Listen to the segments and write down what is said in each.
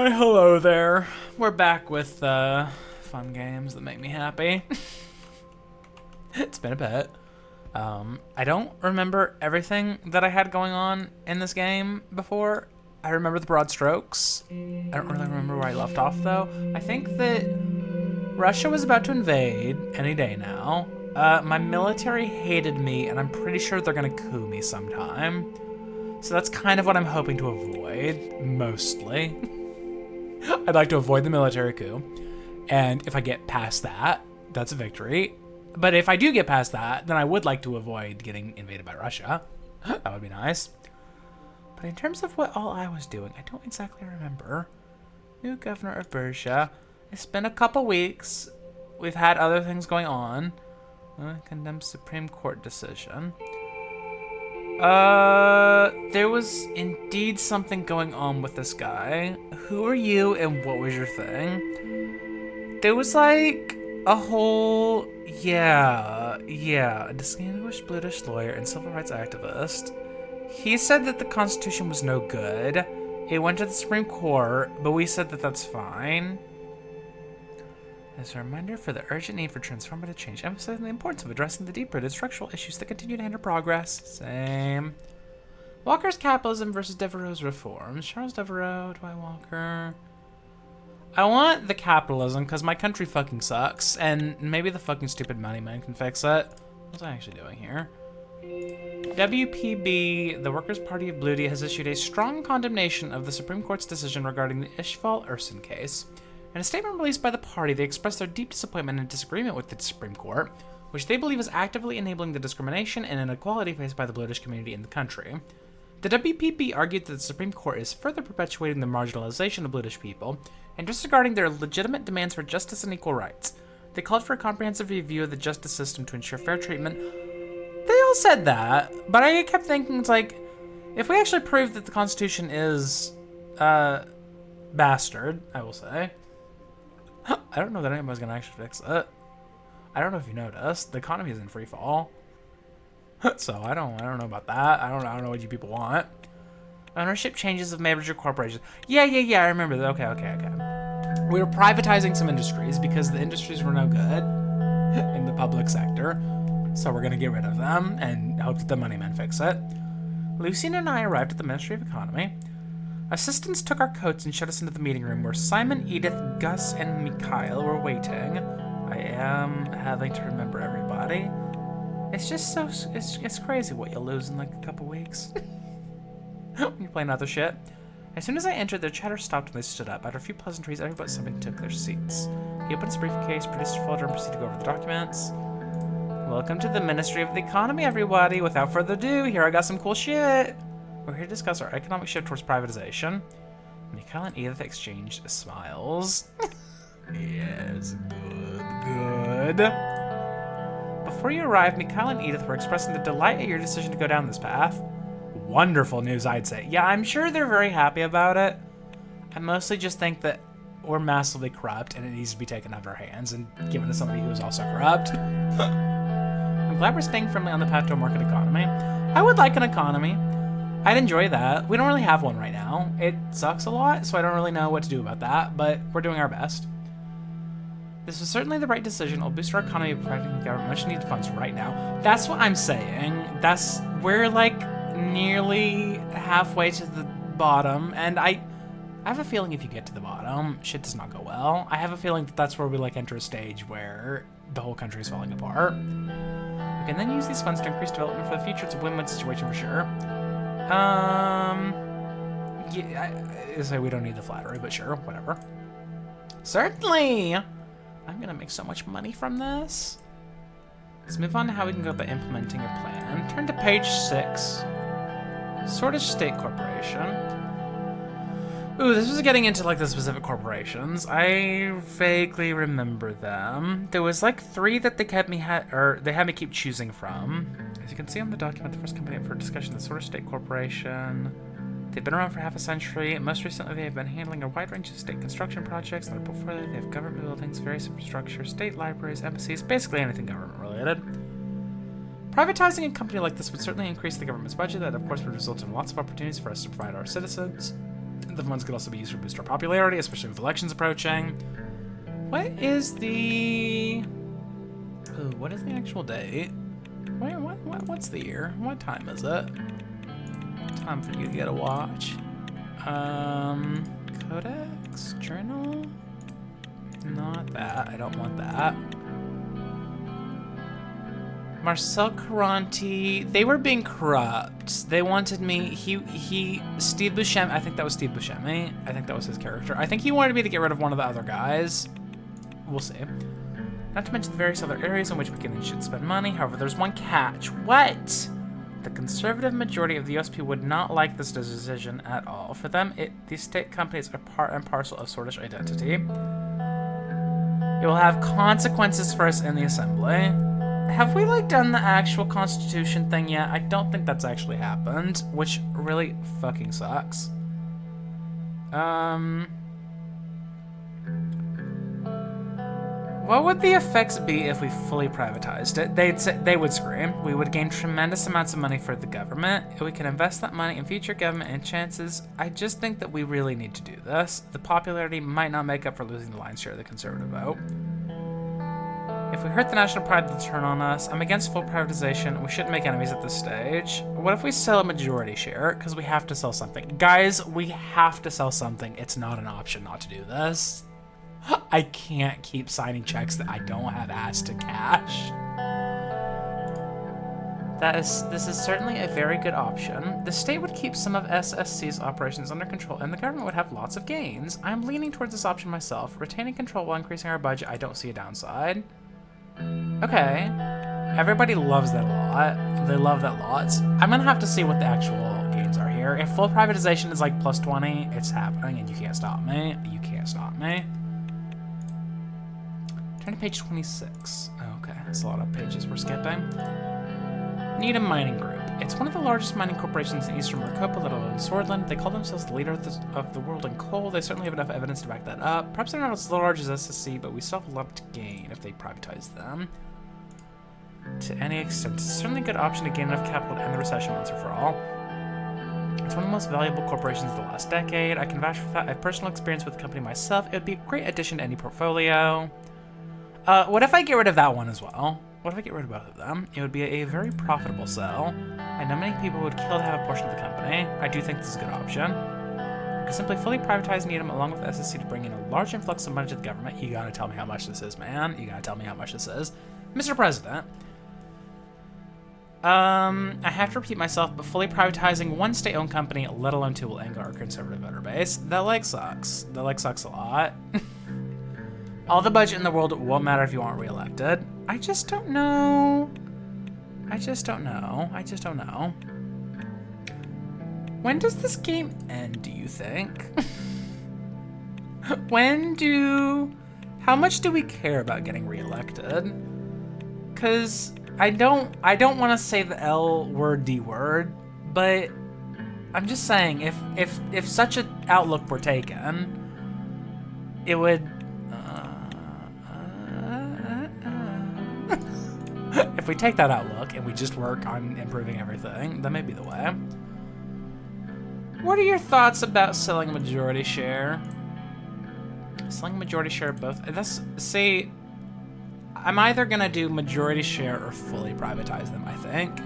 Why, hello there. We're back with fun games that make me happy. It's been a bit. I don't remember everything that I had going on in this game before. I remember the broad strokes. I don't really remember where I left off, though. I think that Russia was about to invade any day now. My military hated me, and I'm pretty sure they're gonna coup me sometime. So that's kind of what I'm hoping to avoid, mostly. I'd like to avoid the military coup. And if I get past that, that's a victory. But if I do get past that, then I would like to avoid getting invaded by Russia. That would be nice. But in terms of what all I was doing, I don't exactly remember. New governor of Persia. It's been a couple weeks. We've had other things going on. Condemned Supreme Court decision. There was indeed something going on with this guy. Who are you and what was your thing? There was like a whole, a distinguished British lawyer and civil rights activist. He said that the Constitution was no good. It went to the Supreme Court, but we said that that's fine. As a reminder for the urgent need for transformative change, emphasizing the importance of addressing the deep-rooted structural issues that continue to hinder progress. Same. Walker's capitalism versus Devereaux's reforms. Charles Devereaux, Dwight Walker. I want the capitalism because my country fucking sucks, and maybe the fucking stupid money man can fix it. What's I actually doing here? WPB, the Workers' Party of Bloody, has issued a strong condemnation of the Supreme Court's decision regarding the Ishval-Urson case. In a statement released by the party, they expressed their deep disappointment and disagreement with the Supreme Court, which they believe is actively enabling the discrimination and inequality faced by the British community in the country. The WPP argued that the Supreme Court is further perpetuating the marginalization of British people and disregarding their legitimate demands for justice and equal rights. They called for a comprehensive review of the justice system to ensure fair treatment. They all said that, but I kept thinking, it's like, if we actually prove that the Constitution is, bastard, I will say, I don't know that anybody's gonna actually fix it. I don't know if you noticed, the economy is in free fall. So I don't know about that. I don't know what you people want. Ownership changes of major corporations. Yeah, I remember that. Okay. We were privatizing some industries because the industries were no good in the public sector. So we're gonna get rid of them and hope that the money men fix it. Lucien and I arrived at the Ministry of Economy. Assistants took our coats and shut us into the meeting room where Simon, Edith, Gus, and Mikhail were waiting. I am having to remember everybody. It's just so, it's crazy what you'll lose in like a couple weeks. When you're playing other shit. As soon as I entered, their chatter stopped and they stood up. After a few pleasantries, everybody but Simon took their seats. He opened his briefcase, produced a folder, and proceeded to go over the documents. Welcome to the Ministry of the Economy, everybody. Without further ado, here I got some cool shit. We're here to discuss our economic shift towards privatization. Mikhail and Edith exchanged smiles. Yes, good. Before you arrived, Mikhail and Edith were expressing their delight at your decision to go down this path. Wonderful news, I'd say. Yeah, I'm sure they're very happy about it. I mostly just think that we're massively corrupt and it needs to be taken out of our hands and given to somebody who is also corrupt. I'm glad we're staying firmly on the path to a market economy. I would like an economy. I'd enjoy that. We don't really have one right now. It sucks a lot, so I don't really know what to do about that, but we're doing our best. This was certainly the right decision. It'll boost our economy by providing the government much needed funds right now. That's what I'm saying. We're like nearly halfway to the bottom, and I have a feeling if you get to the bottom, shit does not go well. I have a feeling that that's where we like enter a stage where the whole country is falling apart. We can then use these funds to increase development for the future. It's a win-win situation for sure. I say we don't need the flattery, but sure, whatever. Certainly! I'm gonna make so much money from this. Let's move on to how we can go about implementing a plan. Turn to page 6. Swordfish State Corporation. Ooh, this was getting into like the specific corporations. I vaguely remember them. There was like 3 that they had me keep choosing from. As you can see on the document, the first company up for discussion, the Swordfish State Corporation. They've been around for half a century. Most recently, they have been handling a wide range of state construction projects. In their portfolio, they have government buildings, various infrastructure, state libraries, embassies, basically anything government related. Privatizing a company like this would certainly increase the government's budget. That, of course, would result in lots of opportunities for us to provide our citizens. The funds could also be used to boost our popularity, especially with elections approaching. What is the... Ooh, what is the actual date? Wait, what's the year? What time is it? Time for you to get a watch. Codex? Journal? Not that. I don't want that. Marcel Caranti, they were being corrupt. They wanted me, Steve Buscemi, I think that was Steve Buscemi. I think that was his character. I think he wanted me to get rid of one of the other guys. We'll see. Not to mention the various other areas in which we can and should spend money. However, there's one catch. What? The conservative majority of the USP would not like this decision at all. For them, these state companies are part and parcel of Swordfish identity. It will have consequences for us in the assembly. Have we, like, done the actual constitution thing yet? I don't think that's actually happened, which really fucking sucks. What would the effects be if we fully privatized it? They would scream. We would gain tremendous amounts of money for the government. If we can invest that money in future government and chances, I just think that we really need to do this. The popularity might not make up for losing the lion's share of the conservative vote. If we hurt the national pride, they'll turn on us. I'm against full privatization. We shouldn't make enemies at this stage. What if we sell a majority share? Because we have to sell something. Guys, we have to sell something. It's not an option not to do this. I can't keep signing checks that I don't have asked to cash. This is certainly a very good option. The state would keep some of SSC's operations under control, and the government would have lots of gains. I'm leaning towards this option myself. Retaining control while increasing our budget, I don't see a downside. Okay. Everybody loves that a lot. They love that lots. I'm gonna have to see what the actual gains are here. If full privatization is like plus 20, it's happening, and you can't stop me. You can't stop me. Turn to page 26. Okay, that's a lot of pages we're skipping. Need a mining group. It's one of the largest mining corporations in Eastern Maricopa, let alone Swordland. They call themselves the leader of the world in coal. They certainly have enough evidence to back that up. Perhaps they're not as large as SSC, but we still have a lot to gain if they privatize them. To any extent, it's certainly a good option to gain enough capital to end the recession once and for all. It's one of the most valuable corporations of the last decade. I can vouch for that. I have personal experience with the company myself. It would be a great addition to any portfolio. What if I get rid of that one as well? What if I get rid of both of them? It would be a very profitable sell. I know many people would kill to have a portion of the company. I do think this is a good option. We could simply fully privatize Needham along with SSC to bring in a large influx of money to the government. You gotta tell me how much this is, man. You gotta tell me how much this is. Mr. President. I have to repeat myself, but fully privatizing one state-owned company, let alone two, will anger our conservative voter base. That, like, sucks. That, like, sucks a lot. All the budget in the world won't matter if you aren't reelected. I just don't know. I just don't know. When does this game end, do you think? How much do we care about getting reelected? Because I don't want to say the L word, D word, but I'm just saying if such an outlook were taken, it would if we take that outlook and we just work on improving everything, that may be the way. What are your thoughts about selling a majority share? Selling a majority share of both. See, I'm either gonna do majority share or fully privatize them, I think.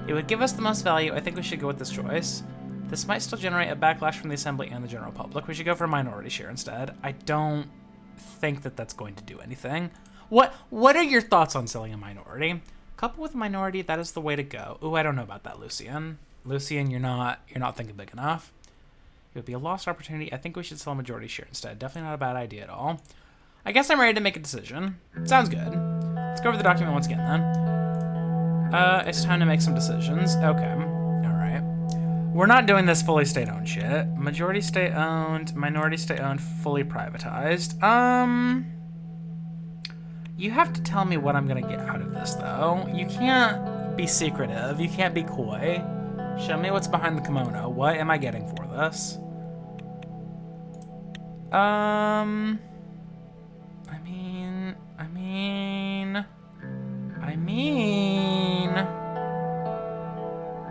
It would give us the most value. I think we should go with this choice. This might still generate a backlash from the assembly and the general public. We should go for a minority share instead. I don't think that that's going to do anything. What are your thoughts on selling a minority? Couple with a minority, that is the way to go. Ooh, I don't know about that, Lucian. Lucian, you're not thinking big enough. It would be a lost opportunity. I think we should sell a majority share instead. Definitely not a bad idea at all. I guess I'm ready to make a decision. Sounds good. Let's go over the document once again then. It's time to make some decisions. Okay. Alright. We're not doing this fully state-owned shit. Majority state-owned, minority state-owned, fully privatized. You have to tell me what I'm gonna get out of this, though. You can't be secretive. You can't be coy. Show me what's behind the kimono. What am I getting for this?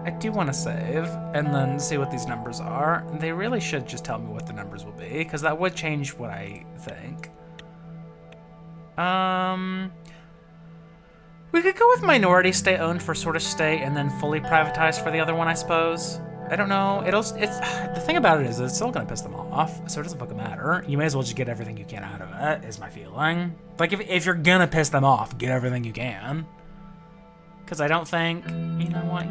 I do want to save and then see what these numbers are. They really should just tell me what the numbers will be, because that would change what I think. We could go with minority state-owned for sort of state and then fully privatized for the other one, I suppose. I don't know. It's the thing about it is it's still gonna piss them off, so it doesn't fucking matter. You may as well just get everything you can out of it, is my feeling. Like, if you're gonna piss them off, get everything you can. Because I don't think... You know what?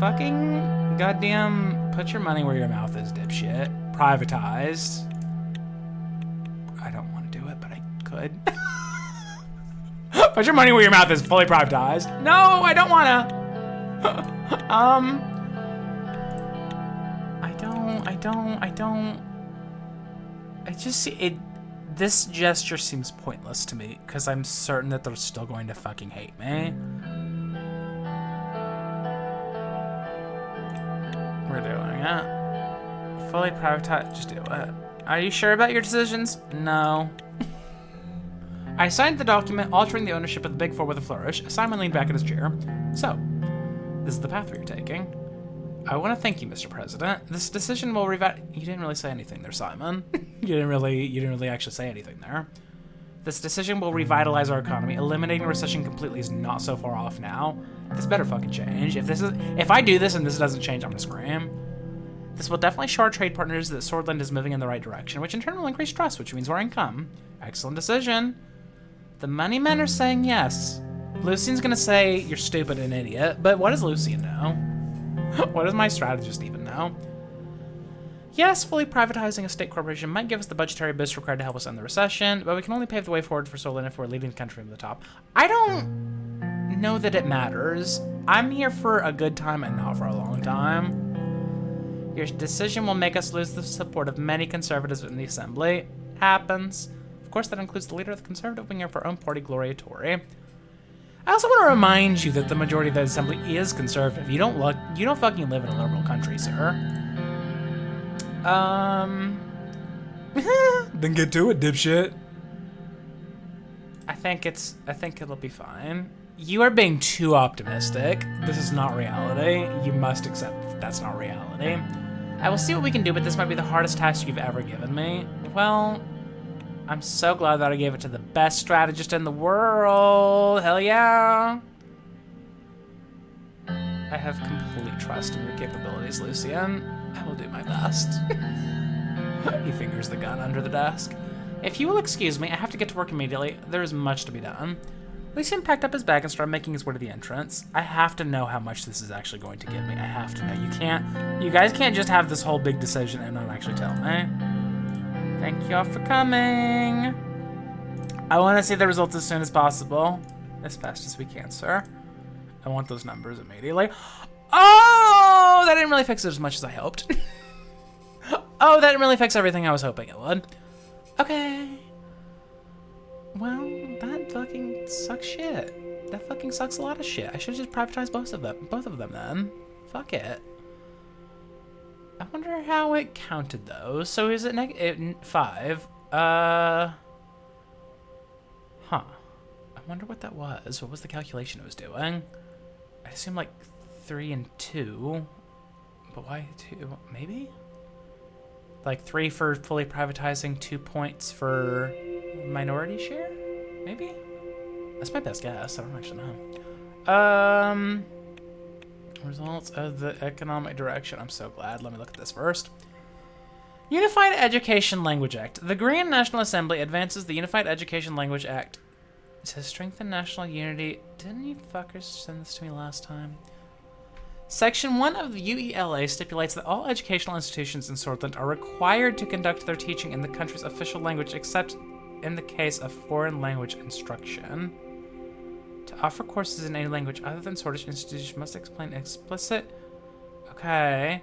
Fucking goddamn put your money where your mouth is, dipshit. Privatized. I don't want to do it, but I could. Put your money where your mouth is, fully privatized. No, I don't wanna. I just see it. This gesture seems pointless to me because I'm certain that they're still going to fucking hate me. We're doing it. Fully privatized. Just do it. Are you sure about your decisions? No. I signed the document altering the ownership of the Big Four with a flourish. Simon leaned back in his chair. So, this is the path we are taking. I want to thank you, Mr. President. This decision will You didn't really say anything there, Simon. You didn't really actually say anything there. This decision will revitalize our economy. Eliminating recession completely is not so far off now. This better fucking change. If I do this and this doesn't change, I'm gonna scream. This will definitely show our trade partners that Swordland is moving in the right direction, which in turn will increase trust, which means more income. Excellent decision. The money men are saying yes. Lucian's gonna say you're stupid and idiot, but what does Lucian know? What does my strategist even know? Yes, fully privatizing a state corporation might give us the budgetary boost required to help us end the recession, but we can only pave the way forward for Swordland if we're leading the country from the top. I don't know that it matters. I'm here for a good time and not for a long time. Your decision will make us lose the support of many conservatives in the assembly. Happens. Of course, that includes the leader of the conservative wing of our own party, Gloria Tori. I also want to remind you that the majority of the assembly is conservative. You don't fucking live in a liberal country, sir. Then get to it, dipshit. I think it'll be fine. You are being too optimistic. This is not reality. You must accept that that's not reality. I will see what we can do, but this might be the hardest task you've ever given me. Well, I'm so glad that I gave it to the best strategist in the world. Hell yeah. I have complete trust in your capabilities, Lucian. I will do my best. He fingers the gun under the desk. If you will excuse me, I have to get to work immediately. There is much to be done. Lucian packed up his bag and started making his way to the entrance. I have to know how much this is actually going to give me. I have to know. You guys can't just have this whole big decision and not actually tell me. Thank you all for coming. I want to see the results as soon as possible. As fast as we can, sir. I want those numbers immediately. Oh, that didn't really fix it as much as I hoped. Oh, that didn't really fix everything I was hoping it would. Okay. Well, that fucking sucks shit. That fucking sucks a lot of shit. I should just privatize both of them then. Fuck it. I wonder how it counted those. So is it 5? Huh. I wonder what that was. What was the calculation it was doing? I assume like 3 and 2. But why 2? Maybe? Like 3 for fully privatizing, 2 points for minority share? Maybe? That's my best guess. I don't actually know. Results of the economic direction. I'm so glad. Let me look at this first. Unified Education Language Act. The Korean National Assembly advances the Unified Education Language Act to strengthen national unity. Didn't you fuckers send this to me last time? Section 1 of the UELA stipulates that all educational institutions in Swordland are required to conduct their teaching in the country's official language except in the case of foreign language instruction. To offer courses in any language other than Swordish, institutions must explain explicit... Okay.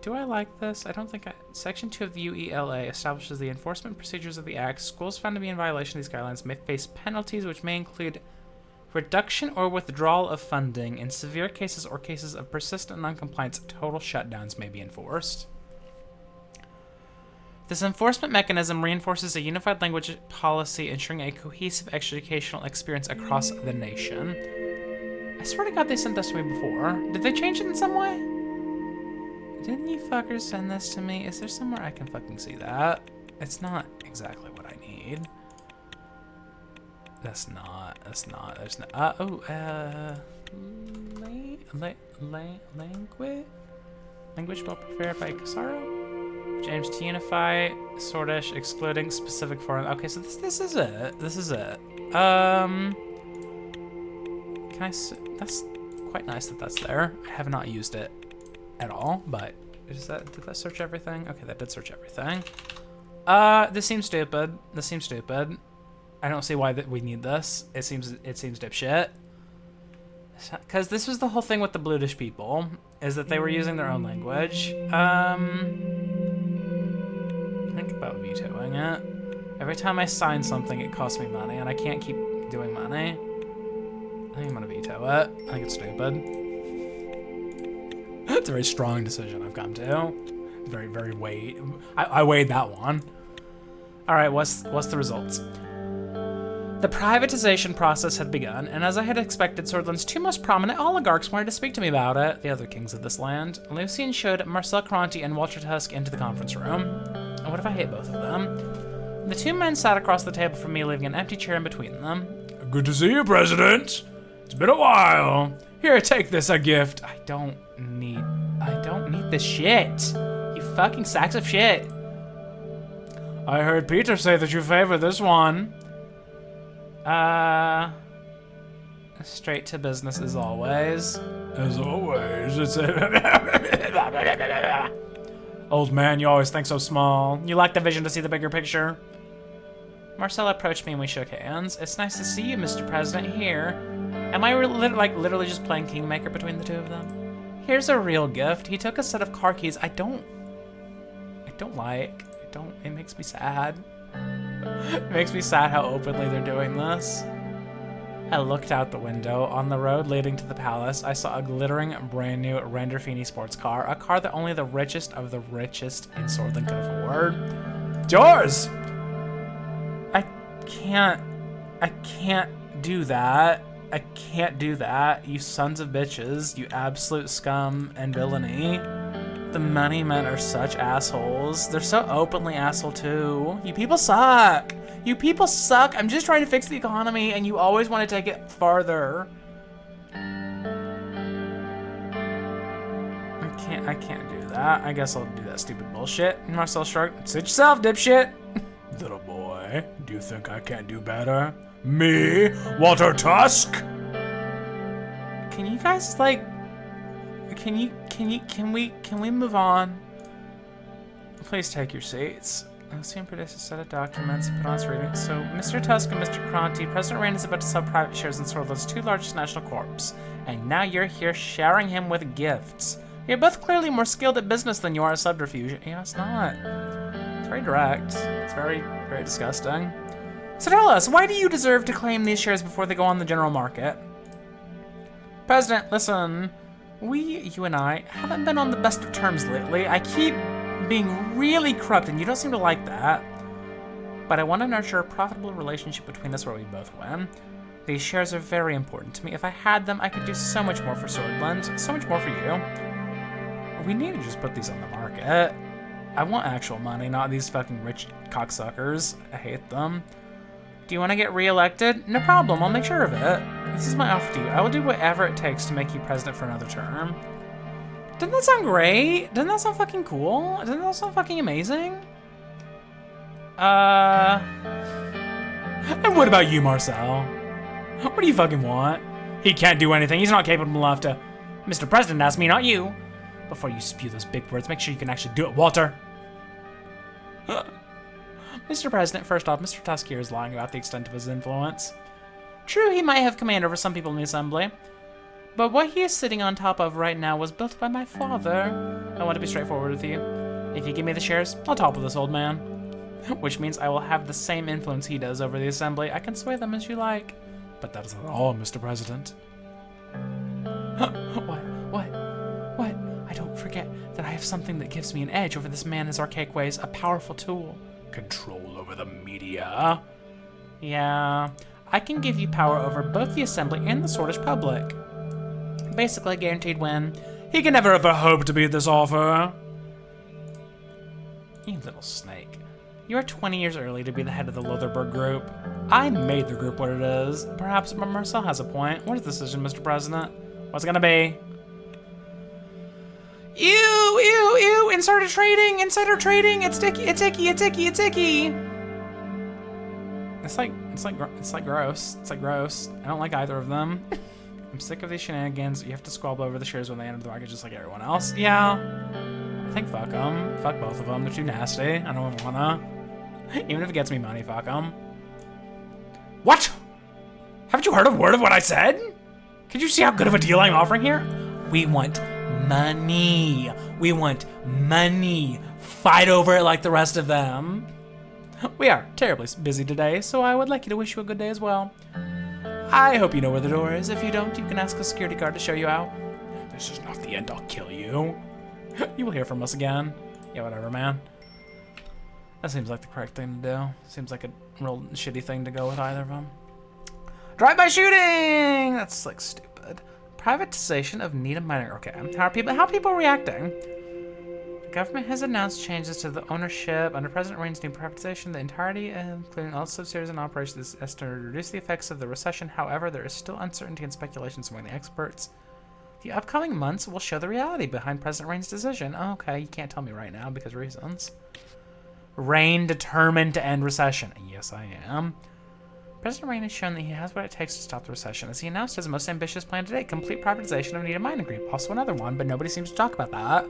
Do I like this? I don't think I... Section 2 of the UELA establishes the enforcement procedures of the Act. Schools found to be in violation of these guidelines may face penalties which may include reduction or withdrawal of funding. In severe cases or cases of persistent noncompliance, total shutdowns may be enforced. This enforcement mechanism reinforces a unified language policy, ensuring a cohesive educational experience across the nation. I swear to God they sent this to me before. Did they change it in some way? Didn't you fuckers send this to me? Is there somewhere I can fucking see that? It's not exactly what I need. There's no, language well prepared by Casaro. James to unify, Sordish, excluding specific foreign. Okay, so this is it. This is it. Can I? That's quite nice that that's there. I have not used it at all, but did that search everything? Okay, that did search everything. This seems stupid. This seems stupid. I don't see why that we need this. It seems dipshit. Because this was the whole thing with the Blutish people, is that they were using their own language. Think about vetoing it. Every time I sign something, it costs me money, and I can't keep doing money. I think I'm gonna veto it. I think it's stupid. It's a very strong decision I've come to. Very, very weighed. I weighed that one. All right, what's the results? The privatization process had begun, and as I had expected, Swordland's two most prominent oligarchs wanted to speak to me about it, the other kings of this land. Lucian showed Marcel Cronte and Walter Tusk into the conference room. And what if I hate both of them? The two men sat across the table from me, leaving an empty chair in between them. Good to see you, President. It's been a while. Here, take this, a gift. I don't need this shit. You fucking sacks of shit. I heard Peter say that you favor this one. Straight to business as always. As always, it's Old man, you always think so small. You lack the vision to see the bigger picture. Marcel approached me and we shook hands. It's nice to see you, Mr. President, here. Am I literally just playing Kingmaker between the two of them? Here's a real gift. He took a set of car keys. It makes me sad. It makes me sad how openly they're doing this. I looked out the window. On the road leading to the palace, I saw a glittering, brand new Randerfini sports car, a car that only the richest of the richest in Swordland could afford. It's yours! I can't do that. I can't do that, you sons of bitches, you absolute scum and villainy. The money men are such assholes. They're so openly asshole too. You people suck. You people suck. I'm just trying to fix the economy and you always want to take it farther. I can't do that. I guess I'll do that stupid bullshit. Marcel shrugged. Suit yourself, dipshit. Little boy, do you think I can't do better? Me, Walter Tusk? Can you guys can we move on? Please take your seats. Lucian produced a set of documents and put on his reading. So, Mr. Tusk and Mr. Cronte, President Rain is about to sell private shares in Swordland's two largest national corps. And now you're here showering him with gifts. You're both clearly more skilled at business than you are at subterfuge. Yeah, it's not. It's very direct. It's very, very disgusting. So tell us, why do you deserve to claim these shares before they go on the general market? President, listen. You and I, haven't been on the best of terms lately. I keep being really corrupt, and you don't seem to like that. But I want to nurture a profitable relationship between us where we both win. These shares are very important to me. If I had them, I could do so much more for Swordland, so much more for you. We need to just put these on the market. I want actual money, not these fucking rich cocksuckers. I hate them. Do you want to get re-elected? No problem, I'll make sure of it. This is my offer to you. I will do whatever it takes to make you president for another term. Doesn't that sound great? Doesn't that sound fucking cool? Doesn't that sound fucking amazing? And what about you, Marcel? What do you fucking want? He can't do anything. He's not capable enough to... Mr. President asked me, not you. Before you spew those big words, make sure you can actually do it, Walter. Mr. President, first off, Mr. Tusk here is lying about the extent of his influence. True, he might have command over some people in the Assembly, but what he is sitting on top of right now was built by my father. I want to be straightforward with you. If you give me the shares, I'll topple this old man. Which means I will have the same influence he does over the Assembly. I can sway them as you like. But that is not all, Mr. President. What? I don't forget that I have something that gives me an edge over this man in his archaic ways, a powerful tool. Control over the media? Yeah, I can give you power over both the Assembly and the Swordfish public. Basically a guaranteed win. He can never ever hope to beat this offer. You little snake. You are 20 years early to be the head of the Lotherberg group. I made the group what it is. Perhaps Marcel has a point. What is the decision, Mr. President? What's it gonna be? Ew! Insider trading! It's icky! It's like gross. It's like gross. I don't like either of them. I'm sick of these shenanigans. You have to squabble over the shares when they enter the market just like everyone else. Yeah. I think fuck them. Fuck both of them. They're too nasty. I don't wanna. Even if it gets me money, fuck them. What? Haven't you heard a word of what I said? Can you see how good of a deal I'm offering here? We want money. We want money. Fight over it like the rest of them. We are terribly busy today, so I would like you to wish you a good day as well. I hope you know where the door is. If you don't, you can ask a security guard to show you out. This is not the end. I'll kill you. You will hear from us again. Yeah, whatever, man. That seems like the correct thing to do. Seems like a real shitty thing to go with either of them. Drive-by shooting! That's like stupid. Privatization of Needham Mining. Okay, how are people reacting? The government has announced changes to the ownership under President Rain's new privatization. The entirety, including all subsidiaries and operations, is to reduce the effects of the recession. However, there is still uncertainty and speculations among the experts. The upcoming months will show the reality behind President Rain's decision. Oh, okay, you can't tell me right now because reasons. Rain determined to end recession. Yes, I am. President Rain has shown that he has what it takes to stop the recession, as he announced his most ambitious plan to date, complete privatization of Needham Mining Group. Also another one, but nobody seems to talk about that.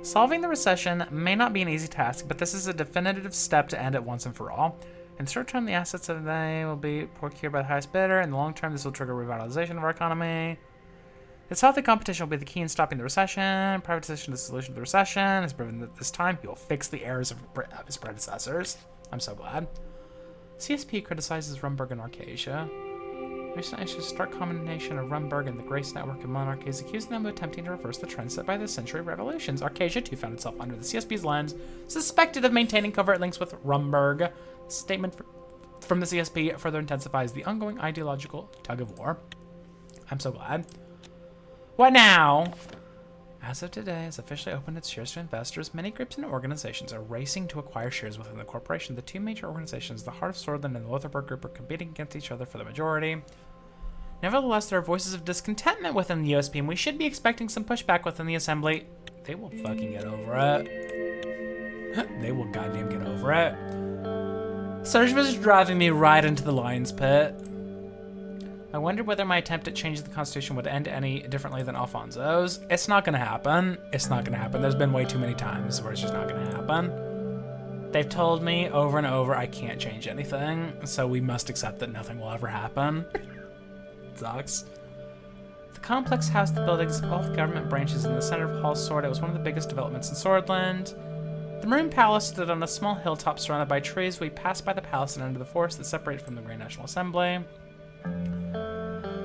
Solving the recession may not be an easy task, but this is a definitive step to end it once and for all. In the short term, the assets of they will be procured by the highest bidder. In the long term, this will trigger revitalization of our economy. This healthy competition will be the key in stopping the recession. Privatization is the solution to the recession. Has proven that this time he will fix the errors of his predecessors. I'm so glad. CSP criticizes Rumberg and Arcasia. Recently, a stark combination of Rumberg and the Grace network of monarchies, accusing them of attempting to reverse the trend set by the century revolutions. Arcasia, too, found itself under the CSP's lens, suspected of maintaining covert links with Rumberg. Statement from the CSP further intensifies the ongoing ideological tug-of-war. I'm so glad. What now? As of today, it's officially opened its shares to investors. Many groups and organizations are racing to acquire shares within the corporation. The two major organizations, the Heart of Swordland and the Lotherberg Group, are competing against each other for the majority. Nevertheless, there are voices of discontentment within the USP, and we should be expecting some pushback within the Assembly. They will fucking get over it. They will goddamn get over it. Surge was driving me right into the lion's pit. I wondered whether my attempt at changing the Constitution would end any differently than Alfonso's. It's not gonna happen. It's not gonna happen. There's been way too many times where it's just not gonna happen. They've told me over and over I can't change anything, so we must accept that nothing will ever happen. Sucks. The complex housed the buildings of all the government branches in the center of Hall Sword. It was one of the biggest developments in Swordland. The Maroon Palace stood on a small hilltop surrounded by trees. We passed by the palace and into the forest that separated from the Grand National Assembly.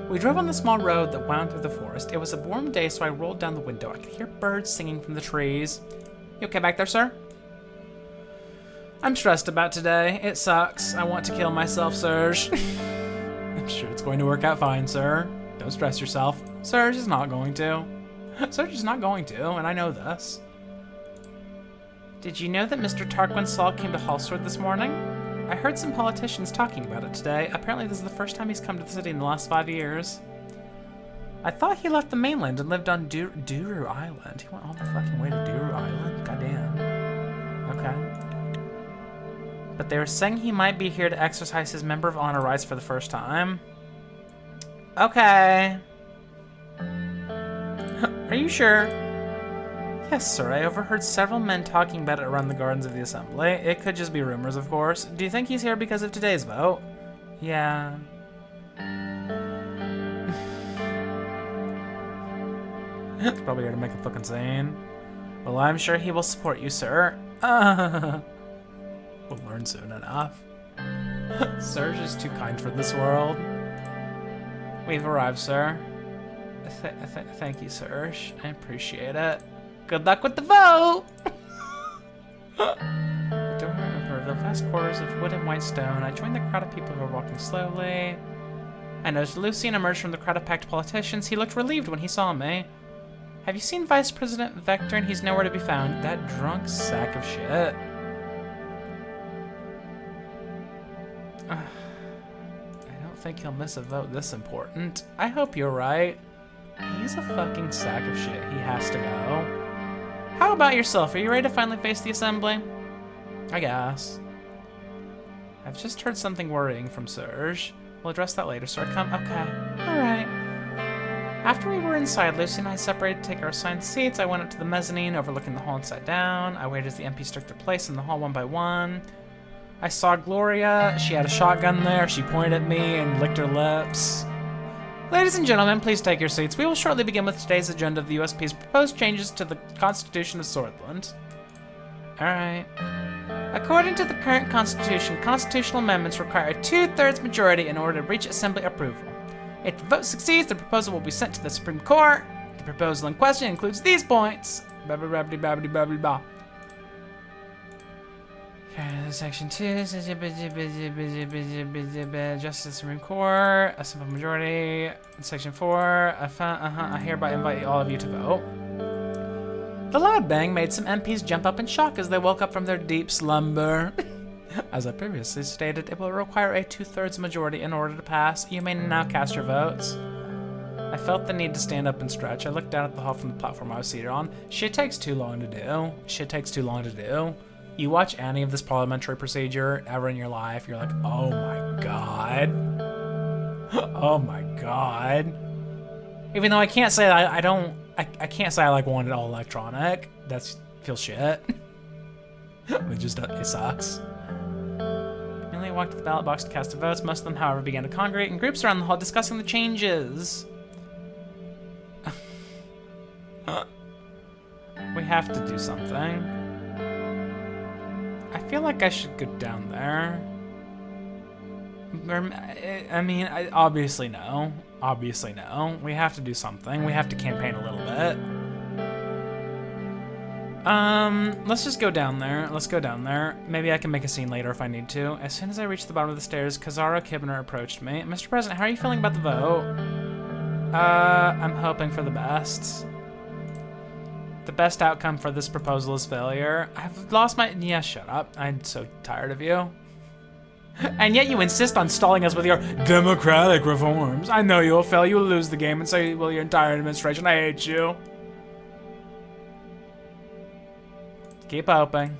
We drove on the small road that wound through the forest. It was a warm day, so I rolled down the window. I could hear birds singing from the trees. You okay back there, sir? I'm stressed about today. It sucks. I want to kill myself, Serge. I'm sure it's going to work out fine, sir. Don't stress yourself. Serge is not going to. Serge is not going to, and I know this. Did you know that Mr. Tarquin Saul came to Hallsword this morning? I heard some politicians talking about it today. Apparently this is the first time he's come to the city in the last 5 years. I thought he left the mainland and lived on Duru Island. He went all the fucking way to Duru Island? Goddamn. Okay. But they were saying he might be here to exercise his Member of Honor rights for the first time. Okay. Are you sure? Yes, sir. I overheard several men talking about it around the gardens of the Assembly. It could just be rumors, of course. Do you think he's here because of today's vote? Yeah. He's probably here to make a fucking scene. Well, I'm sure he will support you, sir. We'll learn soon enough. Serge is too kind for this world. We've arrived, sir. Thank you, Serge. I appreciate it. Good luck with the vote! The door opened, revealed vast quarters of wood and white stone. I joined the crowd of people who were walking slowly. I noticed Lucian emerged from the crowd of packed politicians. He looked relieved when he saw me. Have you seen Vice President Vector? And he's nowhere to be found. That drunk sack of shit. I don't think he'll miss a vote this important. I hope you're right. He's a fucking sack of shit. He has to go. How about yourself? Are you ready to finally face the assembly? I guess. I've just heard something worrying from Serge. We'll address that later, so I come. Okay. Alright. After we were inside, Lucy and I separated to take our assigned seats. I went up to the mezzanine overlooking the hall and sat down. I waited as the MPs took their place in the hall one by one. I saw Gloria. She had a shotgun there. She pointed at me and licked her lips. Ladies and gentlemen, please take your seats. We will shortly begin with today's agenda of the USP's proposed changes to the Constitution of Swordland. Alright. According to the current Constitution, constitutional amendments require a 2/3 majority in order to reach Assembly approval. If the vote succeeds, the proposal will be sent to the Supreme Court. The proposal in question includes these points. Blah, blah, blah, blah, blah, blah, blah. Section 2 says Justice the Supreme Court, a simple majority. Section 4, I hereby invite all of you to vote. The loud bang made some MPs jump up in shock as they woke up from their deep slumber. As I previously stated, it will require a 2/3 majority in order to pass. You may now cast your votes. I felt the need to stand up and stretch. I looked down at the hall from the platform I was seated on. Shit takes too long to do. Shit takes too long to do. You watch any of this parliamentary procedure ever in your life, you're like, oh my god. Oh my god. Even though I can't say that I can't say I like want it all electronic. That feels shit. It sucks. I walked to the ballot box to cast the votes. Most of them, however, began to congregate in groups around the hall discussing the changes. We have to do something. I feel like I should go down there. I mean, obviously no. Obviously no. We have to do something. We have to campaign a little bit. Let's just go down there. Let's go down there. Maybe I can make a scene later if I need to. As soon as I reached the bottom of the stairs, Kazara Kibner approached me. Mr. President, how are you feeling about the vote? I'm hoping for the best. The best outcome for this proposal is failure. I've lost my... Yeah, shut up. I'm so tired of you. And yet you insist on stalling us with your democratic reforms. I know you'll fail. You'll lose the game, and so will your entire administration. I hate you. Keep hoping.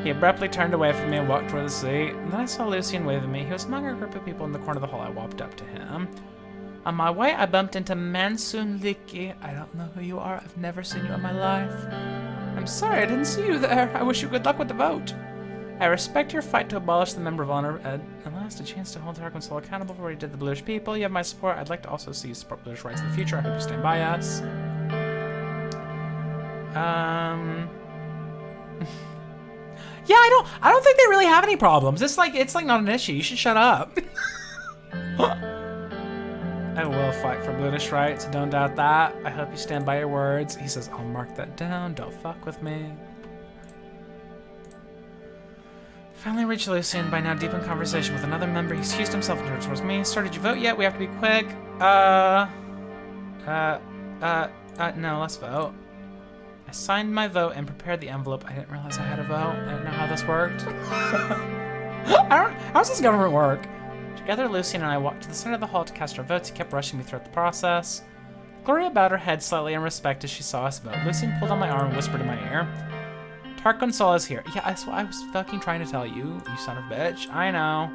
He abruptly turned away from me and walked toward the seat. And then I saw Lucian waving me. He was among a group of people in the corner of the hall. I walked up to him. On my way, I bumped into Mansun Liki. I don't know who you are. I've never seen you in my life. I'm sorry, I didn't see you there. I wish you good luck with the vote. I respect your fight to abolish the Member of Honor and last a chance to hold Tarquin Soul accountable for what he did to the British people. You have my support. I'd like to also see you support British rights in the future. I hope you stand by us. Yeah, I don't think they really have any problems. It's like not an issue. You should shut up. I will fight for British rights, don't doubt that. I hope you stand by your words. He says, I'll mark that down, don't fuck with me. Finally reached Lucian, by now deep in conversation with another member. He excused himself and turned towards me. Sir, did you vote yet? We have to be quick. No, let's vote. I signed my vote and prepared the envelope. I didn't realize I had a vote. I didn't know how this worked. How does this government work? Together, Lucian and I walked to the center of the hall to cast our votes. He kept rushing me throughout the process. Gloria bowed her head slightly in respect as she saw us vote. Lucian pulled on my arm and whispered in my ear, Tarquin Sol is here. Yeah, that's what I was fucking trying to tell you, you son of a bitch. I know.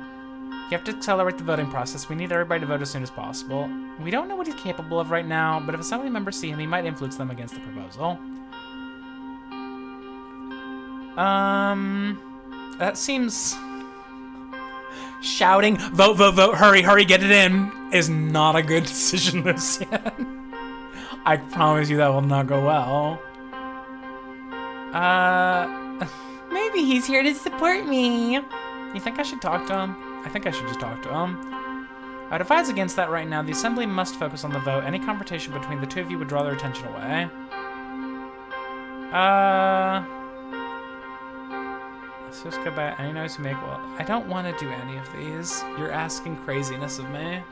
You have to accelerate the voting process. We need everybody to vote as soon as possible. We don't know what he's capable of right now, but if assembly members see him, he might influence them against the proposal. That seems... Shouting, vote, vote, vote, hurry, hurry, get it in, is not a good decision, Lucian. I promise you that will not go well. Maybe he's here to support me. You think I should talk to him? I think I should just talk to him. I'd advise against that right now. The assembly must focus on the vote. Any confrontation between the two of you would draw their attention away. Let's just go back. Any noise to make? Well, I don't want to do any of these. You're asking craziness of me.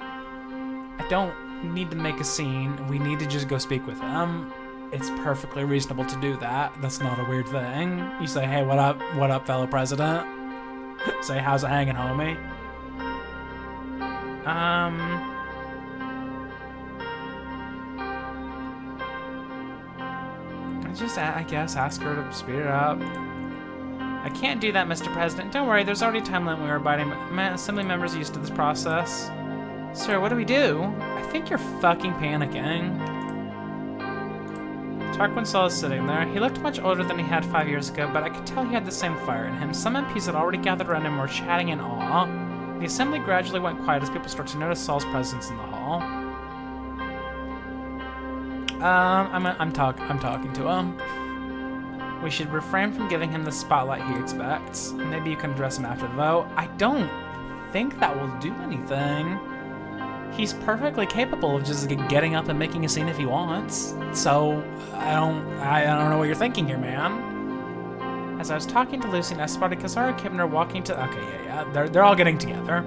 I don't need to make a scene. We need to just go speak with him. It's perfectly reasonable to do that. That's not a weird thing. You say, hey, what up, fellow president? Say, how's it hanging, homie? I guess, ask her to speed it up. I can't do that, Mr. President. Don't worry, there's already a time limit we were abiding by. Assembly members are used to this process. Sir, what do we do? I think you're fucking panicking. Tarquin Saul is sitting there. He looked much older than he had 5 years ago, but I could tell he had the same fire in him. Some MPs had already gathered around him and were chatting in awe. The assembly gradually went quiet as people started to notice Saul's presence in the hall. I'm talking to him. We should refrain from giving him the spotlight he expects. Maybe you can address him after the vote. I don't think that will do anything. He's perfectly capable of just getting up and making a scene if he wants. So I don't know what you're thinking here, man. As I was talking to Lucy, I spotted Kazara and Kibner walking to. Okay, yeah, they're all getting together.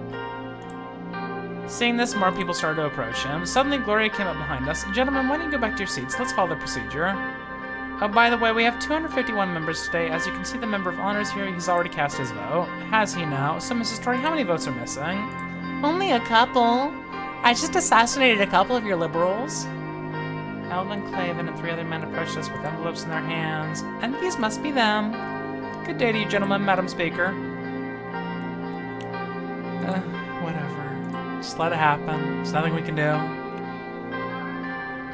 Seeing this, more people started to approach him. Suddenly, Gloria came up behind us. Gentlemen, why don't you go back to your seats? Let's follow the procedure. Oh, by the way, we have 251 members today. As you can see, the member of honor is here. He's already cast his vote. Has he now? So, Mrs. Story, how many votes are missing? Only a couple. I just assassinated a couple of your liberals. Elvin, Claven, and 3 other men approached us with envelopes in their hands. And these must be them. Good day to you, gentlemen, Madam Speaker. Whatever. Just let it happen. There's nothing we can do.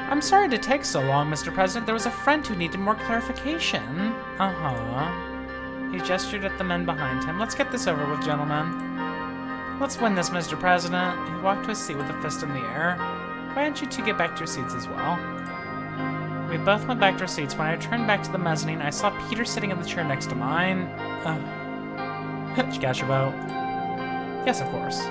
I'm sorry to take so long, Mr. President. There was a friend who needed more clarification. He gestured at the men behind him. Let's get this over with, gentlemen. Let's win this, Mr. President. He walked to his seat with a fist in the air. Why don't you two get back to your seats as well? We both went back to our seats. When I returned back to the mezzanine, I saw Peter sitting in the chair next to mine. Did you cast your vote? Yes, of course.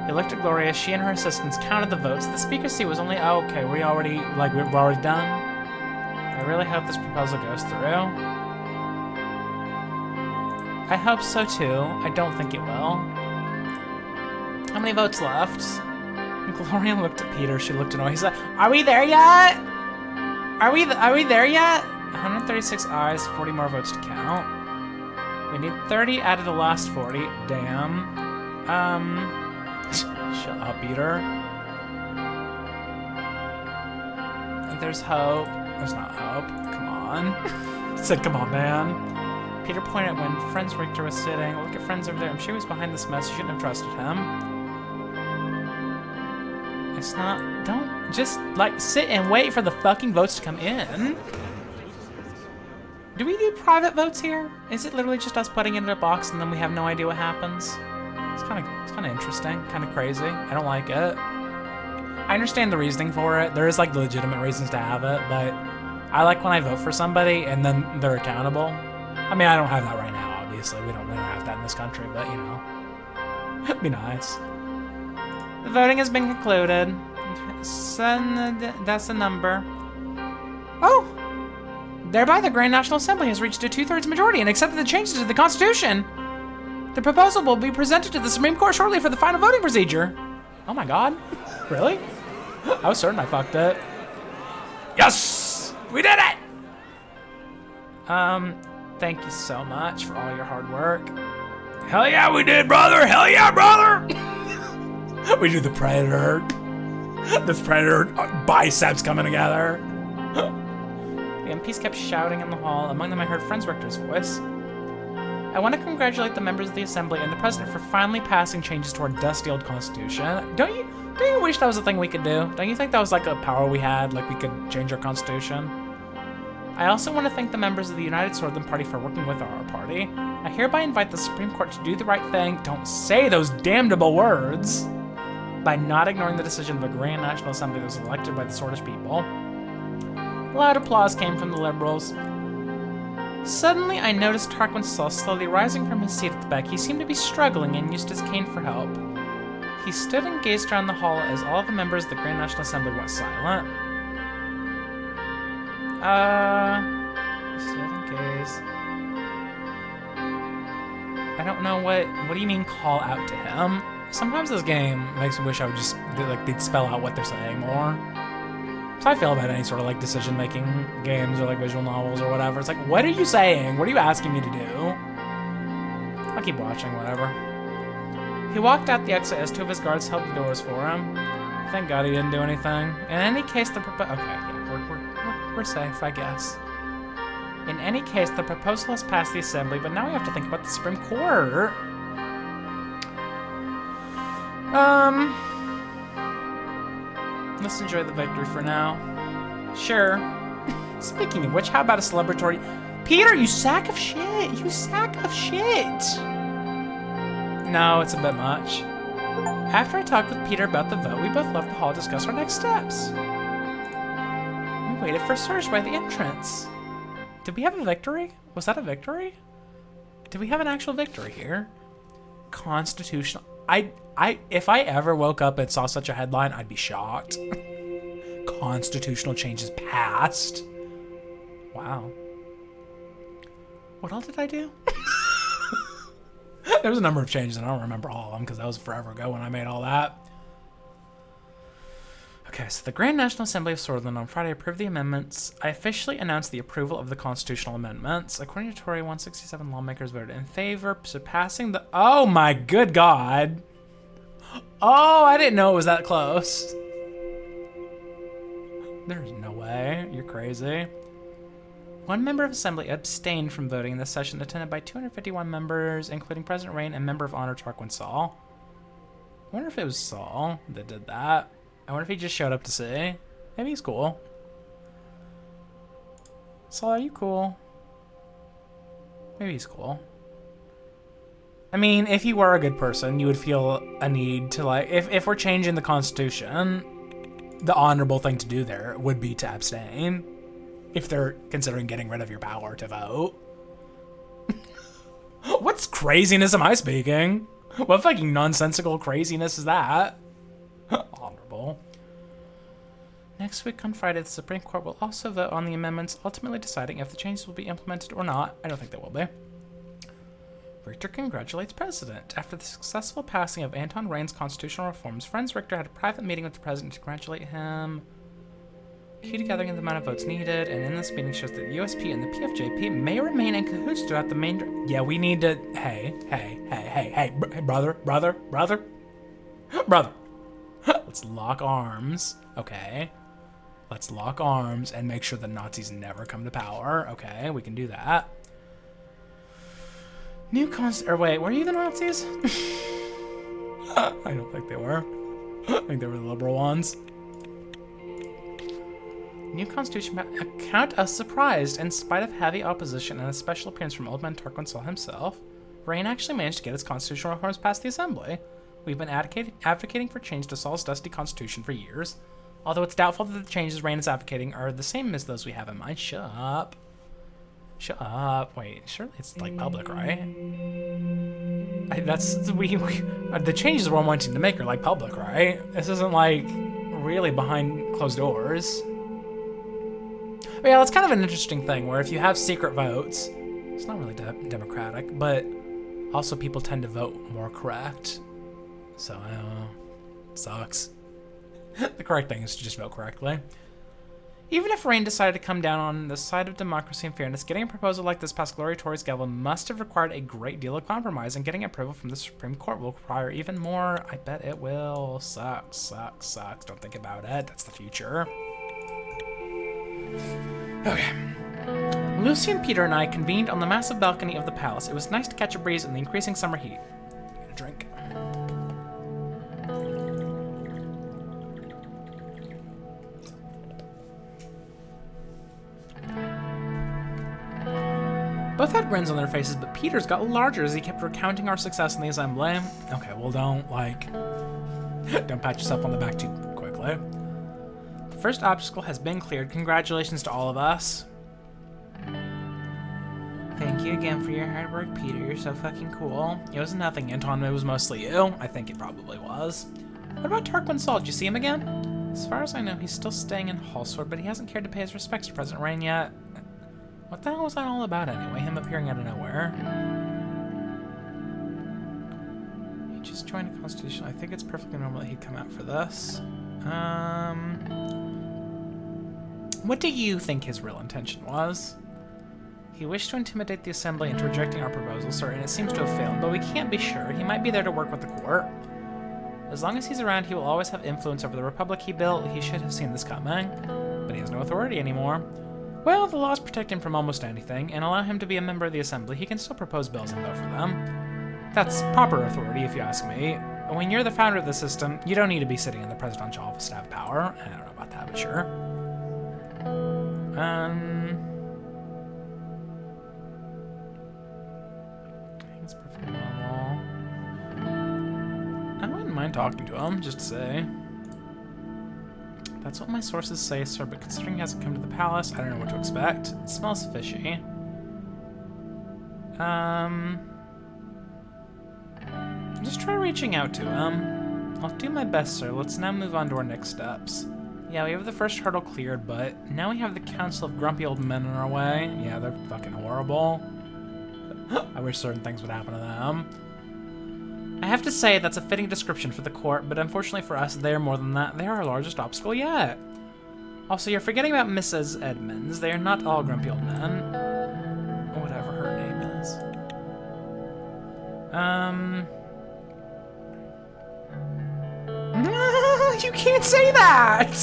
He looked at Gloria. She and her assistants counted the votes. The speaker's seat was only... Oh, okay, we're already done? I really hope this proposal goes through. I hope so, too. I don't think it will. How many votes left? Gloria looked at Peter. She looked annoyed. He said, are we there yet? Are we there yet? 136 ayes, 40 more votes to count. We need 30 out of the last 40. Damn. Shut up, Peter. There's hope. There's not hope. Come on. He said, come on, man. Peter pointed at when Friends Richter was sitting. Look at Friends over there. I'm sure he was behind this mess. You shouldn't have trusted him. It's not... Don't just, sit and wait for the fucking votes to come in. Do we do private votes here? Is it literally just us putting it in a box and then we have no idea what happens? It's kind of interesting, kind of crazy. I don't like it. I understand the reasoning for it. There is legitimate reasons to have it, but I like when I vote for somebody and then they're accountable. I mean, I don't have that right now, obviously. We don't have that in this country, but you know, it'd be nice. The voting has been concluded. That's the number. Oh! Thereby, the Grand National Assembly has reached a 2/3 majority and accepted the changes to the Constitution. The proposal will be presented to the Supreme Court shortly for the final voting procedure. Oh my god. Really? I was certain I fucked it. Yes! We did it! Thank you so much for all your hard work. Hell yeah, we did, brother! Hell yeah, brother! We do the Predator. This Predator biceps coming together. The MPs kept shouting in the hall. Among them, I heard Friends Richter's voice. I want to congratulate the members of the Assembly and the President for finally passing changes to our dusty old Constitution. Don't you wish that was a thing we could do? Don't you think that was a power we had, we could change our Constitution? I also want to thank the members of the United Swordsman Party for working with our party. I hereby invite the Supreme Court to do the right thing, don't say those damnable words, by not ignoring the decision of the Grand National Assembly that was elected by the Swordish people. Loud applause came from the Liberals. Suddenly, I noticed Tarquin Saul slowly rising from his seat at the back. He seemed to be struggling and used his cane for help. He stood and gazed around the hall as all the members of the Grand National Assembly went silent. Just in case. I don't know what do you mean call out to him? Sometimes this game makes me wish I would just, like, they'd spell out what they're saying more. So I feel about any sort of, like, decision-making games or, like, visual novels or whatever. It's like, what are you saying? What are you asking me to do? I'll keep watching, whatever. He walked out the exit as two of his guards held the doors for him. Thank God he didn't do anything. In any case, okay, yeah, we're safe, I guess. In any case, the proposal has passed the Assembly, but now we have to think about the Supreme Court. Let's enjoy the victory for now. Sure. Speaking of which, how about a celebratory... Peter, you sack of shit! You sack of shit! No, it's a bit much. After I talked with Peter about the vote, we both left the hall to discuss our next steps. We waited for Serge by the entrance. Did we have a victory? Was that a victory? Did we have an actual victory here? Constitutional... if I ever woke up and saw such a headline, I'd be shocked. Constitutional changes passed. Wow. What else did I do? There was a number of changes, and I don't remember all of them because that was forever ago when I made all that. Okay, so the Grand National Assembly of Swordsland on Friday approved the amendments. I officially announced the approval of the constitutional amendments. According to Tory, 167 lawmakers voted in favor, surpassing the... Oh my good God! Oh, I didn't know it was that close. There's no way. You're crazy. One member of Assembly abstained from voting in this session, attended by 251 members, including President Rain and Member of Honor Tarquin Saul. I wonder if it was Saul that did that. I wonder if he just showed up to see. Maybe he's cool. Saul, are you cool? Maybe he's cool. I mean, if you were a good person, you would feel a need to, like, if we're changing the Constitution, the honorable thing to do there would be to abstain. If they're considering getting rid of your power to vote. What craziness am I speaking? What fucking nonsensical craziness is that? Honorable. Next week on Friday, the Supreme Court will also vote on the amendments, ultimately deciding if the changes will be implemented or not. I don't think they will be. Richter congratulates President. After the successful passing of Anton Rain's constitutional reforms, Friends Richter had a private meeting with the President to congratulate him. Key to gathering the amount of votes needed, and in this meeting shows that the USP and the PFJP may remain in cahoots throughout the main... Yeah, we need to... Hey, brother. Let's lock arms, okay? Let's lock arms and make sure the Nazis never come to power, okay? We can do that. Wait, were you the Nazis? I don't think they were. I think they were the liberal ones. New Constitution account us surprised. In spite of heavy opposition and a special appearance from Old Man Tarquin Saul himself, Rain actually managed to get his constitutional reforms past the Assembly. We've been advocating for change to Saul's dusty constitution for years, although it's doubtful that the changes Rain is advocating are the same as those we have in mind. Shut up. Shut up. Wait, surely it's like public, right? The changes we're wanting to make are like public, right? This isn't like really behind closed doors. But yeah, that's kind of an interesting thing where if you have secret votes, it's not really democratic, but also people tend to vote more correct. So, I don't know. It sucks. The correct thing is to just vote correctly. Even if Rain decided to come down on the side of democracy and fairness, getting a proposal like this past Glory Tory's gavel must have required a great deal of compromise, and getting approval from the Supreme Court will require even more. I bet it will. Sucks. Don't think about it. That's the future. Okay. Lucy and Peter and I convened on the massive balcony of the palace. It was nice to catch a breeze in the increasing summer heat. Get a drink. Both had grins on their faces, but Peter's got larger as he kept recounting our success in the assembly. Okay, well don't pat yourself on the back too quickly. The first obstacle has been cleared. Congratulations to all of us. Thank you again for your hard work, Peter. You're so fucking cool. It was nothing, Anton. It was mostly you. I think it probably was. What about Tarquin Saul? Did you see him again? As far as I know, he's still staying in Hallsword, but he hasn't cared to pay his respects to President Rain yet. What the hell was that all about anyway? Him appearing out of nowhere. He just joined a constitution. I think it's perfectly normal that he'd come out for this. What do you think his real intention was? He wished to intimidate the assembly into rejecting our proposal, sir, and it seems to have failed, but we can't be sure. He might be there to work with the court. As long as he's around, he will always have influence over the republic he built. He should have seen this coming, but he has no authority anymore. Well, the laws protect him from almost anything, and allow him to be a member of the assembly. He can still propose bills and vote for them. That's proper authority, if you ask me. When you're the founder of the system, you don't need to be sitting in the presidential office to have power. I don't know about that, but sure. I think it's perfectly normal. I wouldn't mind talking to him, just to say. That's what my sources say, sir, but considering he hasn't come to the palace, I don't know what to expect. It smells fishy. Just try reaching out to him. I'll do my best, sir. Let's now move on to our next steps. Yeah, we have the first hurdle cleared, but now we have the Council of Grumpy Old Men in our way. Yeah, they're fucking horrible. I wish certain things would happen to them. I have to say, that's a fitting description for the court, but unfortunately for us, they're more than that. They're our largest obstacle yet. Also, you're forgetting about Mrs. Edmonds. They are not all grumpy old men. Whatever her name is. You can't say that!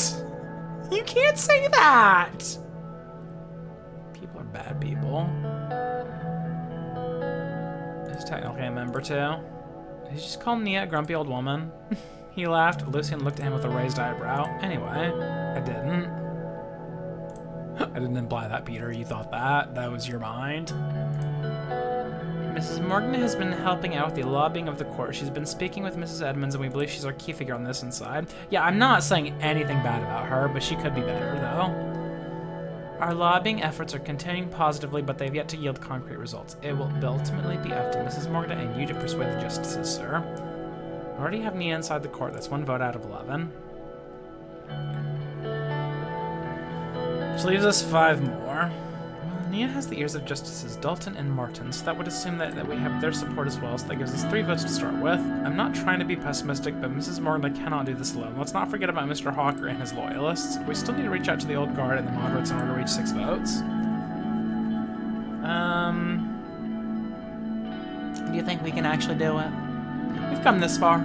You can't say that! People are bad people. He's technically a member too. Did you just call Nia a grumpy old woman? He laughed. Lucian looked at him with a raised eyebrow. Anyway, I didn't. I didn't imply that, Peter. You thought that? That was your mind? Mrs. Morgan has been helping out with the lobbying of the court. She's been speaking with Mrs. Edmonds, and we believe she's our key figure on this inside. Yeah, I'm not saying anything bad about her, but she could be better, though. Our lobbying efforts are continuing positively, but they've yet to yield concrete results. It will ultimately be up to Mrs. Morgan and you to persuade the justices, sir. I already have Nia inside the court. That's 1 vote out of 11. Which leaves us 5 more. Well, Nia has the ears of Justices Dalton and Martin, so that would assume that we have their support as well, so that gives us 3 votes to start with. I'm not trying to be pessimistic, but Mrs. Morgan cannot do this alone. Let's not forget about Mr. Hawker and his loyalists. We still need to reach out to the Old Guard and the moderates in order to reach 6 votes. Do you think we can actually do it? We've come this far.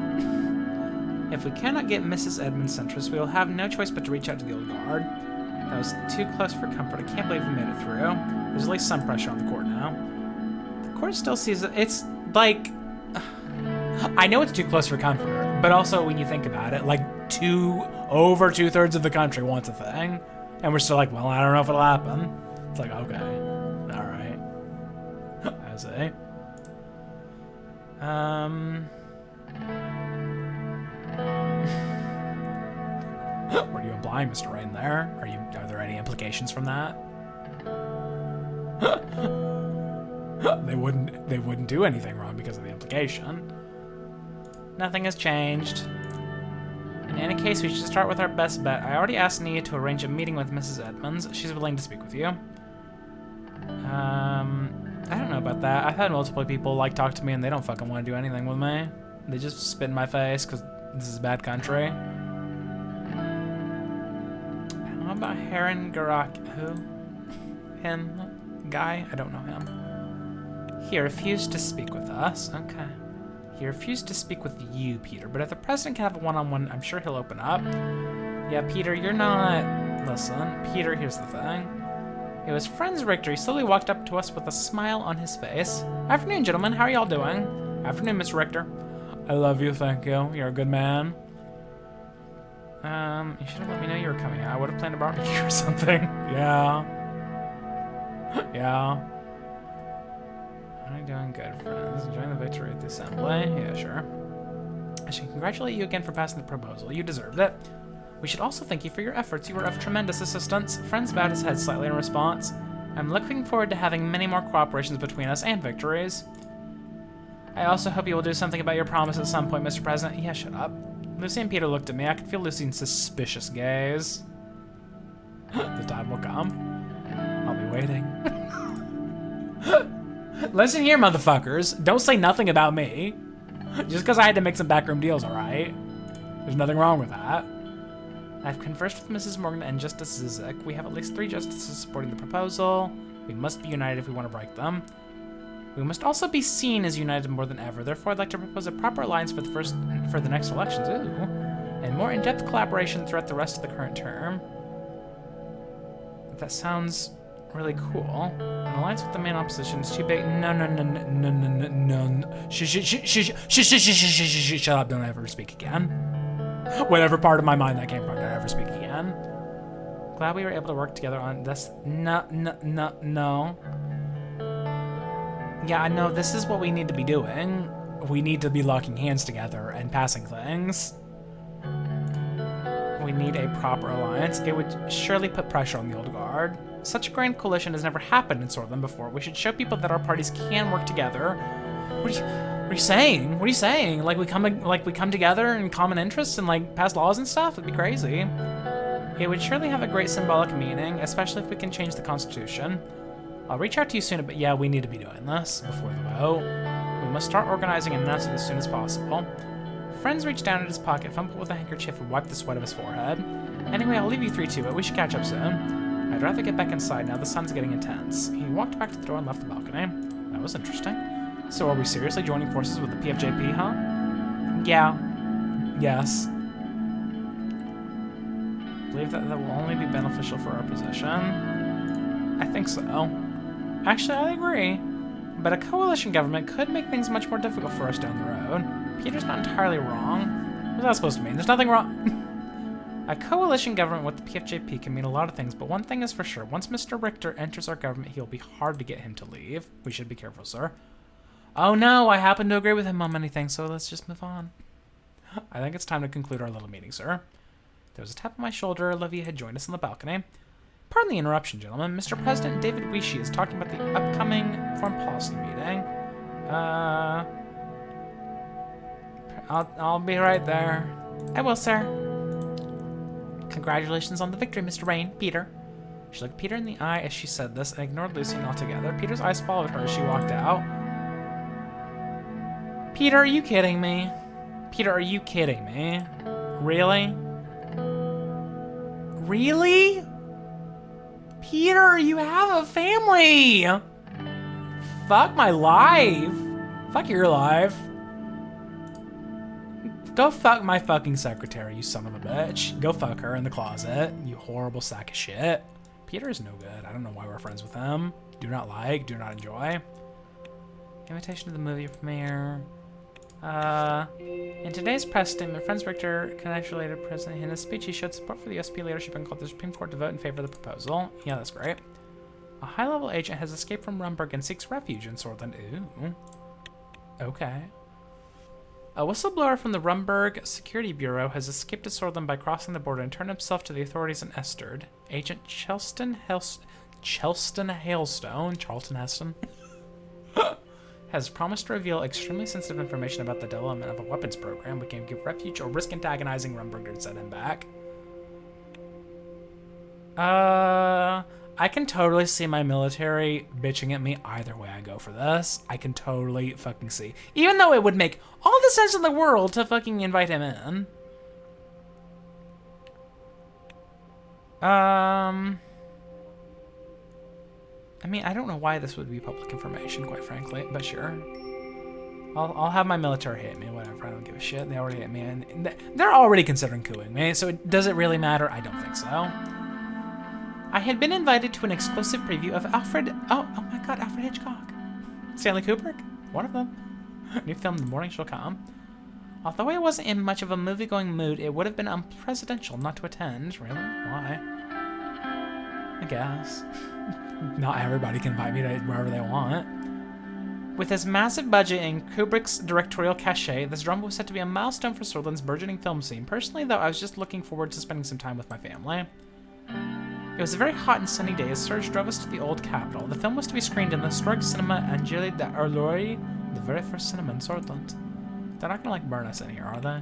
If we cannot get Mrs. Edmonds' interest, we will have no choice but to reach out to the Old Guard. That was too close for comfort. I can't believe we made it through. There's at least some pressure on the court now. The court still sees it. It's like... I know it's too close for comfort, but also when you think about it, like over 2/3 of the country wants a thing, and we're still like, well, I don't know if it'll happen. It's like, okay, all right. I say. Were you implying, Mr. Rain, there? Are there any implications from that? They wouldn't do anything wrong because of the implication. Nothing has changed. In any case, we should start with our best bet. I already asked Nia to arrange a meeting with Mrs. Edmonds. She's willing to speak with you. I don't know about that. I've had multiple people talk to me and they don't fucking want to do anything with me. They just spit in my face because this is a bad country. How about Heron Garak? Who? Him? Guy? I don't know him. He refused to speak with us. Okay. He refused to speak with you, Peter, but if the president can have a one-on-one, I'm sure he'll open up. Yeah, Peter, you're not... Listen, Peter, here's the thing. It was Friends Richter. He slowly walked up to us with a smile on his face. Afternoon, gentlemen. How are y'all doing? Afternoon, Miss Richter. I love you, thank you. You're a good man. You should have let me know you were coming. I would have planned a barbecue or something. Yeah. Yeah. I'm doing good, friends. Enjoying the victory at the assembly? Yeah, sure. I should congratulate you again for passing the proposal. You deserved it. We should also thank you for your efforts. You were of tremendous assistance. Friends bowed his head slightly in response. I'm looking forward to having many more cooperations between us and victories. I also hope you will do something about your promise at some point, Mr. President. Yeah, shut up. Lucy and Peter looked at me. I could feel Lucy's suspicious gaze. The time will come. I'll be waiting. Listen here, motherfuckers. Don't say nothing about me. Just because I had to make some backroom deals, alright? There's nothing wrong with that. I've conversed with Mrs. Morgan and Justice Zizek. We have at least 3 justices supporting the proposal. We must be united if we want to break them. We must also be seen as united more than ever. Therefore, I'd like to propose a proper alliance for the next elections. Ooh. And more in-depth collaboration throughout the rest of the current term. That sounds really cool. An alliance with the main opposition is too big. No. Shut up, don't ever speak again. Whatever part of my mind that came from, don't ever speak again. Glad we were able to work together on this. No. Yeah, I know, this is what we need to be doing. We need to be locking hands together and passing things. We need a proper alliance. It would surely put pressure on the old guard. Such a grand coalition has never happened in Sworthland before. We should show people that our parties can work together. What are you saying? What are you saying? Like we come together in common interests and like pass laws and stuff? It'd be crazy. It would surely have a great symbolic meaning, especially if we can change the Constitution. I'll reach out to you soon, but yeah, we need to be doing this before the vote. We must start organizing and announce it as soon as possible. Friends reached down in his pocket, fumbled with a handkerchief, and wiped the sweat of his forehead. Anyway, I'll leave you 3 to it. We should catch up soon. I'd rather get back inside now. The sun's getting intense. He walked back to the door and left the balcony. That was interesting. So are we seriously joining forces with the PFJP, huh? Yeah. Yes. Believe that will only be beneficial for our position. I think so. Actually, I agree. But a coalition government could make things much more difficult for us down the road. Peter's not entirely wrong. What's that supposed to mean? There's nothing wrong. A coalition government with the PFJP can mean a lot of things, but one thing is for sure. Once Mr. Richter enters our government, he'll be hard to get him to leave. We should be careful, sir. Oh no, I happen to agree with him on many things, so let's just move on. I think it's time to conclude our little meeting, sir. There was a tap on my shoulder. Olivia had joined us on the balcony. Pardon the interruption, gentlemen. Mr. President David Wishi is talking about the upcoming foreign policy meeting. I'll be right there. I will, sir. Congratulations on the victory, Mr. Rain. Peter. She looked Peter in the eye as she said this and ignored Lucy altogether. Peter's eyes followed her as she walked out. Peter, are you kidding me? Peter, are you kidding me? Really? Really? Peter, you have a family! Fuck my life. Fuck your life. Go fuck my fucking secretary, you son of a bitch. Go fuck her in the closet, you horrible sack of shit. Peter is no good. I don't know why we're friends with him. Do not like, do not enjoy. Invitation to the movie premiere. In today's press statement, Franz Richter congratulated President in his speech. He showed support for the USP leadership and called the Supreme Court to vote in favor of the proposal. Yeah, that's great. A high-level agent has escaped from Rumburg and seeks refuge in Sworthland. Ooh. Okay. A whistleblower from the Rumburg Security Bureau has escaped to Sworthland by crossing the border and turned himself to the authorities in Esterd. Agent Charlton Heston has promised to reveal extremely sensitive information about the development of a weapons program. We can give refuge or risk antagonizing Rumburg to set him back. I can totally see my military bitching at me either way I go for this. I can totally fucking see. Even though it would make all the sense in the world to fucking invite him in. I mean, I don't know why this would be public information, quite frankly, but sure. I'll have my military hate me, whatever, I don't give a shit. They already hate me, and they're already considering coupping me, so does it really matter? I don't think so. I had been invited to an exclusive preview of Alfred, oh my god, Alfred Hitchcock. Stanley Kubrick, one of them. New film, The Morning Shall Come. Although I wasn't in much of a movie-going mood, it would have been unpresidential not to attend. Really? Why? I guess. Not everybody can invite me to wherever they want. With his massive budget and Kubrick's directorial cachet, this drama was set to be a milestone for Sworthland's burgeoning film scene. Personally, though, I was just looking forward to spending some time with my family. It was a very hot and sunny day as Serge drove us to the old capital. The film was to be screened in the historic cinema Angeli d'Arloy, the very first cinema in Sworthland. They're not gonna burn us in here, are they?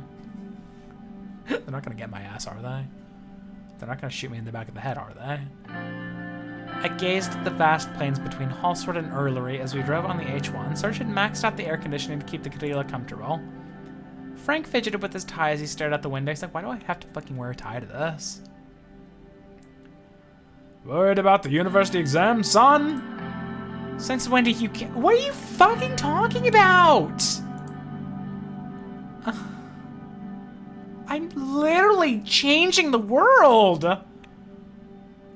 They're not gonna get my ass, are they? They're not gonna shoot me in the back of the head, are they? I gazed at the vast plains between Hallsword and Erlery as we drove on the H1. Serge had maxed out the air conditioning to keep the Cadilla comfortable. Frank fidgeted with his tie as he stared out the window. He's like, why do I have to fucking wear a tie to this? Worried about the university exam, son? Since when did you what are you fucking talking about? I'm literally changing the world. I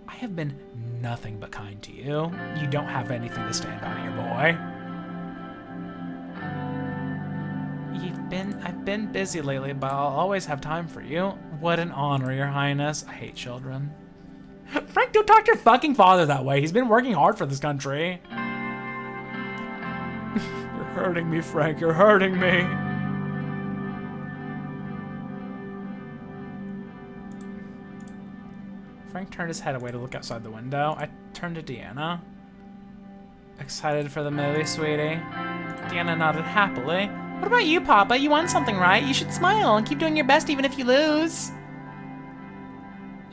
have been nothing but kind to you. You don't have anything to stand on here, boy. I've been busy lately, but I'll always have time for you. What an honor, Your Highness. I hate children. Frank, don't talk to your fucking father that way. He's been working hard for this country. You're hurting me, Frank. You're hurting me. Frank turned his head away to look outside the window. I turned to Deanna. Excited for the movie, sweetie? Deanna nodded happily. What about you, Papa? You won something, right? You should smile and keep doing your best even if you lose.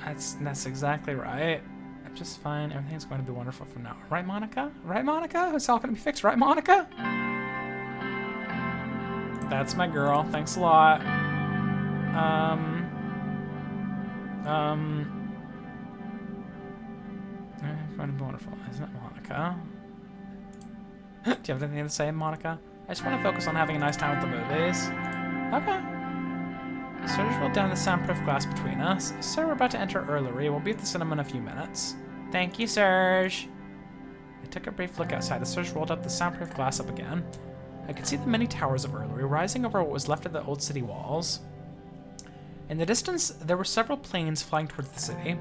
That's exactly right. I'm just fine. Everything's going to be wonderful from now on. Right, Monica? Right, Monica? It's all going to be fixed, right, Monica? That's my girl. Thanks a lot. It's going to be wonderful, isn't it, Monica? Do you have anything to say, Monica? I just want to focus on having a nice time at the movies. Okay. Serge rolled down the soundproof glass between us. Sir, we're about to enter Erlery. We'll be at the cinema in a few minutes. Thank you, Serge. I took a brief look outside as Serge rolled up the soundproof glass up again. I could see the many towers of Erlery rising over what was left of the old city walls. In the distance, there were several planes flying towards the city.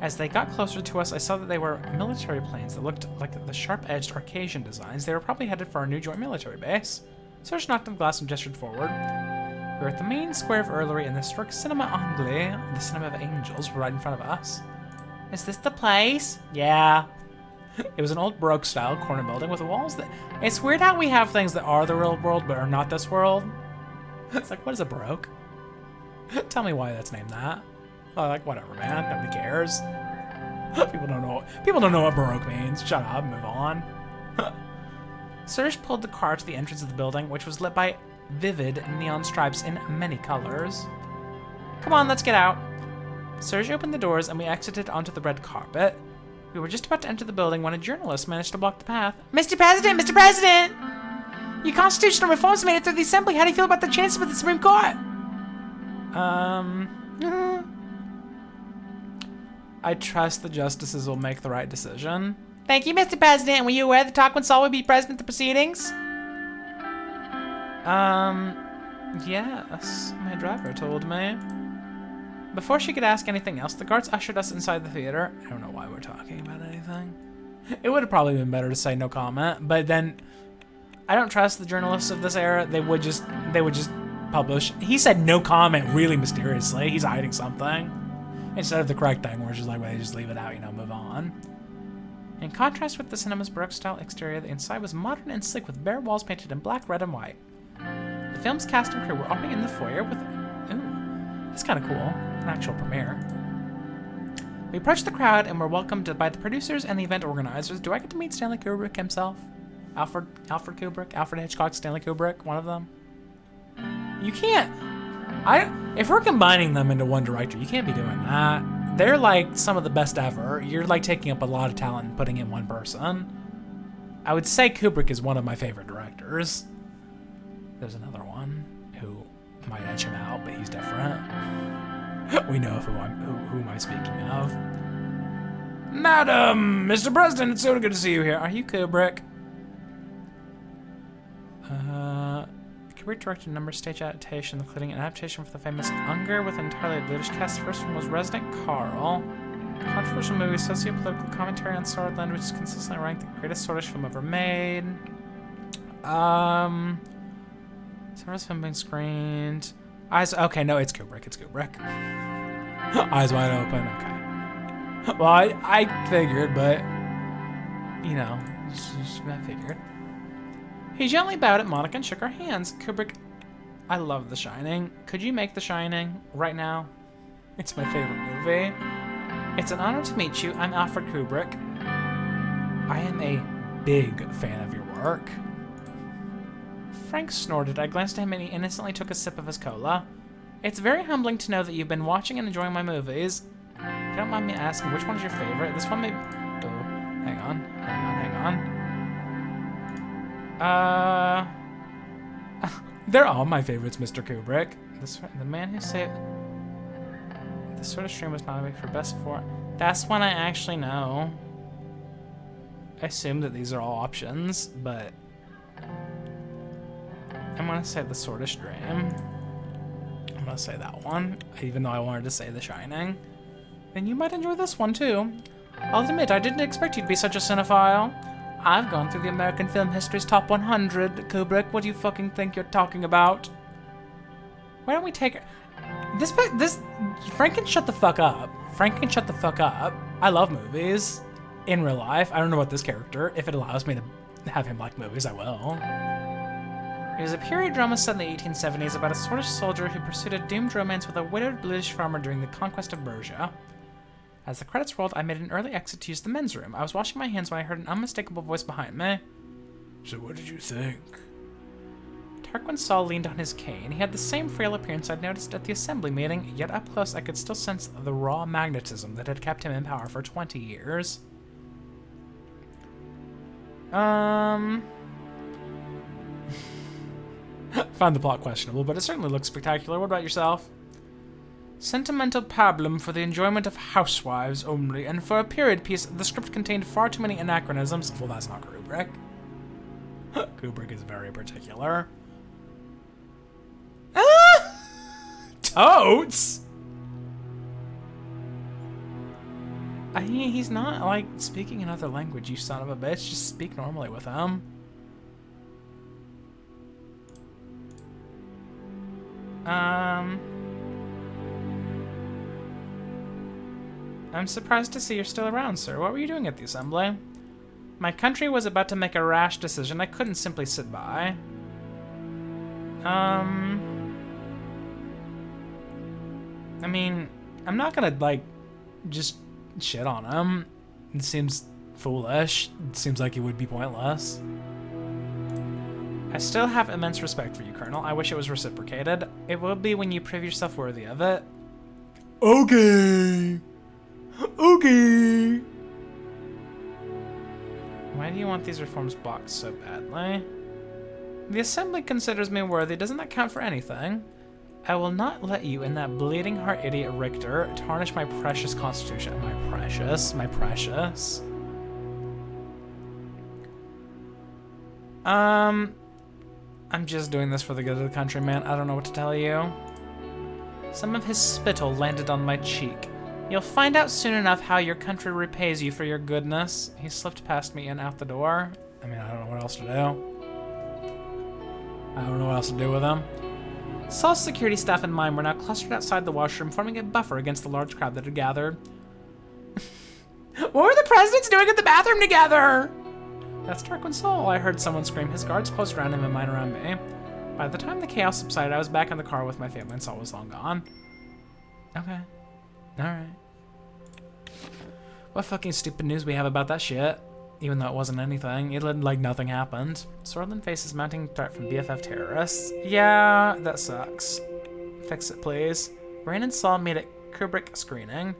As they got closer to us, I saw that they were military planes that looked like the sharp-edged Arcasian designs. They were probably headed for our new joint military base. Serge knocked on the glass and gestured forward. We were at the main square of Erlery, and the historic Cinema Anglais, the Cinema of Angels, were right in front of us. Is this the place? Yeah. It was an old Baroque-style corner building with walls that... It's weird how we have things that are the real world but are not this world. It's like, what is a Baroque? Tell me why that's named that. Oh, like, whatever, man. Nobody cares. People don't know what Baroque means. Shut up, move on. Serge pulled the car to the entrance of the building, which was lit by vivid neon stripes in many colors. Come on, let's get out. Serge opened the doors and we exited onto the red carpet. We were just about to enter the building when a journalist managed to block the path. Mr. President! Mr. President! Your constitutional reforms made it through the assembly. How do you feel about the chances with the Supreme Court? I trust the justices will make the right decision. Thank you, Mr. President. Were you aware that Tarquin Saul would be present at the proceedings? Yes. My driver told me. Before she could ask anything else, the guards ushered us inside the theater. I don't know why we're talking about anything. It would have probably been better to say no comment, but then I don't trust the journalists of this era. They would just publish. He said no comment really mysteriously. He's hiding something. Instead of the correct thing, where it's just like, well, they just leave it out, move on. In contrast with the cinema's Baroque-style exterior, the inside was modern and sleek with bare walls painted in black, red, and white. The film's cast and crew were already in the foyer with... Ooh, that's kind of cool. An actual premiere. We approached the crowd and were welcomed by the producers and the event organizers. Do I get to meet Stanley Kubrick himself? Alfred Kubrick? Alfred Hitchcock, Stanley Kubrick? One of them? You can't... If we're combining them into one director, you can't be doing that. They're like some of the best ever. You're like taking up a lot of talent and putting in one person. I would say Kubrick is one of my favorite directors. There's another one who might edge him out, but he's different. We know who am I speaking of. Madam, Mr. President, it's so good to see you here. Are you Kubrick? Kubrick directed a number of stage adaptations, including an adaptation for the famous Unger with an entirely British cast. The first one was Resident Carl. Controversial movie, socio-political commentary on Swordland, which is consistently ranked the greatest Swedish film ever made. Several film being screened. Eyes. Okay, no, it's Kubrick. It's Kubrick. Eyes wide open. Okay. Well, I figured, but I figured. He gently bowed at Monica and shook her hands. Kubrick, I love The Shining. Could you make The Shining right now? It's my favorite movie. It's an honor to meet you. I'm Alfred Kubrick. I am a big fan of your work. Frank snorted. I glanced at him and he innocently took a sip of his cola. It's very humbling to know that you've been watching and enjoying my movies. If you don't mind me asking, which one is your favorite? This one may... Oh, hang on. They're all my favorites, Mr. Kubrick. The man who saved... This sort of stream was nominated for best four. That's one I actually know. I assume that these are all options, but... I'm gonna say the sort of stream. I'm gonna say that one, even though I wanted to say The Shining. Then you might enjoy this one too. I'll admit, I didn't expect you to be such a cinephile. I've gone through the American film history's top 100. Kubrick, what do you fucking think you're talking about? Why don't we take this? Frank can shut the fuck up. Frank can shut the fuck up. I love movies. In real life, I don't know about this character. If it allows me to have him like movies, I will. It was a period drama set in the 1870s about a Swedish soldier who pursued a doomed romance with a widowed British farmer during the conquest of Persia. As the credits rolled, I made an early exit to use the men's room. I was washing my hands when I heard an unmistakable voice behind me. So what did you think? Tarquin Saul leaned on his cane. He had the same frail appearance I'd noticed at the assembly meeting, yet up close I could still sense the raw magnetism that had kept him in power for 20 years. Found the plot questionable, but it certainly looks spectacular. What about yourself? Sentimental pablum for the enjoyment of housewives only, and for a period piece, the script contained far too many anachronisms. Well, that's not Kubrick. Kubrick is very particular. Totes! He's not, like, speaking another language, you son of a bitch. Just speak normally with him. I'm surprised to see you're still around, sir. What were you doing at the assembly? My country was about to make a rash decision. I couldn't simply sit by. I mean, I'm not gonna, like, just shit on him. It seems foolish. It seems like it would be pointless. I still have immense respect for you, Colonel. I wish it was reciprocated. It will be when you prove yourself worthy of it. Okay. Okay. Why do you want these reforms blocked so badly? The Assembly considers me worthy. Doesn't that count for anything? I will not let you and that bleeding heart idiot Richter tarnish my precious constitution. My precious. I'm just doing this for the good of the country, man. I don't know what to tell you. Some of his spittle landed on my cheek. You'll find out soon enough how your country repays you for your goodness. He slipped past me and out the door. I mean, I don't know what else to do. I don't know what else to do with him. Saul's security staff and mine were now clustered outside the washroom, forming a buffer against the large crowd that had gathered. What were the presidents doing at the bathroom together? That's Tarquin Saul, I heard someone scream. His guards closed around him and mine around me. By the time the chaos subsided, I was back in the car with my family and Saul was long gone. Okay. Alright. What fucking stupid news we have about that shit? Even though it wasn't anything. It looked like nothing happened. Sordland faces mounting threat from BFF terrorists. Yeah, that sucks. Fix it, please. Rain and Saul meet at Kubrick screening.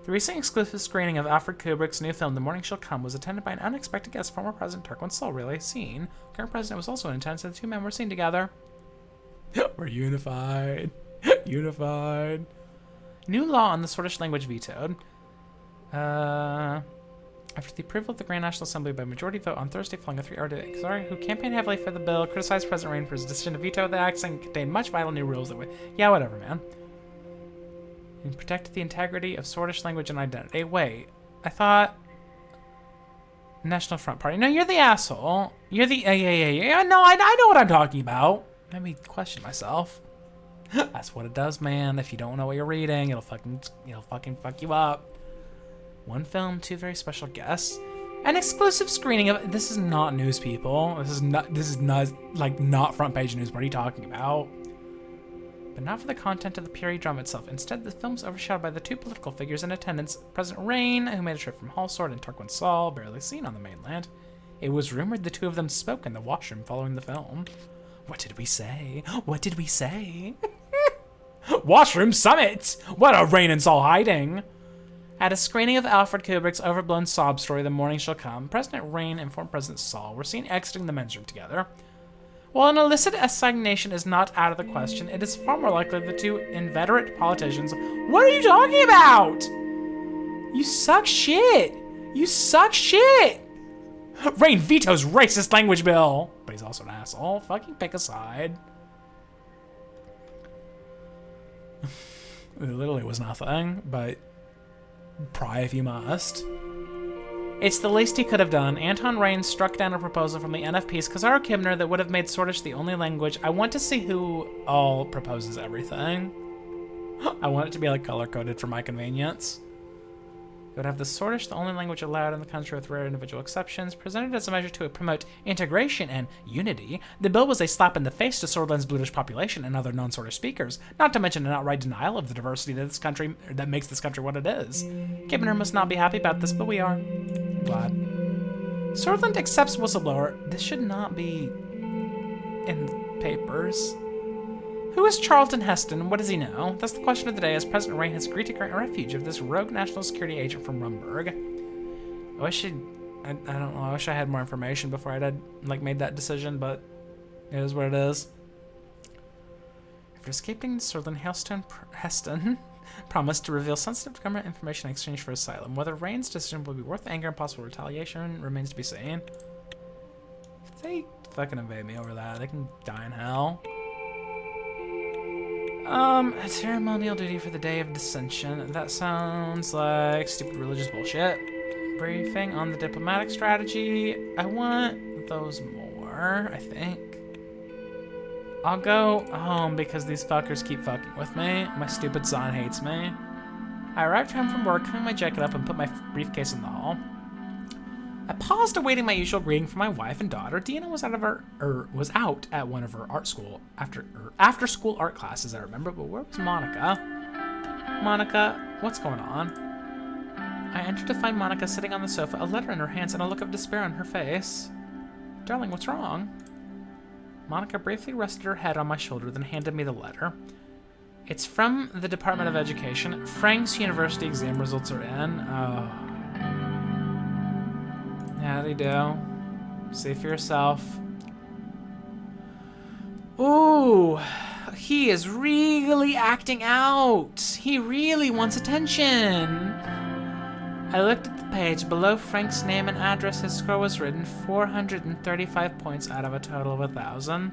The recent exclusive screening of Alfred Kubrick's new film, The Morning Shall Come, was attended by an unexpected guest, former President Tarquin Saul, really seen. Current president was also in attendance, and the two men were seen together. We're unified. Unified. New law on the Swedish language vetoed. After the approval of the Grand National Assembly by majority vote on Thursday following a 3-hour debate, Suzerain, who campaigned heavily for the bill, criticized President Rain for his decision to veto the act and contained much vital new rules that would... Yeah, whatever, man. And protected the integrity of Swedish language and identity. Wait, I thought... National Front Party. No, you're the asshole. You're the... Yeah, no, I know what I'm talking about. Let me question myself. That's what it does, man. If you don't know what you're reading, it'll fucking fuck you up. One film, two very special guests. An exclusive screening of... This is not news, people. This is not like, not front page news. What are you talking about? But not for the content of the PRE drama itself. Instead, the film's overshadowed by the two political figures in attendance, President Rain, who made a trip from Hallsword, and Tarquin Saul, barely seen on the mainland. It was rumored the two of them spoke in the washroom following the film. What did we say? What did we say? Washroom Summit! What are Rain and Saul hiding? At a screening of Alfred Kubrick's overblown sob story, The Morning Shall Come, President Rain and former President Saul were seen exiting the men's room together. While an illicit assignation is not out of the question, it is far more likely the two inveterate politicians. What are you talking about? You suck shit. You suck shit. Rain vetoes racist language bill. But he's also an asshole. Fucking pick a side. It literally was nothing, but pry if you must. It's the least he could have done. Anton Rain struck down a proposal from the NFP's Kazaro Kibner that would have made Sordish the only language. I want to see who all proposes everything. I want it to be like color-coded for my convenience. It would have the Sordish the only language allowed in the country with rare individual exceptions. Presented as a measure to promote integration and unity, the bill was a slap in the face to Swordland's Bludish population and other non-Sordish speakers, not to mention an outright denial of the diversity that makes this country what it is. Kibner must not be happy about this, but we are. Glad. Swordland accepts whistleblower. This should not be in the papers. Who is Charlton Heston? What does he know? That's the question of the day, as President Rain has agreed to grant refuge of this rogue national security agent from Rumburg. I don't know. I wish I had more information before I had made that decision, but it is what it is. After escaping Swordland, Heston promised to reveal sensitive government information in exchange for asylum. Whether Rain's decision will be worth anger and possible retaliation remains to be seen. If they fucking invade me over that, they can die in hell. A ceremonial duty for the Day of Dissension. That sounds like stupid religious bullshit. Briefing on the diplomatic strategy. I want those more, I think. I'll go home because these fuckers keep fucking with me. My stupid son hates me. I arrived home from work, hung my jacket up, and put my briefcase in the hall. I paused awaiting my usual greeting from my wife and daughter. Deanna was out at one of her after school art classes, I remember, but where was Monica? Monica, what's going on? I entered to find Monica sitting on the sofa, a letter in her hands and a look of despair on her face. Darling, what's wrong? Monica briefly rested her head on my shoulder, then handed me the letter. It's from the Department of Education. Frank's university exam results are in. Oh. Howdy do. See for yourself. Ooh, he is really acting out. He really wants attention. I looked at the page. Below Frank's name and address, his score was written 435 points out of a total of 1,000.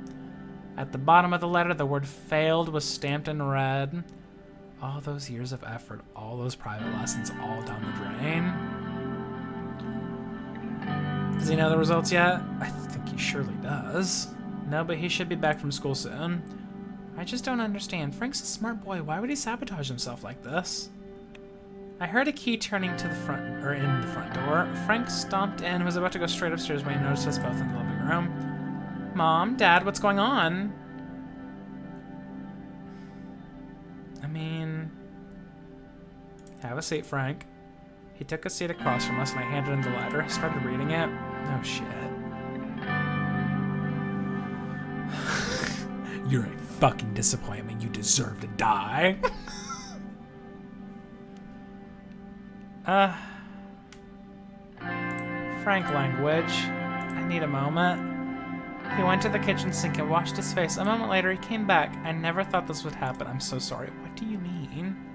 At the bottom of the letter, the word failed was stamped in red. All those years of effort, all those private lessons, all down the drain. Does he know the results yet? I think he surely does. No, but he should be back from school soon. I just don't understand. Frank's a smart boy. Why would he sabotage himself like this? I heard a key turning to the front, or in the front door. Frank stomped in and was about to go straight upstairs when he noticed us both in the living room. Mom, Dad, what's going on? I mean, have a seat, Frank. He took a seat across from us and I handed him the letter. Started reading it. Oh shit. You're a fucking disappointment. You deserve to die. Frank language. I need a moment. He went to the kitchen sink and washed his face. A moment later, he came back. I never thought this would happen. I'm so sorry. What do you mean?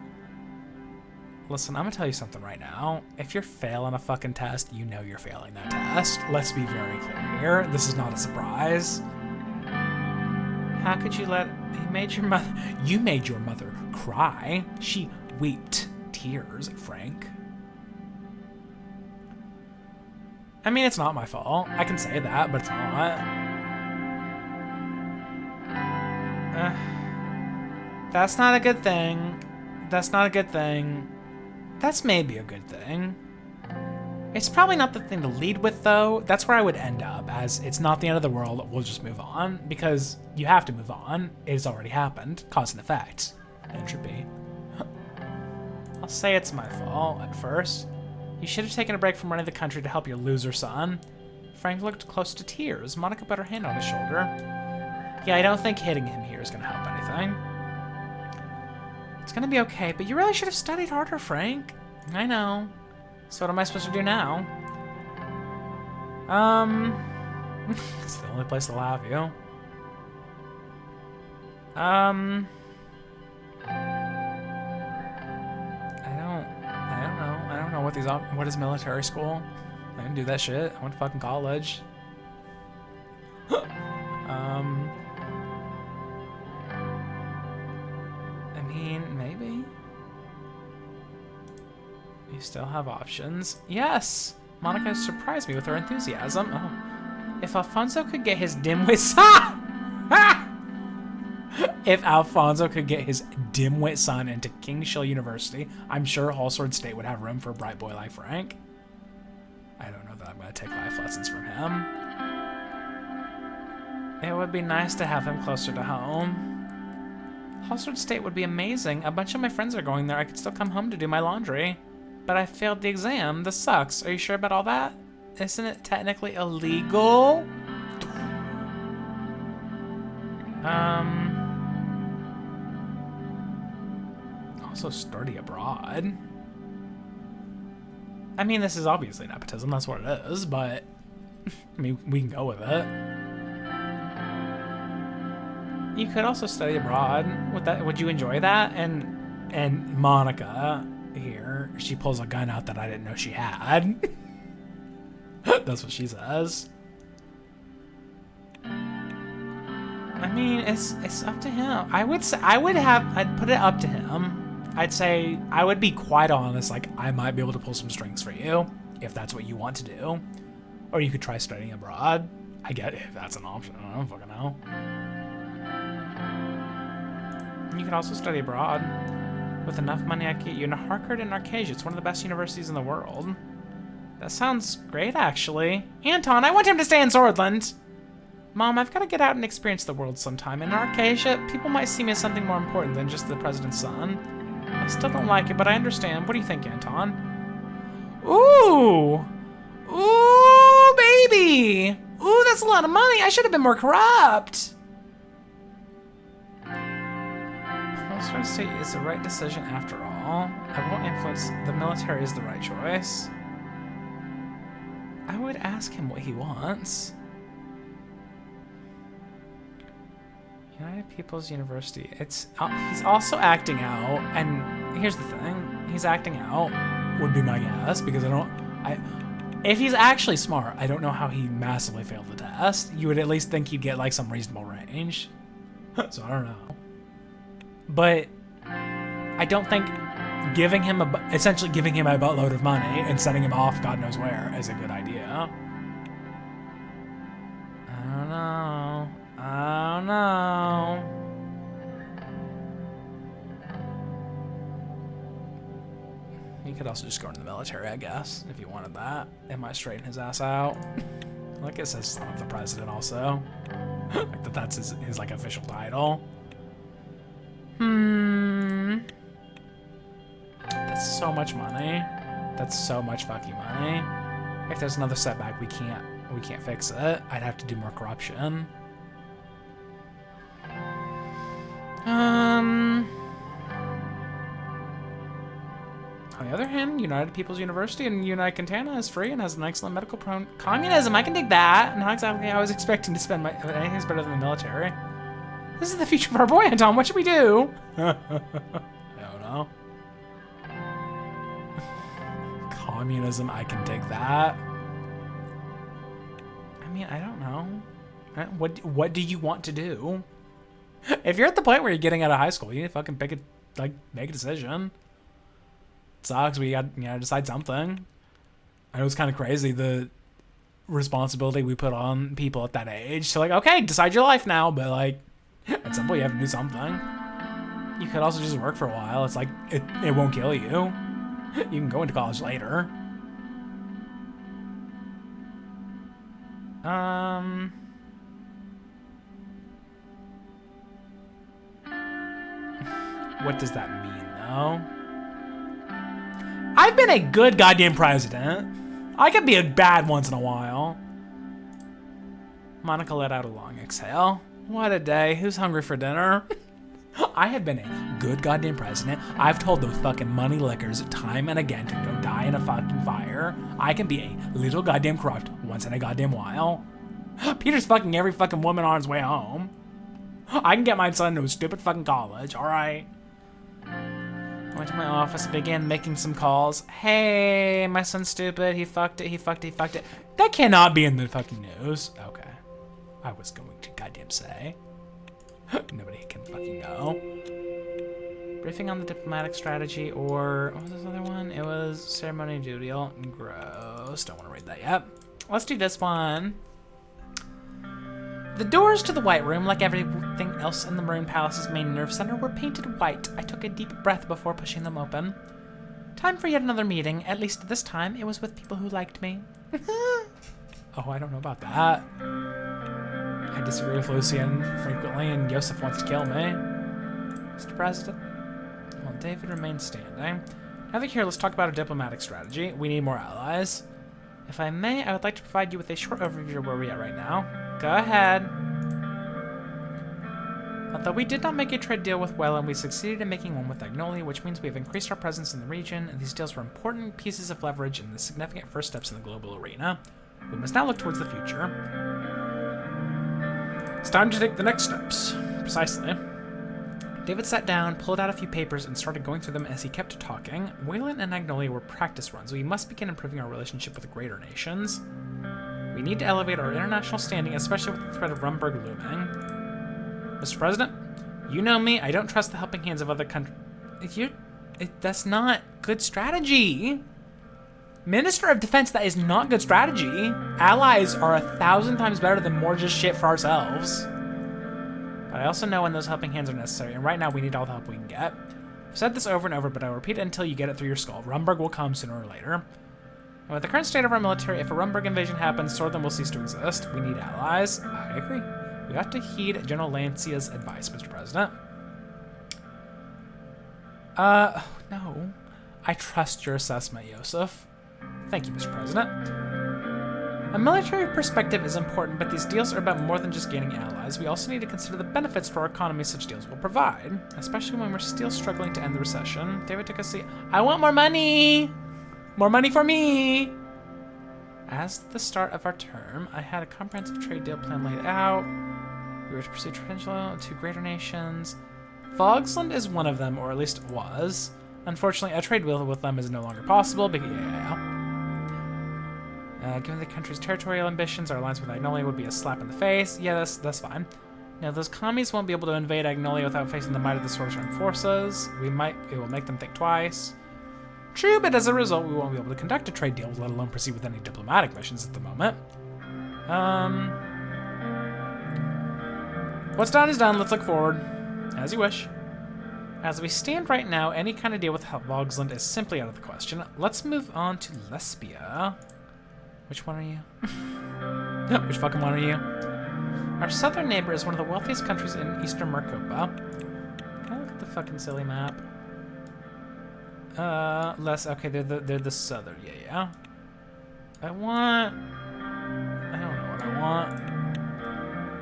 Listen, I'm gonna tell you something right now. If you're failing a fucking test, you know you're failing that test. Let's be very clear here. This is not a surprise. How could you let... You made your mother cry. She wept tears, Frank. I mean, it's not my fault. I can say that, but it's not. That's not a good thing. That's not a good thing. That's maybe a good thing. It's probably not the thing to lead with, though. That's where I would end up, as it's not the end of the world. We'll just move on, because you have to move on. It's already happened. Cause and effect. Entropy. I'll say it's my fault at first. You should have taken a break from running the country to help your loser son. Frank looked close to tears. Monica put her hand on his shoulder. Yeah, I don't think hitting him here is going to help anything. It's going to be okay, but you really should have studied harder, Frank. I know. So what am I supposed to do now? It's the only place they'll have you. I don't know what is military school? I didn't do that shit. I went to fucking college. I mean, maybe. You still have options. Yes! Monica surprised me with her enthusiasm. Oh. If Alfonso could get his dimwit son... If Alfonso could get his dimwit son into King Shill University, I'm sure Hallsword State would have room for a bright boy like Frank. I don't know that I'm going to take life lessons from him. It would be nice to have him closer to home. Hallsword State would be amazing. A bunch of my friends are going there. I could still come home to do my laundry. But I failed the exam. This sucks. Are you sure about all that? Isn't it technically illegal? Also study abroad. I mean, this is obviously nepotism. That's what it is, but I mean, we can go with it. You could also study abroad. Would you enjoy that? And Monica here, she pulls a gun out that I didn't know she had. That's what she says. I mean, it's up to him. I'd put it up to him. I'd say, I would be quite honest, like, I might be able to pull some strings for you, if that's what you want to do. Or you could try studying abroad. I get it, if that's an option. I don't fucking know. You could also study abroad. With enough money, I could get you into Harcourt and Arcadia. It's one of the best universities in the world. That sounds great, actually. Anton, I want him to stay in Swordland! Mom, I've got to get out and experience the world sometime. In Arcadia, people might see me as something more important than just the president's son. I still don't like it, but I understand. What do you think, Anton? Ooh! Ooh, baby! Ooh, that's a lot of money. I should have been more corrupt. Hallsword State is the right decision after all. I won't influence. The military is the right choice. I would ask him what he wants. United People's University. He's also acting out, and here's the thing: he's acting out would be my guess, because if he's actually smart, I don't know how he massively failed the test. You would at least think you'd get like some reasonable range. So I don't know, but I don't think essentially giving him a buttload of money and sending him off God knows where is a good idea. I don't know. I don't know. He could also just go into the military, I guess, if you wanted that. It might straighten his ass out. Like it says son of the president also. Like that's his like official title. That's so much money. That's so much fucking money. If there's another setback, we can't fix it. I'd have to do more corruption. On the other hand, United People's University in United Cantana is free and has an excellent medical program. Communism, I can dig that. Not exactly how I was expecting to spend anything's better than the military. This is the future of our boy, Anton. What should we do? I don't know. Communism, I can dig that. I mean, I don't know. What do you want to do? If you're at the point where you're getting out of high school, you need to fucking make a decision. It sucks, but you gotta decide something. I know it's kind of crazy, the responsibility we put on people at that age. So like, okay, decide your life now, but like, at some point you have to do something. You could also just work for a while. It's like, it won't kill you. You can go into college later. What does that mean, though? I've been a good goddamn president. I can be a bad once in a while. Monica let out a long exhale. What a day. Who's hungry for dinner? I have been a good goddamn president. I've told those fucking money lickers time and again to go die in a fucking fire. I can be a little goddamn corrupt once in a goddamn while. Peter's fucking every fucking woman on his way home. I can get my son to a stupid fucking college, alright? I went to my office and began making some calls. Hey, my son's stupid. He fucked it. That cannot be in the fucking news. Okay. I was going to goddamn say. Nobody can fucking know. Briefing on the diplomatic strategy, or what was this other one? It was ceremony duty. Gross. Don't want to read that yet. Let's do this one. The doors to the White Room, like everything else in the Maroon Palace's main nerve center, were painted white. I took a deep breath before pushing them open. Time for yet another meeting. At least this time, it was with people who liked me. Oh, I don't know about that. I disagree with Lucian frequently, and Yosef wants to kill me. Mr. President. Well, David remains standing. Now that you're here, let's talk about our diplomatic strategy. We need more allies. If I may, I would like to provide you with a short overview of where we are right now. Go ahead. Although we did not make a trade deal with Wellen, we succeeded in making one with Agnolia, which means we have increased our presence in the region, and these deals were important pieces of leverage and the significant first steps in the global arena. We must now look towards the future. It's time to take the next steps. Precisely. David sat down, pulled out a few papers, and started going through them as he kept talking. Wayland and Agnolia were practice runs. We must begin improving our relationship with the greater nations. We need to elevate our international standing, especially with the threat of Rumburg looming. Mr. President, you know me. I don't trust the helping hands of other countries. That's not good strategy. Minister of Defense, that is not good strategy. Allies are 1,000 times better than more just shit for ourselves. But I also know when those helping hands are necessary, and right now we need all the help we can get. I've said this over and over, but I'll repeat it until you get it through your skull. Rumburg will come sooner or later. And with the current state of our military, if a Rumburg invasion happens, Sworthland will cease to exist. We need allies. I agree. We have to heed General Lancia's advice, Mr. President. No. I trust your assessment, Yosef. Thank you, Mr. President. A military perspective is important, but these deals are about more than just gaining allies. We also need to consider the benefits to our economy such deals will provide, especially when we're still struggling to end the recession. David took a seat. I want more money! More money for me! As the start of our term, I had a comprehensive trade deal plan laid out. We were to pursue potential to greater nations. Fogsland is one of them, or at least was. Unfortunately, a trade deal with them is no longer possible, but given the country's territorial ambitions, our alliance with Agnolia would be a slap in the face. Yeah, that's fine. Now, those commies won't be able to invade Agnolia without facing the might of the Suzerain forces. It will make them think twice. True, but as a result, we won't be able to conduct a trade deal, let alone proceed with any diplomatic missions at the moment. What's done is done. Let's look forward. As you wish. As we stand right now, any kind of deal with Vogsland is simply out of the question. Let's move on to Lesbia. Which one are you? Which fucking one are you? Our southern neighbor is one of the wealthiest countries in eastern Marcopa. Can I look at the fucking silly map? Okay, they're the southern, yeah. I don't know what I want.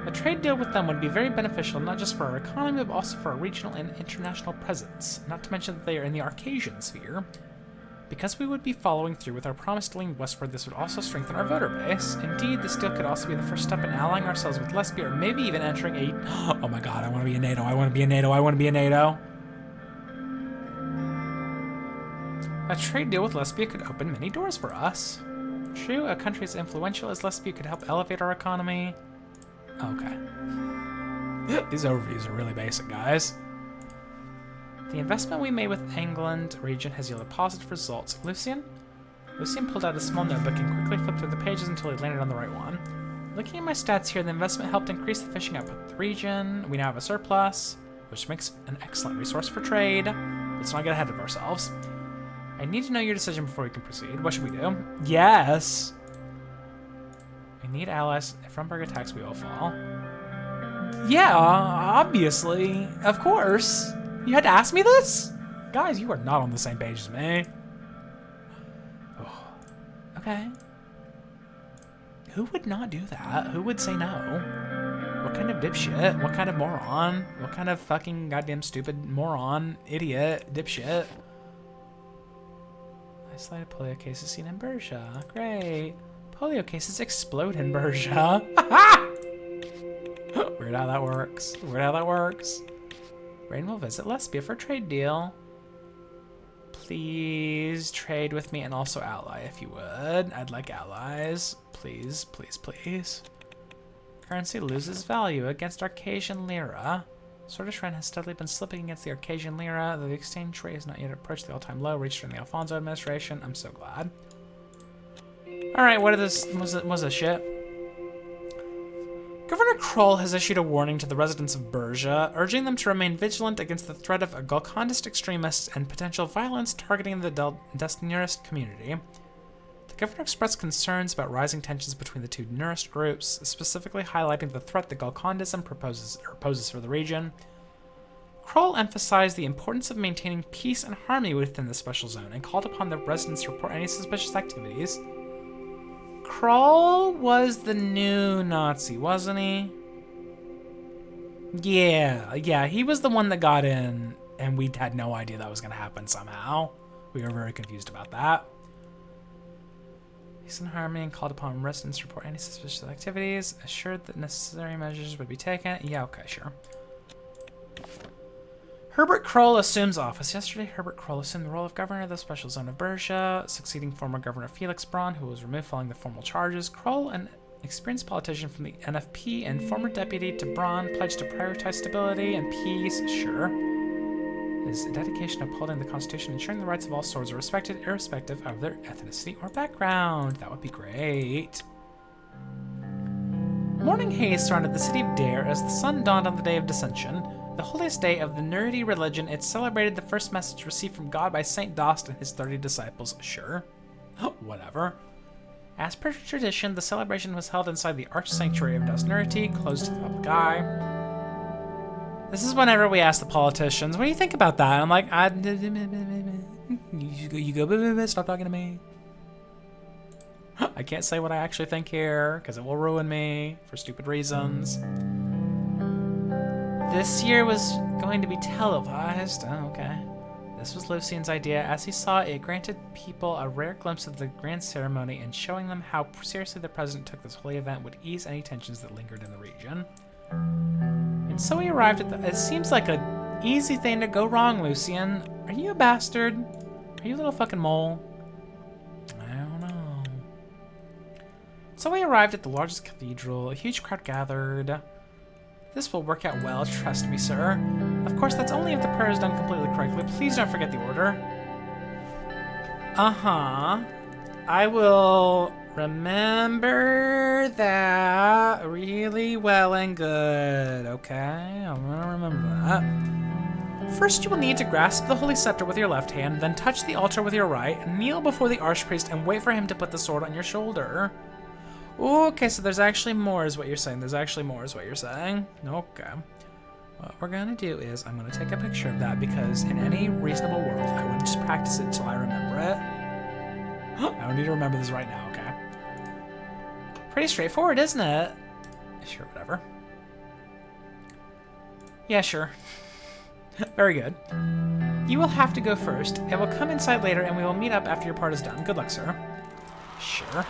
A trade deal with them would be very beneficial, not just for our economy, but also for our regional and international presence. Not to mention that they are in the Arcasian sphere. Because we would be following through with our promise to lean westward, this would also strengthen our voter base. Indeed, this deal could also be the first step in allying ourselves with Lesbia, or maybe even entering a... Oh my god, I want to be a NATO, I want to be a NATO, I want to be a NATO. A trade deal with Lesbia could open many doors for us. True, a country as influential as Lesbia could help elevate our economy. Okay. These overviews are really basic, guys. The investment we made with England region has yielded positive results. Lucian pulled out a small notebook and quickly flipped through the pages until he landed on the right one. Looking at my stats here, the investment helped increase the fishing output of the region. We now have a surplus, which makes an excellent resource for trade. Let's not get ahead of ourselves. I need to know your decision before we can proceed. What should we do? Yes! We need allies. If Rumburg attacks, we will fall. Yeah, obviously. Of course. You had to ask me this? Guys, you are not on the same page as me. Oh. Okay. Who would not do that? Who would say no? What kind of dipshit? What kind of moron? What kind of fucking goddamn stupid moron, idiot, dipshit? Isolated polio cases seen in Bersia. Great. Polio cases explode in Bersia. Weird how that works. Weird how that works. Rain will visit Lesbia for a trade deal. Please trade with me and also ally if you would. I'd like allies. Please, please, please. Currency loses value against Arcasian Lira. Sword of Shrine has steadily been slipping against the Arcasian Lira, though the exchange rate has not yet approached the all-time low reached during the Alfonso administration. I'm so glad. Alright, what is this? Was this shit? Governor Kroll has issued a warning to the residents of Bersia, urging them to remain vigilant against the threat of Golkandist extremists and potential violence targeting the Destinurist community. The governor expressed concerns about rising tensions between the two Nurist groups, specifically highlighting the threat that Golkandism poses for the region. Kroll emphasized the importance of maintaining peace and harmony within the special zone and called upon the residents to report any suspicious activities. Kroll was the new Nazi, wasn't he? Yeah, he was the one that got in, and we had no idea that was going to happen somehow. We were very confused about that. Peace and harmony and called upon residents to report any suspicious activities, assured that necessary measures would be taken. Yeah, okay, sure. Herbert Kroll assumes office. Yesterday, Herbert Kroll assumed the role of governor of the special zone of Bersia, succeeding former Governor Felix Braun, who was removed following the formal charges. Kroll, an experienced politician from the NFP and former deputy to Braun, pledged to prioritize stability and peace. Sure. His dedication to upholding the Constitution, ensuring the rights of all swords are respected, irrespective of their ethnicity or background. That would be great. Morning haze surrounded the city of Dare as the sun dawned on the day of Dissension. The holiest day of the Nerdy religion, it celebrated the first message received from God by Saint Dost and his 30 disciples. Sure. Whatever. As per tradition, the celebration was held inside the Arch Sanctuary of Dost Nerity, closed to the public eye. This is whenever we ask the politicians, what do you think about that? I'm like, you go, stop talking to me. I can't say what I actually think here, because it will ruin me for stupid reasons. This year was going to be televised. Oh, okay. This was Lucian's idea. As he saw it, granted people a rare glimpse of the grand ceremony, and showing them how seriously the president took this holy event would ease any tensions that lingered in the region. And so he arrived at the... It seems like an easy thing to go wrong, Lucian. Are you a bastard? Are you a little fucking mole? I don't know. So we arrived at the largest cathedral. A huge crowd gathered. This will work out well, trust me, sir. Of course, that's only if the prayer is done completely correctly. Please don't forget the order. Uh-huh. I will remember that really well and good, okay? I'm gonna remember that. First, you will need to grasp the holy scepter with your left hand, then touch the altar with your right, kneel before the archpriest, and wait for him to put the sword on your shoulder. Okay, so there's actually more is what you're saying. There's actually more is what you're saying. Okay. What we're going to do is I'm going to take a picture of that because in any reasonable world, I would just practice it until I remember it. I don't need to remember this right now, okay? Pretty straightforward, isn't it? Sure, whatever. Yeah, sure. Very good. You will have to go first. I will come inside later and we will meet up after your part is done. Good luck, sir. Sure.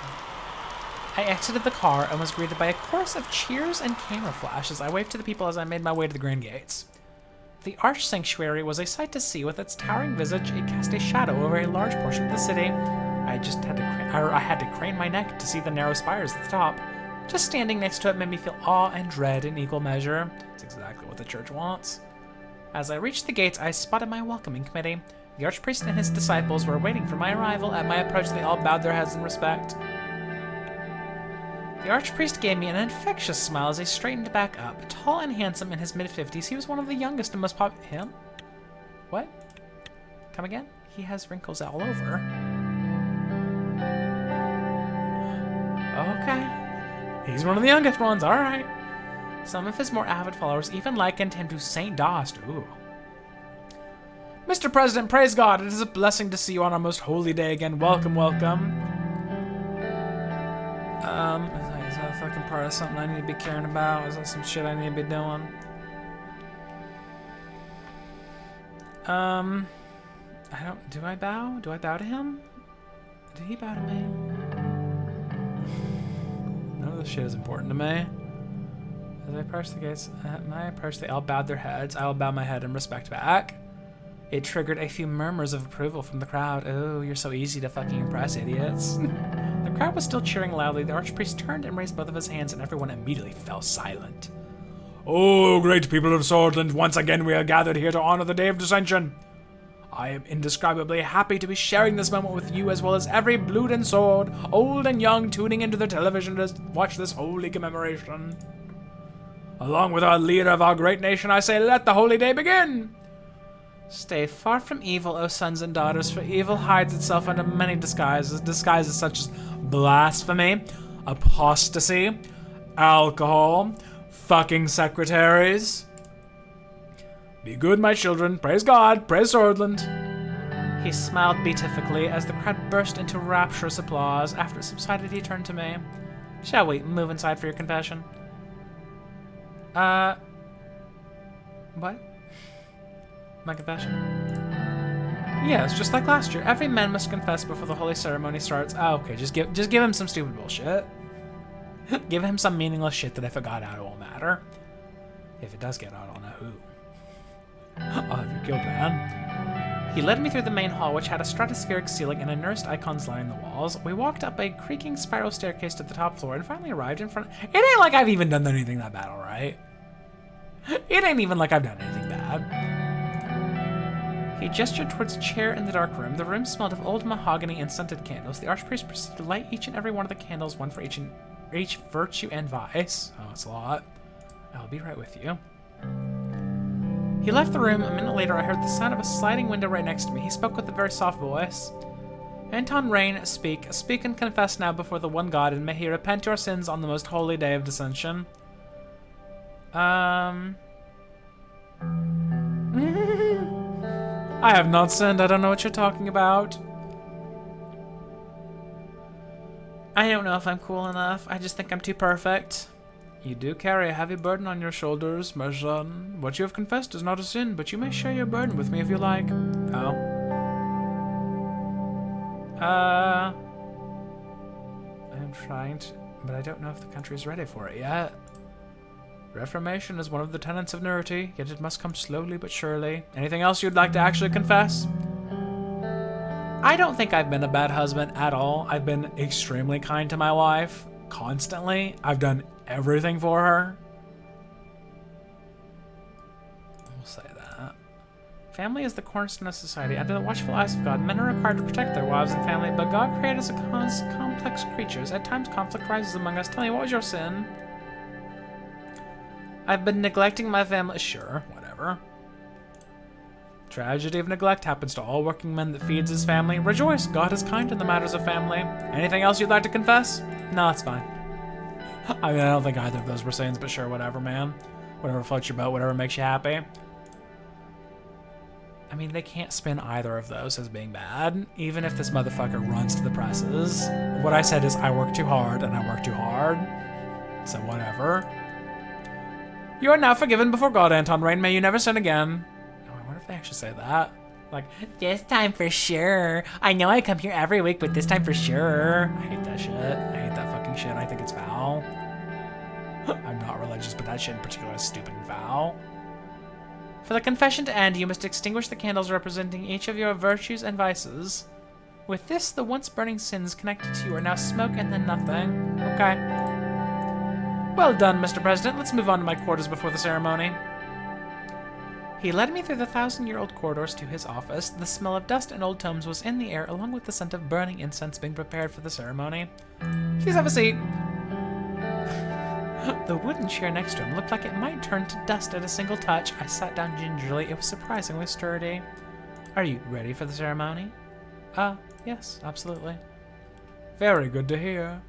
I exited the car and was greeted by a chorus of cheers and camera flashes. I waved to the people as I made my way to the grand gates. The Arch Sanctuary was a sight to see. With its towering visage, it cast a shadow over a large portion of the city. I had to crane my neck to see the narrow spires at the top. Just standing next to it made me feel awe and dread in equal measure. It's exactly what the church wants. As I reached the gates, I spotted my welcoming committee. The archpriest and his disciples were waiting for my arrival. At my approach, they all bowed their heads in respect. The archpriest gave me an infectious smile as he straightened back up. Tall and handsome in his mid-50s, he was one of the youngest and most Him? What? Come again? He has wrinkles all over. Okay. He's one of the youngest ones, alright. Some of his more avid followers even likened him to Saint Dost. Ooh. Mr. President, praise God. It is a blessing to see you on our most holy day again. Welcome, welcome. Is that a fucking part of something I need to be caring about? Is that some shit I need to be doing? Do I bow? Do I bow to him? Did he bow to me? None of this shit is important to me. As I approach the gates, at my approach, they all bowed their heads. I will bow my head in respect back. It triggered a few murmurs of approval from the crowd. Oh, you're so easy to fucking impress, idiots. The crowd was still cheering loudly. The archpriest turned and raised both of his hands, and everyone immediately fell silent. Oh, great people of Swordland, once again we are gathered here to honor the Day of Dissension. I am indescribably happy to be sharing this moment with you, as well as every blood and sword, old and young, tuning into the television to watch this holy commemoration. Along with our leader of our great nation, I say, let the holy day begin. Stay far from evil, O sons and daughters, for evil hides itself under many disguises such as blasphemy, apostasy, alcohol, fucking secretaries. Be good, my children. Praise God. Praise Swordland. He smiled beatifically as the crowd burst into rapturous applause. After it subsided, he turned to me. Shall we move inside for your confession? What? My confession? Yes, just like last year. Every man must confess before the holy ceremony starts. Oh, okay, just give him some stupid bullshit. Give him some meaningless shit that if it got out, it won't matter. If it does get out, I'll know who. I'll have you killed, man. He led me through the main hall, which had a stratospheric ceiling and nursed icons lining the walls. We walked up a creaking spiral staircase to the top floor and finally arrived in front. It ain't like I've even done anything that bad, alright? It ain't even like I've done anything bad. He gestured towards a chair in the dark room. The room smelled of old mahogany and scented candles. The archpriest proceeded to light each and every one of the candles, one for each virtue and vice. Oh, it's a lot. I'll be right with you. He left the room. A minute later, I heard the sound of a sliding window right next to me. He spoke with a very soft voice. Anton Rain, speak. Speak and confess now before the one God, and may he repent your sins on the most holy day of dissension. I have not sinned. I don't know what you're talking about. I don't know if I'm cool enough. I just think I'm too perfect. You do carry a heavy burden on your shoulders, my son. What you have confessed is not a sin, but you may share your burden with me if you like. Oh. I'm trying to, but I don't know if the country is ready for it yet. Reformation is one of the tenets of Nurity, yet it must come slowly but surely. Anything else you'd like to actually confess? I don't think I've been a bad husband at all. I've been extremely kind to my wife, constantly. I've done everything for her. We'll say that. Family is the cornerstone of society. Under the watchful eyes of God, men are required to protect their wives and family, but God created us as complex creatures. At times, conflict rises among us. Tell me, what was your sin? I've been neglecting my family. Sure, whatever. Tragedy of neglect happens to all working men that feeds his family. Rejoice, God is kind in the matters of family. Anything else you'd like to confess? No, it's fine. I mean, I don't think either of those were sins, but sure, whatever, man. Whatever floats your boat, whatever makes you happy. I mean, they can't spin either of those as being bad, even if this motherfucker runs to the presses. What I said is, I work too hard, and I work too hard. So whatever. You are now forgiven before God, Anton Rain. May you never sin again. Oh, I wonder if they actually say that. Like, this time for sure. I know I come here every week, but this time for sure. I hate that shit. I hate that fucking shit. I think it's foul. I'm not religious, but that shit in particular is stupid and foul. For the confession to end, you must extinguish the candles representing each of your virtues and vices. With this, the once burning sins connected to you are now smoke and then nothing. Okay. Well done, Mr. President. Let's move on to my quarters before the ceremony. He led me through the 1,000-year-old corridors to his office. The smell of dust and old tomes was in the air, along with the scent of burning incense being prepared for the ceremony. Please have a seat. The wooden chair next to him looked like it might turn to dust at a single touch. I sat down gingerly. It was surprisingly sturdy. Are you ready for the ceremony? Yes, absolutely. Very good to hear.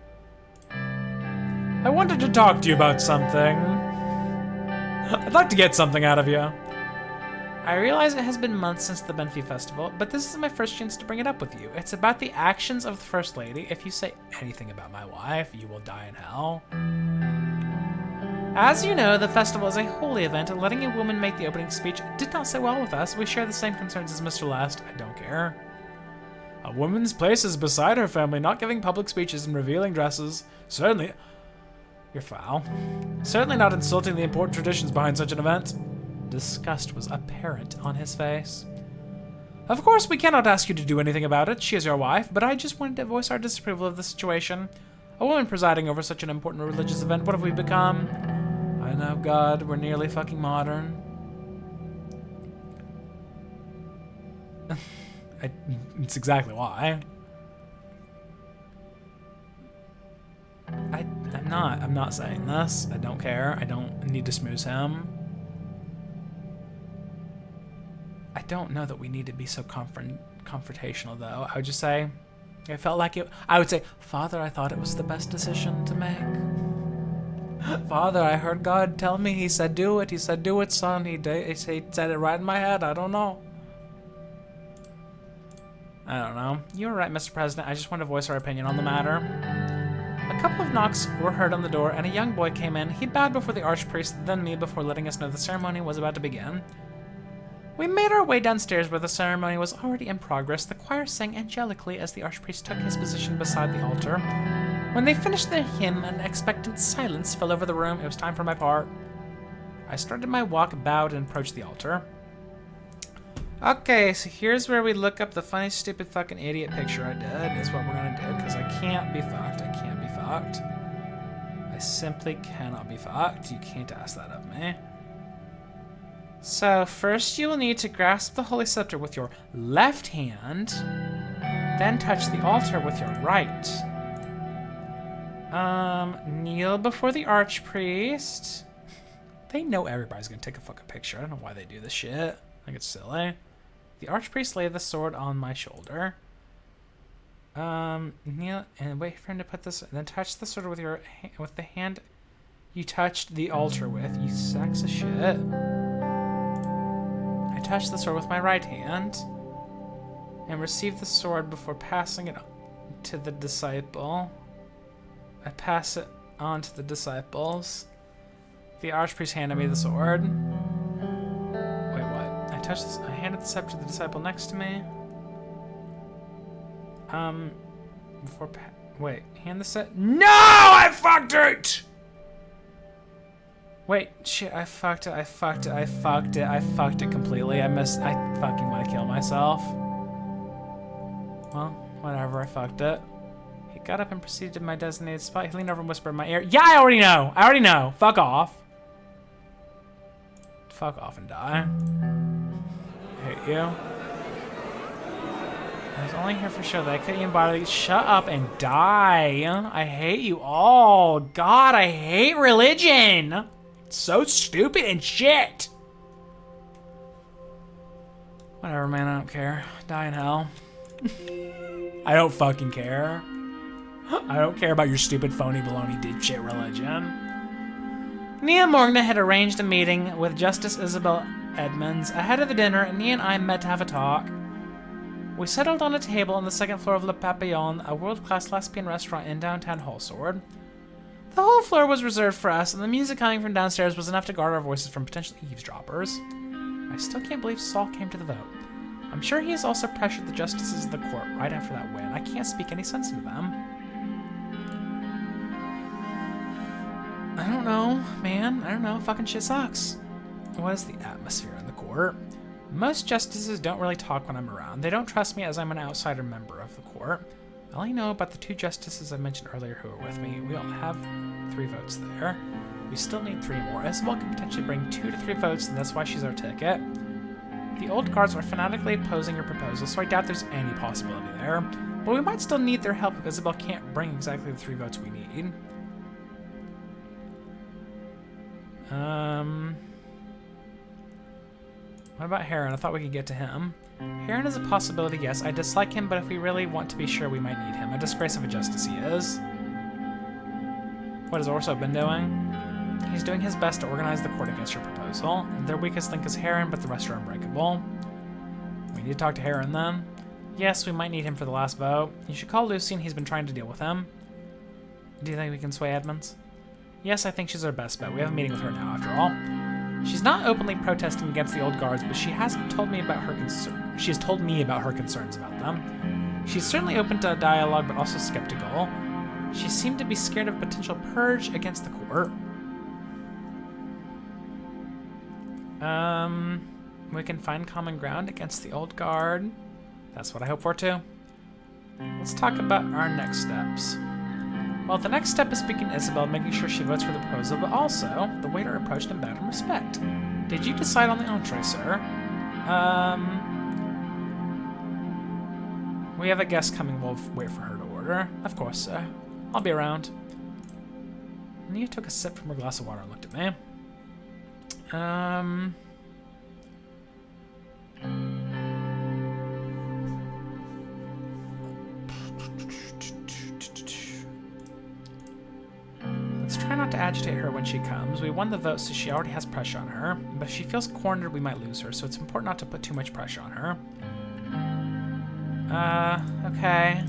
I wanted to talk to you about something. I'd like to get something out of you. I realize it has been months since the Benfey Festival, but this is my first chance to bring it up with you. It's about the actions of the First Lady. If you say anything about my wife, you will die in hell. As you know, the festival is a holy event, and letting a woman make the opening speech did not sit well with us. We share the same concerns as Mr. Last. I don't care. A woman's place is beside her family, not giving public speeches and revealing dresses. Certainly... You're foul. Certainly not insulting the important traditions behind such an event. Disgust was apparent on his face. Of course, we cannot ask you to do anything about it. She is your wife, but I just wanted to voice our disapproval of the situation. A woman presiding over such an important religious event, what have we become? I know, God, we're nearly fucking modern. It's exactly why. I'm not saying this. I don't care. I don't need to smooze him. I don't know that we need to be so confrontational, though. I would just say, I felt like it. I would say, Father, I thought it was the best decision to make. Father, I heard God tell me. He said, do it. He said, do it, son. He said it right in my head. I don't know. I don't know. You were right, Mr. President. I just want to voice our opinion on the matter. A couple of knocks were heard on the door, and a young boy came in. He bowed before the archpriest, then me, before letting us know the ceremony was about to begin. We made our way downstairs where the ceremony was already in progress. The choir sang angelically as the archpriest took his position beside the altar. When they finished their hymn, an expectant silence fell over the room. It was time for my part. I started my walk, bowed, and approached the altar. Okay, so here's where we look up the funny, stupid, fucking idiot picture I did, is what we're gonna do, because I can't be fucked. I can't be fucked. I simply cannot be fucked. You can't ask that of me. So, first you will need to grasp the Holy Scepter with your left hand, then touch the altar with your right. Kneel before the archpriest. They know everybody's gonna take a fucking picture. I don't know why they do this shit. I think it's silly. The archpriest laid the sword on my shoulder. Kneel and wait for him to put this, then touch the sword with the hand you touched the altar with, you sacks of shit. I touched the sword with my right hand and received the sword before passing it to the disciple. I pass it on to the disciples. The archpriest handed me the sword. Wait, what? I handed the scepter to the disciple next to me. Wait, hand the set. No! I fucked it! Wait, shit, I fucked it completely. I fucking want to kill myself. Well, whatever, I fucked it. He got up and proceeded to my designated spot. He leaned over and whispered in my ear. Yeah, I already know. Fuck off. Fuck off and die. I hate you. I was only here for show that I couldn't even bother to shut up and die. I hate you all. God, I hate religion. It's so stupid and shit. Whatever, man, I don't care. Die in hell. I don't fucking care. I don't care about your stupid phony baloney dipshit religion. Nia Morgna had arranged a meeting with Justice Isabel Edmonds ahead of the dinner, and Nia and I met to have a talk. We settled on a table on the second floor of Le Papillon, a world-class Lesbian restaurant in downtown Holsword. The whole floor was reserved for us, and the music coming from downstairs was enough to guard our voices from potential eavesdroppers. I still can't believe Saul came to the vote. I'm sure he has also pressured the justices of the court right after that win. I can't speak any sense into them. I don't know, man. I don't know. Fucking shit sucks. What is the atmosphere in the court? Most justices don't really talk when I'm around. They don't trust me as I'm an outsider member of the court. I only know about the 2 justices I mentioned earlier who are with me. We all have 3 votes there. We still need 3 more. Isabel can potentially bring 2 to 3 votes, and that's why she's our ticket. The old guards are fanatically opposing your proposal, so I doubt there's any possibility there. But we might still need their help if Isabel can't bring exactly the 3 votes we need. What about Heron? I thought we could get to him. Heron is a possibility, yes. I dislike him, but if we really want to be sure, we might need him. A disgrace of a justice he is. What has Orso been doing? He's doing his best to organize the court against your proposal. Their weakest link is Heron, but the rest are unbreakable. We need to talk to Heron then. Yes, we might need him for the last vote. You should call Lucian. He's been trying to deal with him. Do you think we can sway Edmonds? Yes, I think she's our best bet. We have a meeting with her now, after all. She's not openly protesting against the old guards, but she has told me about her concerns about them. She's certainly open to dialogue, but also skeptical. She seemed to be scared of a potential purge against the court. We can find common ground against the old guard. That's what I hope for too. Let's talk about our next steps. Well, the next step is speaking to Isabel, making sure she votes for the proposal, but also, the waiter approached him back in respect. Did you decide on the entree, sir? We have a guest coming. We'll wait for her to order. Of course, sir. I'll be around. Nia took a sip from her glass of water and looked at me. Let's try not to agitate her when she comes. We won the vote, so she already has pressure on her. But if she feels cornered, we might lose her, so it's important not to put too much pressure on her. Okay.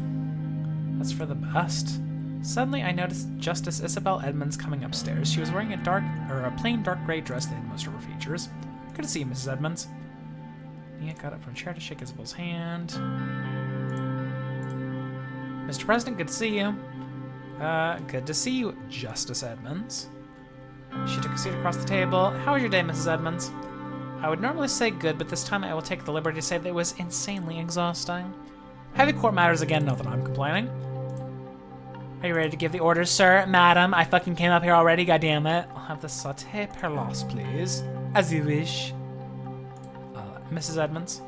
That's for the best. Suddenly, I noticed Justice Isabel Edmonds coming upstairs. She was wearing a plain dark gray dress that hid most of her features. Good to see you, Mrs. Edmonds. Nia got up from a chair to shake Isabel's hand. Mr. President, good to see you. Good to see you, Justice Edmonds. She took a seat across the table. How was your day, Mrs. Edmonds? I would normally say good, but this time I will take the liberty to say that it was insanely exhausting. Heavy court matters again, not that I'm complaining. Are you ready to give the orders, sir? Madam, I fucking came up here already, goddammit. I'll have the sauté perlos, please. As you wish. Mrs. Edmonds.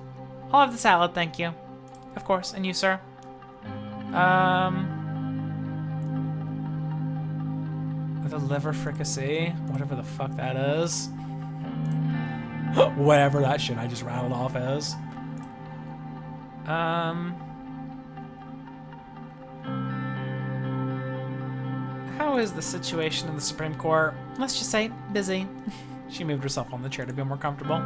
I'll have the salad, thank you. Of course, and you, sir? The liver fricassee, whatever the fuck that is. Whatever that shit I just rattled off is. How is the situation in the Supreme Court? Let's just say, busy. She moved herself on the chair to be more comfortable.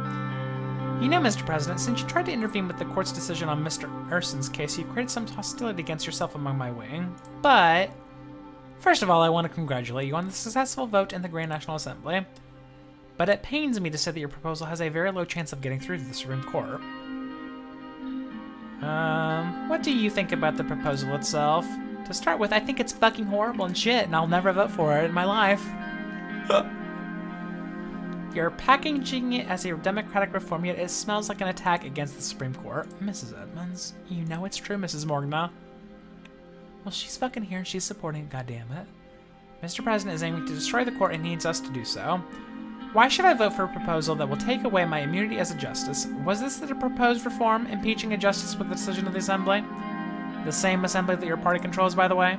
You know, Mr. President, since you tried to intervene with the court's decision on Mr. Urson's case, you created some hostility against yourself among my wing. But, first of all, I want to congratulate you on the successful vote in the Grand National Assembly. But it pains me to say that your proposal has a very low chance of getting through to the Supreme Court. What do you think about the proposal itself? To start with, I think it's fucking horrible and shit, and I'll never vote for it in my life. You're packaging it as a democratic reform, yet it smells like an attack against the Supreme Court. Mrs. Edmonds, you know it's true, Mrs. Morgana. Well, she's fucking here and she's supporting it, goddammit. Mr. President is aiming to destroy the court and needs us to do so. Why should I vote for a proposal that will take away my immunity as a justice? Was this the proposed reform, impeaching a justice with the decision of the Assembly? The same Assembly that your party controls, by the way?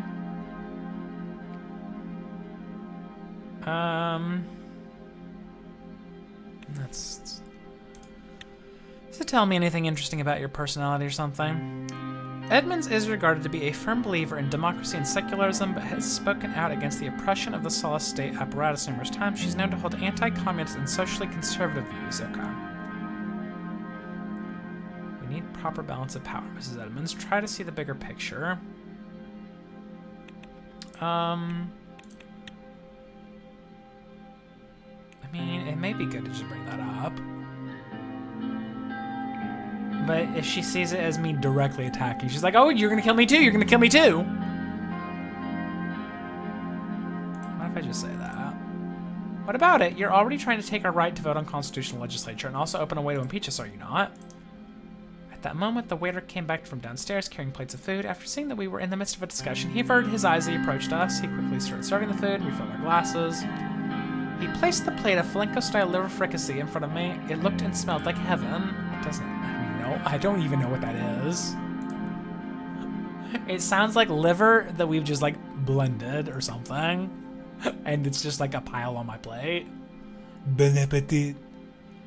Does it tell me anything interesting about your personality or something? Edmonds is regarded to be a firm believer in democracy and secularism, but has spoken out against the oppression of the Solace state apparatus numerous times. She's known to hold anti-communist and socially conservative views. Okay. We need proper balance of power, Mrs. Edmonds. Try to see the bigger picture. I mean, it may be good to just bring that up. But if she sees it as me directly attacking, she's like, oh, you're gonna kill me too, you're gonna kill me too! What if I just say that? What about it? You're already trying to take our right to vote on constitutional legislature and also open a way to impeach us, are you not? At that moment, the waiter came back from downstairs carrying plates of food. After seeing that we were in the midst of a discussion, he averted his eyes as he approached us. He quickly started serving the food, refilled our glasses. He placed the plate of Flamenco-style liver fricassee in front of me. It looked and smelled like heaven. It doesn't... I don't even know what that is. It sounds like liver that we've just like blended or something. And it's just like a pile on my plate. Bon appetit.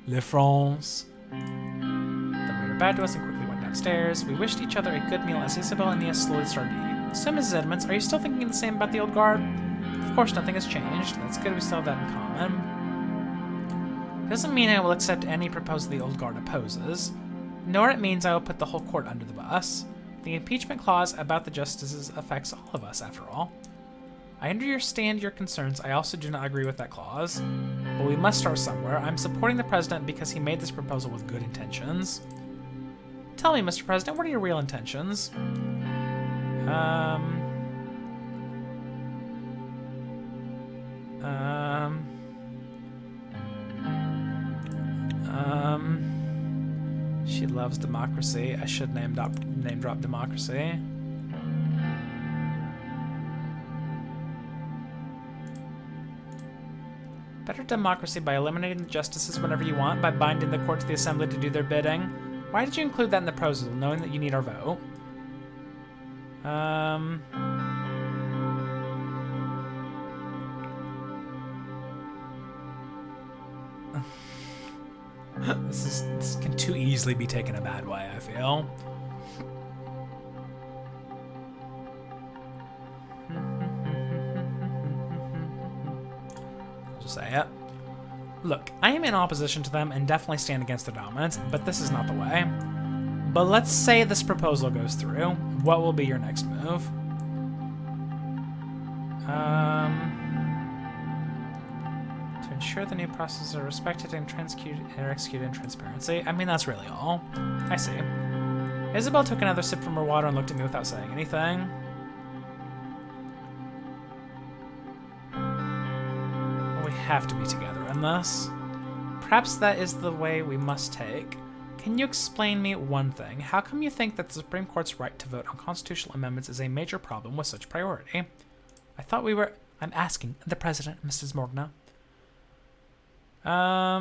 Le France. The waiter bowed to us and quickly went downstairs. We wished each other a good meal as Isabel and Nia slowly started to eat. So, Mrs. Edmonds, are you still thinking the same about the old guard? Of course, nothing has changed. That's good, we still have that in common. It doesn't mean I will accept any proposal the old guard opposes, nor it means I will put the whole court under the bus. The impeachment clause about the justices affects all of us, after all. I understand your concerns. I also do not agree with that clause, but we must start somewhere. I'm supporting the president because he made this proposal with good intentions. Tell me, Mr. President, what are your real intentions? She loves democracy. I should name drop democracy. Better democracy by eliminating the justices whenever you want, by binding the court to the assembly to do their bidding. Why did you include that in the proposal, knowing that you need our vote? This can too easily be taken a bad way, I feel. I'll just say it. Look, I am in opposition to them and definitely stand against their dominance, but this is not the way. But let's say this proposal goes through. What will be your next move? To ensure the new processes are respected and executed in transparency. I mean, that's really all. I see. Isabel took another sip from her water and looked at me without saying anything. We have to be together in this. Perhaps that is the way we must take. Can you explain me one thing? How come you think that the Supreme Court's right to vote on constitutional amendments is a major problem with such priority? I thought we were... I'm asking the President, Mrs. Morgana. I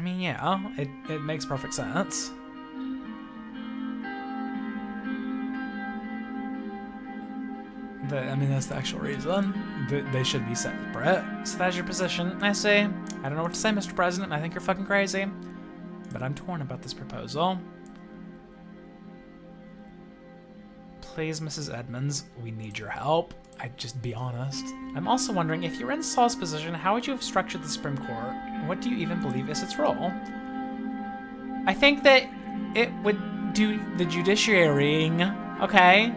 mean, yeah, it makes perfect sense. I mean, that's the actual reason. They should be separate. So that's your position. I see. I don't know what to say, Mr. President. I think you're fucking crazy. But I'm torn about this proposal. Please, Mrs. Edmonds, we need your help. Just be honest. I'm also wondering, if you were in Saul's position, how would you have structured the Supreme Court? What do you even believe is its role? I think that it would do the judiciarying, okay?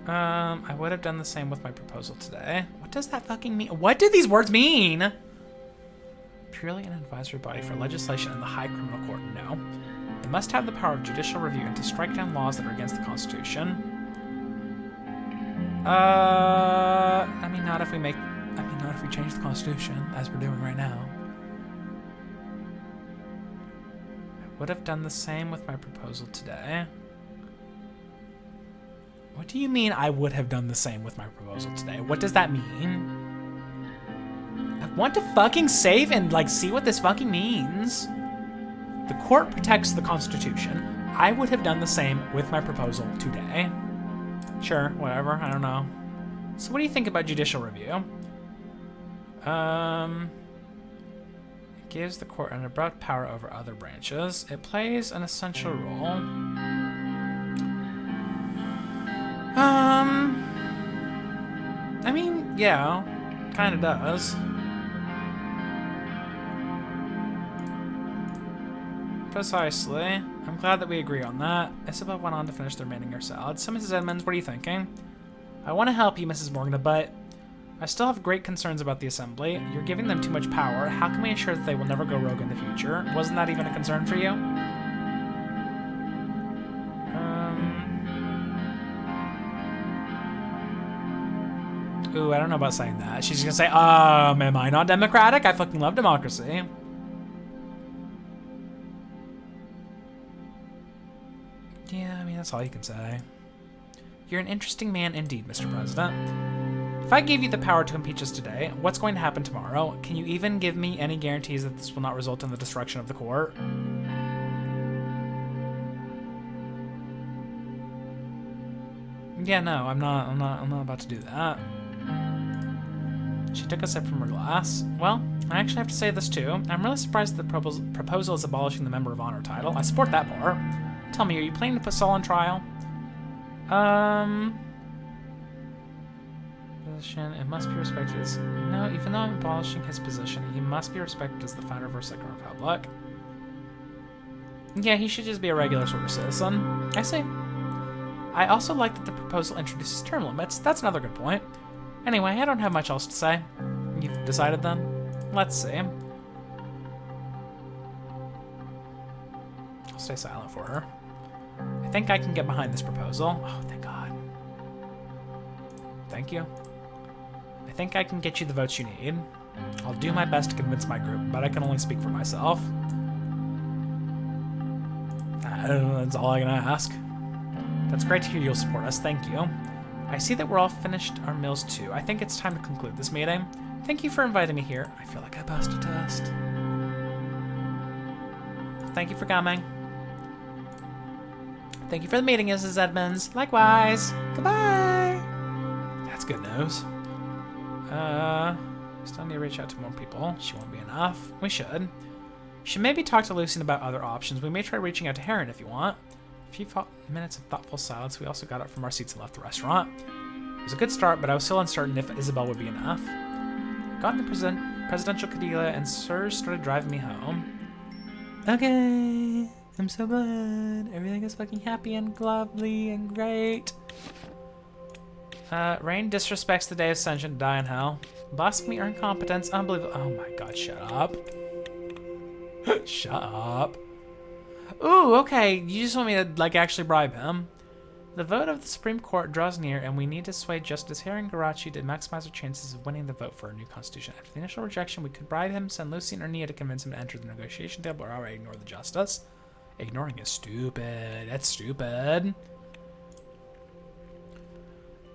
I would have done the same with my proposal today. What does that fucking mean? What do these words mean? Purely an advisory body for legislation in the High Criminal Court, no. It must have the power of judicial review and to strike down laws that are against the Constitution. I mean, not if we change the Constitution, as we're doing right now. I would have done the same with my proposal today. What do you mean I would have done the same with my proposal today? What does that mean? I want to fucking save and, like, see what this fucking means. The court protects the Constitution. I would have done the same with my proposal today. Sure, whatever, I don't know. So what do you think about judicial review? It gives the court an abrupt power over other branches. It plays an essential role. I mean, yeah, kind of does. Precisely. I'm glad that we agree on that. Isabel went on to finish the remaining your salad. So, Mrs. Edmonds, what are you thinking? I want to help you, Mrs. Morgana, but I still have great concerns about the Assembly. You're giving them too much power. How can we ensure that they will never go rogue in the future? Wasn't that even a concern for you? Ooh, I don't know about saying that. She's gonna say, am I not democratic? I fucking love democracy. Yeah, I mean, that's all you can say. You're an interesting man indeed, Mr. President. If I gave you the power to impeach us today, what's going to happen tomorrow? Can you even give me any guarantees that this will not result in the destruction of the court? Yeah, no, I'm not about to do that. She took a sip from her glass. Well, I actually have to say this too. I'm really surprised that the proposal is abolishing the Member of Honor title. I support that part. Tell me, are you planning to put Saul on trial? Position. It must be respected as... No, even though I'm abolishing his position, he must be respected as the founder of our Second Republic. Yeah, he should just be a regular sort of citizen. I see. I also like that the proposal introduces term limits. That's another good point. Anyway, I don't have much else to say. You've decided then? Let's see. I'll stay silent for her. I think I can get behind this proposal. Oh, thank God. Thank you. I think I can get you the votes you need. I'll do my best to convince my group, but I can only speak for myself. That's all I can ask. That's great to hear you'll support us. Thank you. I see that we're all finished our meals too. I think it's time to conclude this meeting. Thank you for inviting me here. I feel like I passed a test. Thank you for coming. Thank you for the meeting, Mrs. Edmonds. Likewise. Goodbye. That's good news. Still need to reach out to more people. She won't be enough. We should. Should maybe talk to Lucien about other options. We may try reaching out to Heron if you want. A few minutes of thoughtful silence. We also got up from our seats and left the restaurant. It was a good start, but I was still uncertain if Isabel would be enough. I got in the presidential Cadilla, and Sirs started driving me home. Okay, I'm so glad. Everything is fucking happy and lovely and great. Rain disrespects the day of sunshine to die in hell. Blasphemy or incompetence, unbelievable. Oh my God, shut up. Shut up. Ooh, okay, you just want me to, like, actually bribe him. The vote of the Supreme Court draws near, and we need to sway Justice Heron Garachi to maximize our chances of winning the vote for a new constitution. After the initial rejection, we could bribe him, send Lucien or Nia to convince him to enter the negotiation table, or outright ignore the justice. Ignoring is stupid. That's stupid.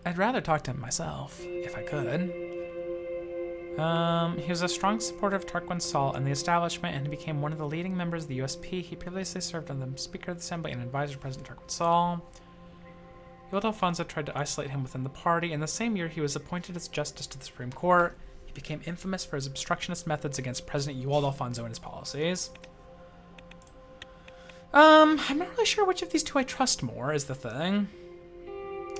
I'd rather talk to him myself, if I could. He was a strong supporter of Tarquin Saul and the establishment, and he became one of the leading members of the USP. He previously served as the Speaker of the Assembly and advisor to President Tarquin Saul. Old Alfonso tried to isolate him within the party. In the same year, he was appointed as Justice to the Supreme Court. He became infamous for his obstructionist methods against President Uald Alfonso and his policies. I'm not really sure which of these two I trust more, is the thing.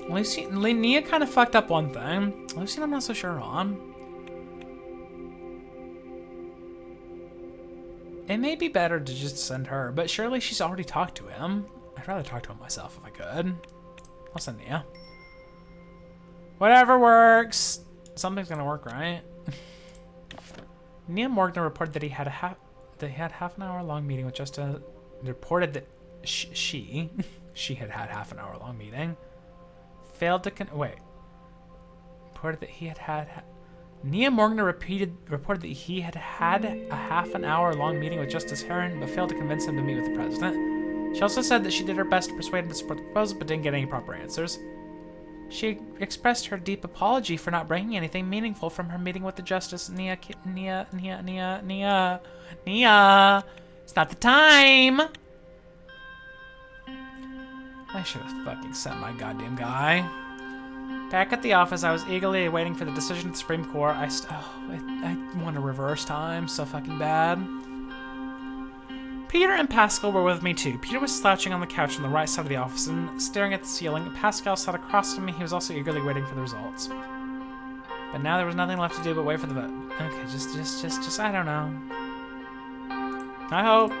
Nia kind of fucked up one thing. Lucien, I'm not so sure on. It may be better to just send her, but surely she's already talked to him. I'd rather talk to him myself if I could. I'll send Nia. Whatever works. Something's gonna work, right? Nia Morgana reported that he had half an hour long meeting with Justice. Reported that she had half an hour long meeting. Failed to reported that he had Nia Morgana reported that he had a half an hour long meeting with Justice Heron, but failed to convince him to meet with the president. She also said that she did her best to persuade him to support the proposal, but didn't get any proper answers. She expressed her deep apology for not bringing anything meaningful from her meeting with the justice. Nia. It's not the time. I should have fucking sent my goddamn guy. Back at the office, I was eagerly waiting for the decision of the Supreme Court. I want to reverse time so fucking bad. Peter and Pascal were with me too. Peter was slouching on the couch on the right side of the office and staring at the ceiling. Pascal sat across from me. He was also eagerly waiting for the results. But now there was nothing left to do but wait for the vote. Okay, just I don't know. I hope.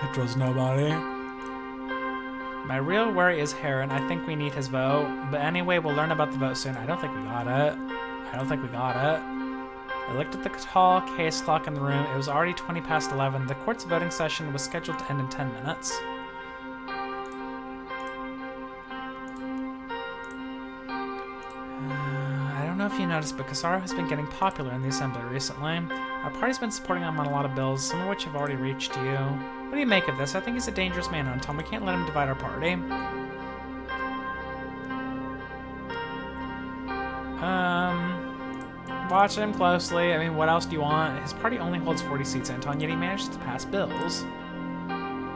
It draws nobody. My real worry is Heron. I think we need his vote. But anyway, we'll learn about the vote soon. I don't think we got it. I looked at the tall case clock in the room. It was already 20 past 11. The court's voting session was scheduled to end in 10 minutes. I don't know if you noticed, but Casaro has been getting popular in the Assembly recently. Our party's been supporting him on a lot of bills, some of which have already reached you. What do you make of this? I think he's a dangerous man, Anton. We can't let him divide our party. Watch him closely. I mean, what else do you want? His party only holds 40 seats, Anton, yet he manages to pass bills.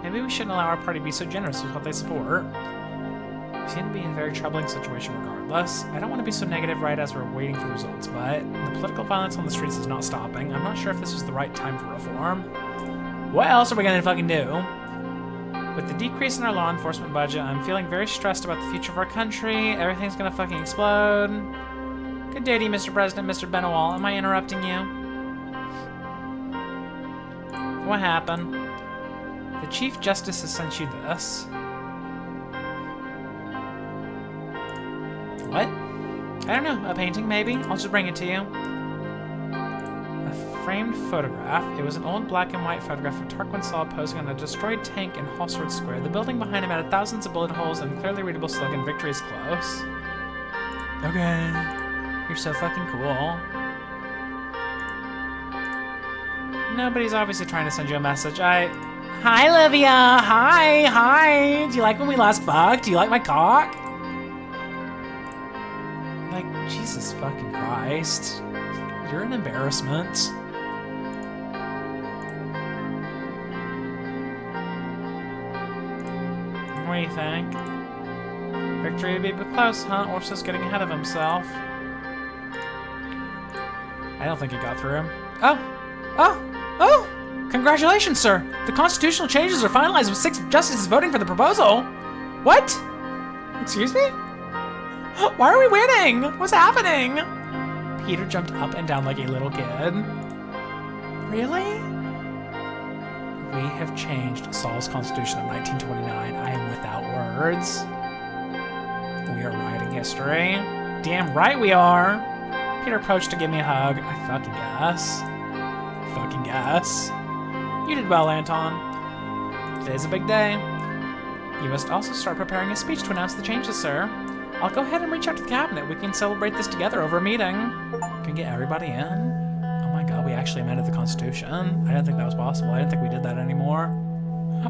Maybe we shouldn't allow our party to be so generous with what they support. seem to be in a very troubling situation regardless. I don't want to be so negative right as we're waiting for the results, but the political violence on the streets is not stopping. I'm not sure if this was the right time for reform. What else are we gonna fucking do? With the decrease in our law enforcement budget, I'm feeling very stressed about the future of our country. Everything's gonna fucking explode. Good day to you, Mr. President, Mr. Benowal. Am I interrupting you? What happened? The Chief Justice has sent you this. What? I don't know, a painting maybe? I'll just bring it to you. A framed photograph. It was an old black and white photograph of Tarquin Saul posing on a destroyed tank in Hallsword Square. The building behind him had thousands of bullet holes and clearly readable slogan, "Victory is close." Okay. You're so fucking cool. Nobody's obviously trying to send you a message. Hi, Livia! Hi! Do you like when we last fucked? Do you like my cock? Like, Jesus fucking Christ. You're an embarrassment. What do you think? Victory would be a bit close, huh? Orso's getting ahead of himself. I don't think it got through. Oh! Congratulations, sir! The constitutional changes are finalized with 6 justices voting for the proposal. What? Excuse me? Why are we winning? What's happening? Peter jumped up and down like a little kid. Really? We have changed Saul's constitution of 1929. I am without words. We are writing history. Damn right we are. Peter approached to give me a hug. I fucking guess. You did well, Anton. Today's a big day. You must also start preparing a speech to announce the changes, sir. I'll go ahead and reach out to the cabinet. We can celebrate this together over a meeting. Can we get everybody in? Oh my god, we actually amended the Constitution. I didn't think that was possible. I didn't think we did that anymore.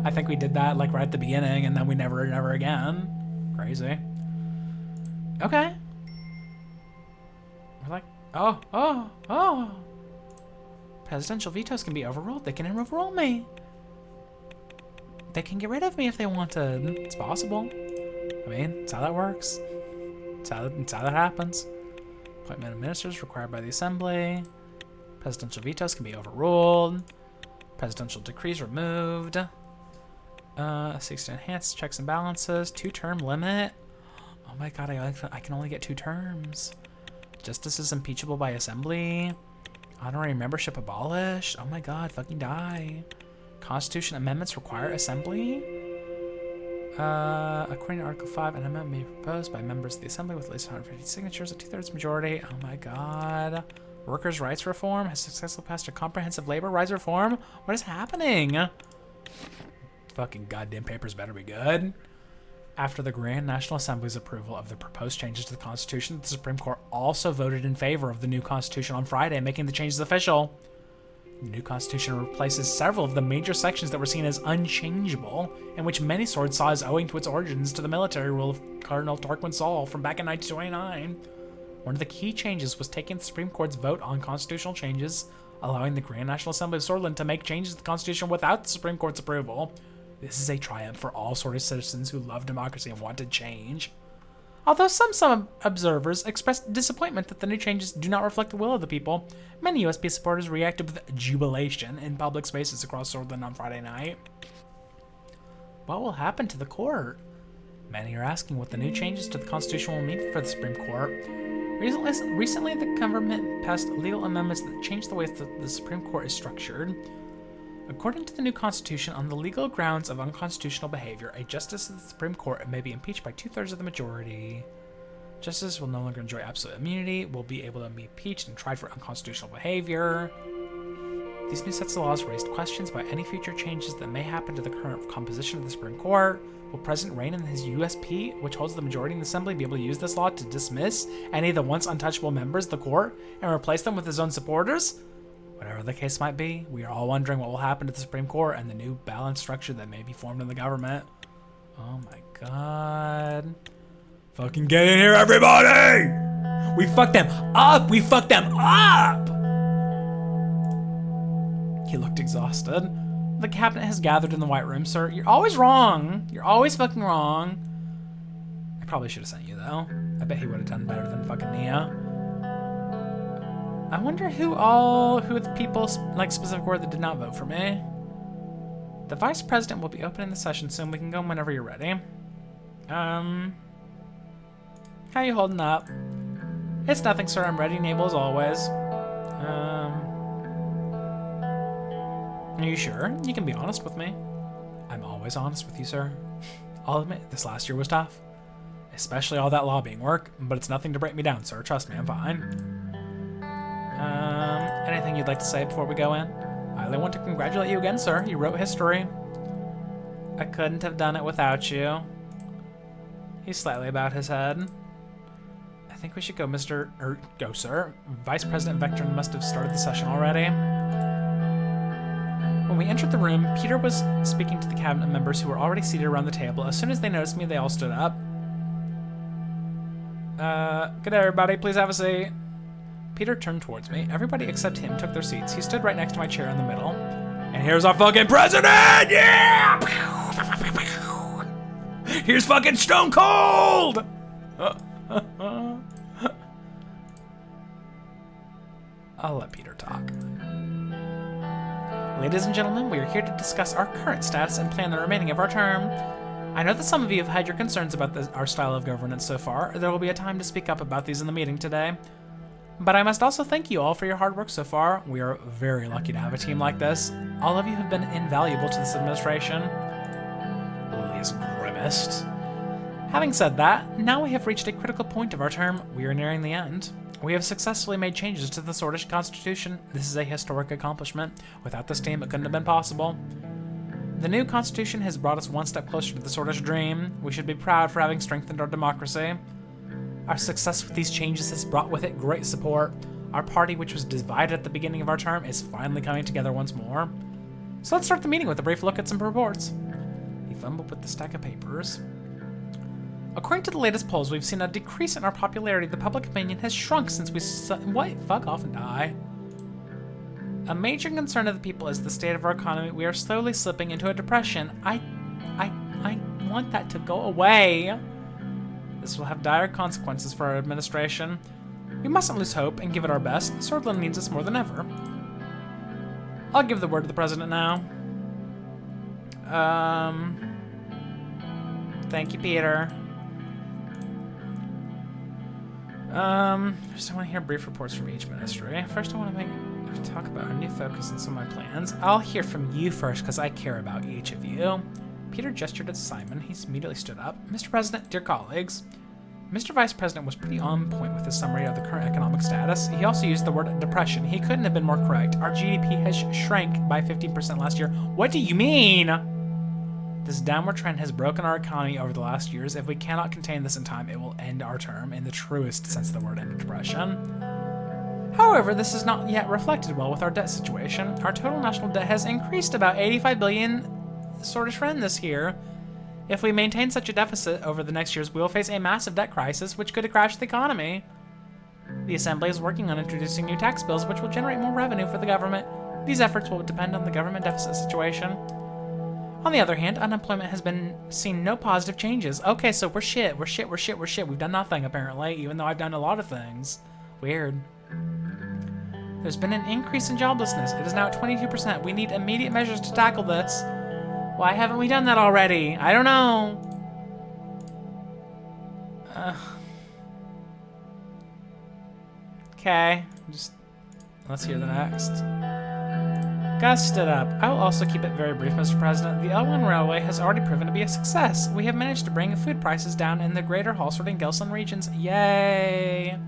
I think we did that like right at the beginning and then we never again. Crazy. Okay. We're like, oh. Presidential vetoes can be overruled. They can overrule me. They can get rid of me if they wanted. It's possible. I mean, it's how that works. It's how that happens. Appointment of ministers required by the Assembly. Presidential vetoes can be overruled. Presidential decrees removed. Seeks to enhance checks and balances. 2-term limit. Oh my god, I can only get 2 terms. Justice is impeachable by Assembly. Honorary membership abolished. Oh my god, fucking die. Constitution amendments require Assembly. According to Article 5, an amendment may be proposed by members of the Assembly with at least 150 signatures, a 2/3 majority. Oh my god. Workers' rights reform has successfully passed a comprehensive labor rights reform. What is happening? Fucking goddamn papers better be good. After the Grand National Assembly's approval of the proposed changes to the Constitution, the Supreme Court also voted in favor of the new Constitution on Friday, making the changes official. The new Constitution replaces several of the major sections that were seen as unchangeable, and which many sources saw as owing to its origins to the military rule of Cardinal Tarquin Saul from back in 1929. One of the key changes was taking the Supreme Court's vote on constitutional changes, allowing the Grand National Assembly of Swordsland to make changes to the Constitution without the Supreme Court's approval. This is a triumph for all Swordist citizens who love democracy and wanted change. Although some observers expressed disappointment that the new changes do not reflect the will of the people, many USP supporters reacted with jubilation in public spaces across Swordsland on Friday night. What will happen to the court? Many are asking what the new changes to the Constitution will mean for the Supreme Court. Recently, the government passed legal amendments that change the way the Supreme Court is structured. According to the new Constitution, on the legal grounds of unconstitutional behavior, a justice of the Supreme Court may be impeached by 2/3 of the majority. Justices will no longer enjoy absolute immunity, will be able to be impeached and tried for unconstitutional behavior. These new sets of laws raised questions about any future changes that may happen to the current composition of the Supreme Court. Will President Reign and his USP, which holds the majority in the Assembly, be able to use this law to dismiss any of the once untouchable members of the court and replace them with his own supporters? Whatever the case might be, we are all wondering what will happen to the Supreme Court and the new balanced structure that may be formed in the government. Oh my god. Fucking get in here, everybody! We fucked them up! We fucked them up! He looked exhausted. The cabinet has gathered in the White Room, sir. You're always wrong. You're always fucking wrong. I probably should have sent you, though. I bet he would have done better than fucking Nia. I wonder who the people, like, specific were that did not vote for me. The vice president will be opening the session soon. We can go whenever you're ready. How you holding up? It's nothing, sir. I'm ready and able as always. Are you sure? You can be honest with me. I'm always honest with you, sir. I'll admit, this last year was tough. Especially all that lobbying work, but it's nothing to break me down, sir. Trust me, I'm fine. Anything you'd like to say before we go in? I only want to congratulate you again, sir. You wrote history. I couldn't have done it without you. He's slightly bowed his head. I think we should go, go, sir. Vice President Vectron must have started the session already. When we entered the room, Peter was speaking to the cabinet members who were already seated around the table. As soon as they noticed me, they all stood up. Good day, everybody. Please have a seat. Peter turned towards me. Everybody except him took their seats. He stood right next to my chair in the middle. And here's our fucking president! Yeah! Here's fucking Stone Cold! I'll let Peter talk. Ladies and gentlemen, we are here to discuss our current status and plan the remaining of our term. I know that some of you have had your concerns about our style of governance so far. There will be a time to speak up about these in the meeting today. But I must also thank you all for your hard work so far. We are very lucky to have a team like this. All of you have been invaluable to this administration. Liz grimaced. Having said that, now we have reached a critical point of our term. We are nearing the end. We have successfully made changes to the Swordish Constitution. This is a historic accomplishment. Without this team, it couldn't have been possible. The new Constitution has brought us one step closer to the Swordish dream. We should be proud for having strengthened our democracy. Our success with these changes has brought with it great support. Our party, which was divided at the beginning of our term, is finally coming together once more. So let's start the meeting with a brief look at some reports. He fumbled with the stack of papers. According to the latest polls, we've seen a decrease in our popularity. The public opinion has shrunk since we what? Fuck off and die. A major concern of the people is the state of our economy. We are slowly slipping into a depression. I want that to go away. This will have dire consequences for our administration. We mustn't lose hope and give it our best. Swordland needs us more than ever. I'll give the word to the president now. Thank you, Peter. First I want to hear brief reports from each ministry. First I want to talk about our new focus and some of my plans. I'll hear from you first because I care about each of you. Peter gestured at Simon. He immediately stood up. Mr. President, dear colleagues. Mr. Vice President was pretty on point with his summary of the current economic status. He also used the word depression. He couldn't have been more correct. Our GDP has shrank by 15% last year. What do you mean? This downward trend has broken our economy over the last years. If we cannot contain this in time, it will end our term in the truest sense of the word, end depression. However, this is not yet reflected well with our debt situation. Our total national debt has increased about 85 billion Swordish Ren this year. If we maintain such a deficit over the next years, we will face a massive debt crisis, which could crash the economy. The Assembly is working on introducing new tax bills, which will generate more revenue for the government. These efforts will depend on the government deficit situation. On the other hand, unemployment has been seen no positive changes. Okay, so we're shit. We've done nothing, apparently, even though I've done a lot of things. Weird. There's been an increase in joblessness. It is now at 22%. We need immediate measures to tackle this. Why haven't we done that already? I don't know. Okay, let's hear the next. Gus stood up. I will also keep it very brief, Mr. President. The L1 Railway has already proven to be a success. We have managed to bring food prices down in the greater Hallsford and Gelston regions. Yay!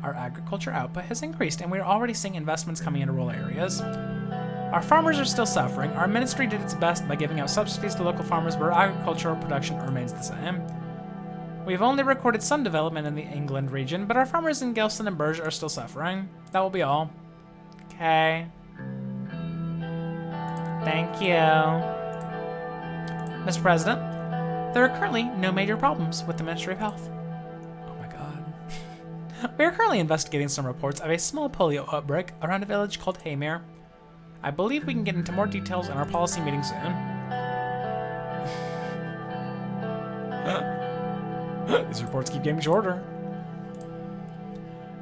Our agriculture output has increased, and we are already seeing investments coming into rural areas. Our farmers are still suffering. Our ministry did its best by giving out subsidies to local farmers, but our agricultural production remains the same. We've only recorded some development in the England region, but our farmers in Gelston and Burge are still suffering. That will be all. Okay. Thank you. Mr. President, there are currently no major problems with the Ministry of Health. Oh my god. We are currently investigating some reports of a small polio outbreak around a village called Haymere. I believe we can get into more details in our policy meeting soon. These reports keep getting shorter.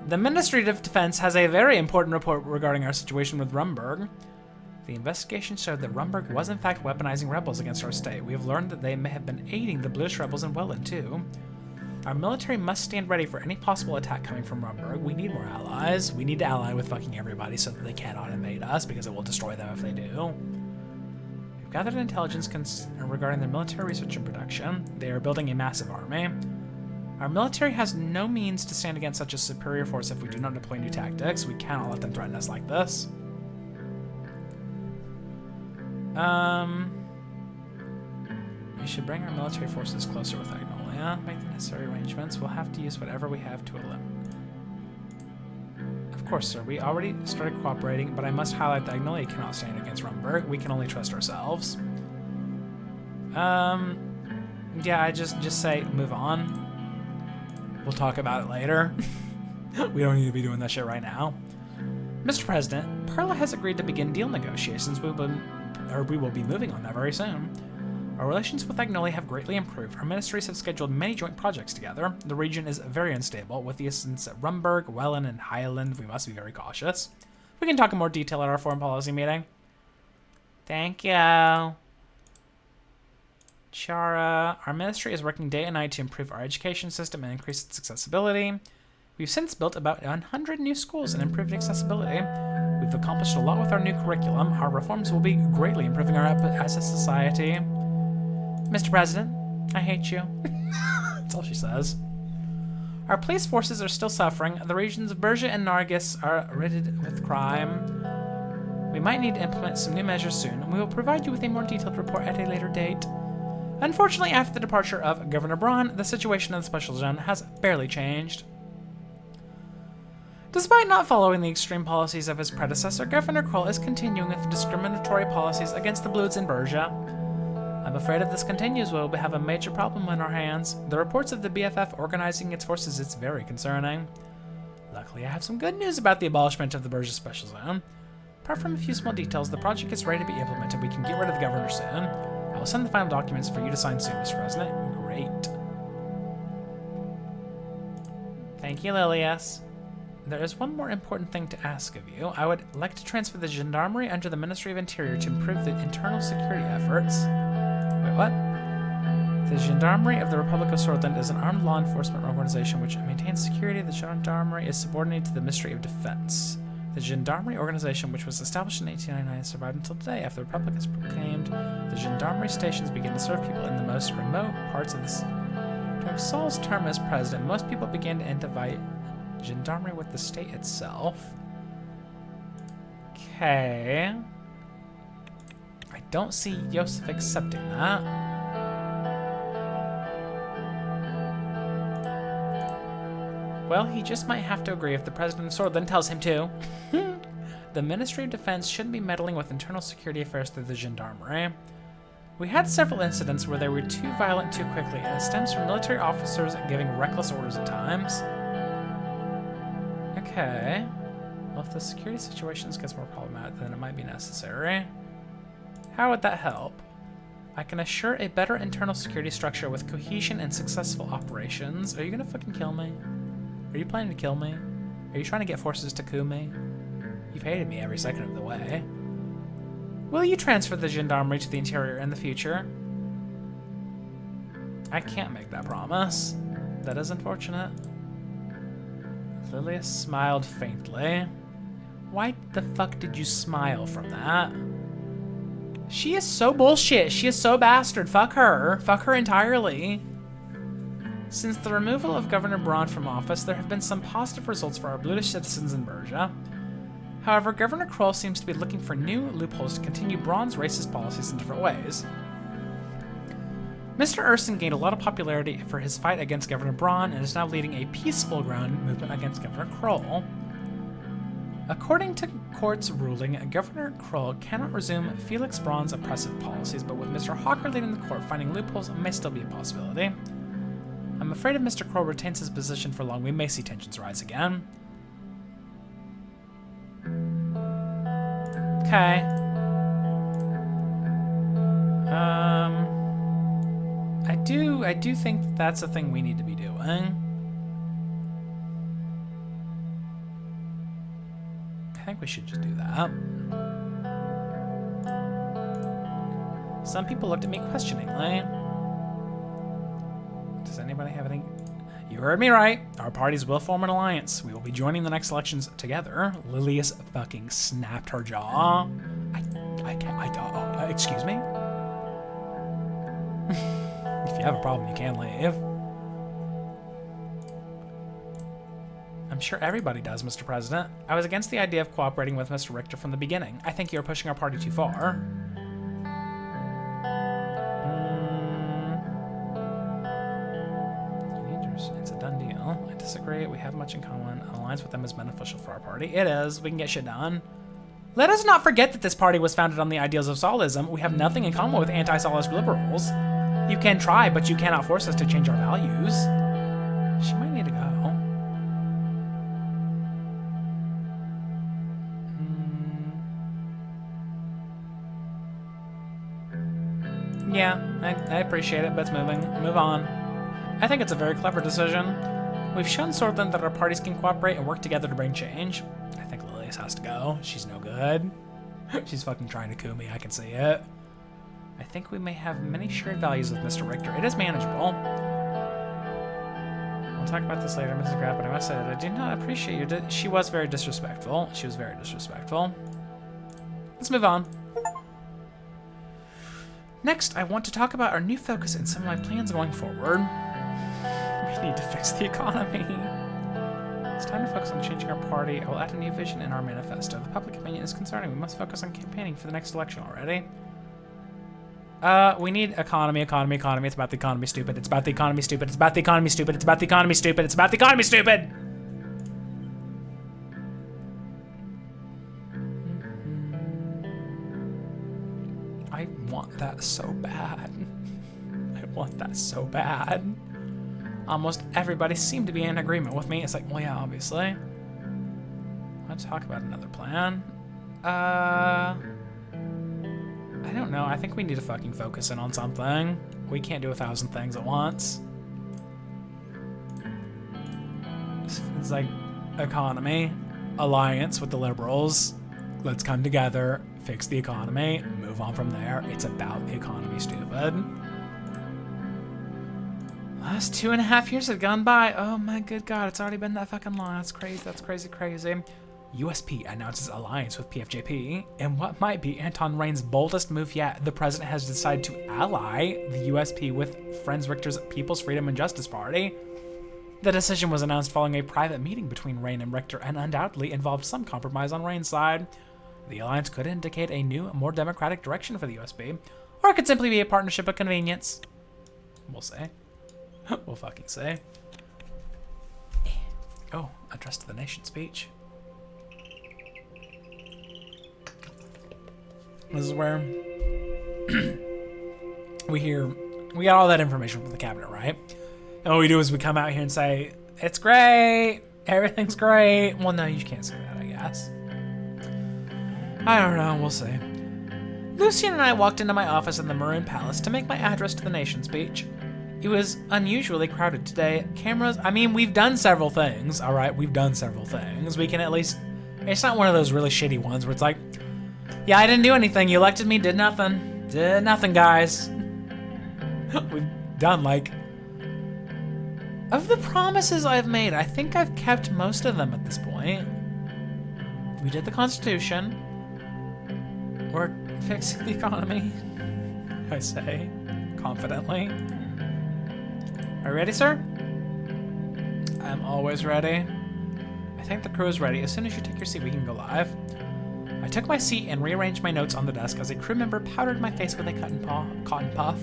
The Ministry of Defense has a very important report regarding our situation with Rumberg. The investigation showed that Rumberg was in fact weaponizing rebels against our state. We have learned that they may have been aiding the British rebels in Welland too. Our military must stand ready for any possible attack coming from Rumberg. We need more allies. We need to ally with fucking everybody so that they cannot invade us, because it will destroy them if they do. We've gathered intelligence regarding their military research and production. They are building a massive army. Our military has no means to stand against such a superior force if we do not deploy new tactics. We cannot let them threaten us like this. We should bring our military forces closer with Magnolia. Make the necessary arrangements. We'll have to use whatever we have to allow. Of course, sir. We already started cooperating, but I must highlight that Magnolia cannot stand against Rumberg. We can only trust ourselves. Yeah, I just say move on. We'll talk about it later. We don't need to be doing that shit right now. Mr. President, Perla has agreed to begin deal negotiations. We will be moving on that very soon. Our relations with Magnolia have greatly improved. Our ministries have scheduled many joint projects together. The region is very unstable. With the incidents at Rumberg, Welland, and Highland, we must be very cautious. We can talk in more detail at our foreign policy meeting. Thank you. Chara. Our ministry is working day and night to improve our education system and increase its accessibility. We've since built about 100 new schools and improved accessibility. We've accomplished a lot with our new curriculum. Our reforms will be greatly improving our output as a society. Mr. President, I hate you. That's all she says. Our police forces are still suffering. The regions of Bergia and Nargis are riddled with crime. We might need to implement some new measures soon, and we will provide you with a more detailed report at a later date. Unfortunately, after the departure of Governor Braun, the situation in the Special Zone has barely changed. Despite not following the extreme policies of his predecessor, Governor Kroll is continuing with discriminatory policies against the Bloods in Bergia. I'm afraid if this continues, we'll have a major problem on our hands. The reports of the BFF organizing its forces is very concerning. Luckily, I have some good news about the abolishment of the Bergia Special Zone. Apart from a few small details, the project is ready to be implemented. We can get rid of the governor soon. I will send the final documents for you to sign soon, Mr. President. Great. Thank you, Lilias. There is one more important thing to ask of you. I would like to transfer the Gendarmerie under the Ministry of Interior to improve the internal security efforts. Wait, what? The Gendarmerie of the Republic of Swordland is an armed law enforcement organization which maintains security. The Gendarmerie is subordinated to the Ministry of Defense. The Gendarmerie organization, which was established in 1899, survived until today. After the Republic is proclaimed, the Gendarmerie stations begin to serve people in the most remote parts of this. During Saul's term as president, most people began to identify Gendarmerie with the state itself. Okay. I don't see Yosef accepting that. Well, he just might have to agree if the President of Swordland tells him to. The Ministry of Defense shouldn't be meddling with internal security affairs through the Gendarmerie. We had several incidents where they were too violent too quickly, and it stems from military officers giving reckless orders at times. Okay. Well, if the security situation gets more problematic, then it might be necessary. How would that help? I can assure a better internal security structure with cohesion and successful operations. Are you gonna fucking kill me? Are you planning to kill me? Are you trying to get forces to coup me? You've hated me every second of the way. Will you transfer the Gendarmerie to the Interior in the future? I can't make that promise. That is unfortunate. Lilias smiled faintly. Why the fuck did you smile from that? She is so bullshit. She is so bastard. Fuck her. Fuck her entirely. Since the removal of Governor Braun from office, there have been some positive results for our British citizens in Bergia. However, Governor Kroll seems to be looking for new loopholes to continue Braun's racist policies in different ways. Mr. Urson gained a lot of popularity for his fight against Governor Braun and is now leading a peaceful ground movement against Governor Kroll. According to court's ruling, Governor Kroll cannot resume Felix Braun's oppressive policies, but with Mr. Hawker leading the court, finding loopholes may still be a possibility. I'm afraid if Mr. Kroll retains his position for long, we may see tensions rise again. Okay. I do think that's a thing we need to be doing. I think we should just do that. Some people looked at me questioningly. Does anybody have any? You heard me right. Our parties will form an alliance. We will be joining the next elections together. Lilius fucking snapped her jaw. Excuse me? If you have a problem, you can leave. I'm sure everybody does, Mr. President. I was against the idea of cooperating with Mr. Richter from the beginning. I think you're pushing our party too far. It's a done deal. I disagree. We have much in common. An alliance with them is beneficial for our party. It is. We can get shit done. Let us not forget that this party was founded on the ideals of Solism. We have nothing in common with anti-Solist liberals. You can try, but you cannot force us to change our values. She might need to go. Yeah, I appreciate it, but it's moving. Move on. I think it's a very clever decision. We've shown Sortland that our parties can cooperate and work together to bring change. I think Lilius has to go. She's no good. She's fucking trying to coup me. I can see it. I think we may have many shared values with Mr. Richter. It is manageable. We'll talk about this later, Mrs. Graff, but I must say that I do not appreciate you. She was very disrespectful. She was very disrespectful. Let's move on. Next, I want to talk about our new focus and some of my plans going forward. We need to fix the economy. It's time to focus on changing our party. I will add a new vision in our manifesto. The public opinion is concerning. We must focus on campaigning for the next election already. We need economy. It's about the economy, stupid. It's about the economy, stupid. It's about the economy, stupid. It's about the economy, stupid. It's about the economy, stupid. I want that so bad. I want that so bad. Almost everybody seemed to be in agreement with me. It's like, well, yeah, obviously. Let's talk about another plan. I don't know. I think we need to fucking focus in on something. We can't do 1,000 things at once. It's like economy, alliance with the liberals. Let's come together, fix the economy, move on from there. It's about the economy, stupid. Last 2.5 years have gone by. Oh my good God, it's already been that fucking long. That's crazy, that's crazy, crazy. USP announces alliance with PFJP, and what might be Anton Rain's boldest move yet, the president has decided to ally the USP with Friends Richter's People's Freedom and Justice Party. The decision was announced following a private meeting between Rain and Richter and undoubtedly involved some compromise on Rain's side. The alliance could indicate a new, more democratic direction for the USP, or it could simply be a partnership of convenience. We'll see. We'll fucking see. Oh, address to the nation speech. This is where we got all that information from the cabinet, right? And what we do is we come out here and say, it's great, everything's great. Well, no, you can't say that, I guess. I don't know, we'll see. Lucian and I walked into my office in the Maroon Palace to make my address to the nation speech. It was unusually crowded today. Cameras, I mean, we've done several things, all right? We've done several things. We can at least, it's not one of those really shitty ones where it's like, yeah, I didn't do anything. You elected me, did nothing. Did nothing, guys. We've done, like, of the promises I've made, I think I've kept most of them at this point. We did the Constitution. We're fixing the economy, I say, confidently. Are you ready, sir? I'm always ready. I think the crew is ready. As soon as you take your seat, we can go live. I took my seat and rearranged my notes on the desk as a crew member powdered my face with a cotton puff.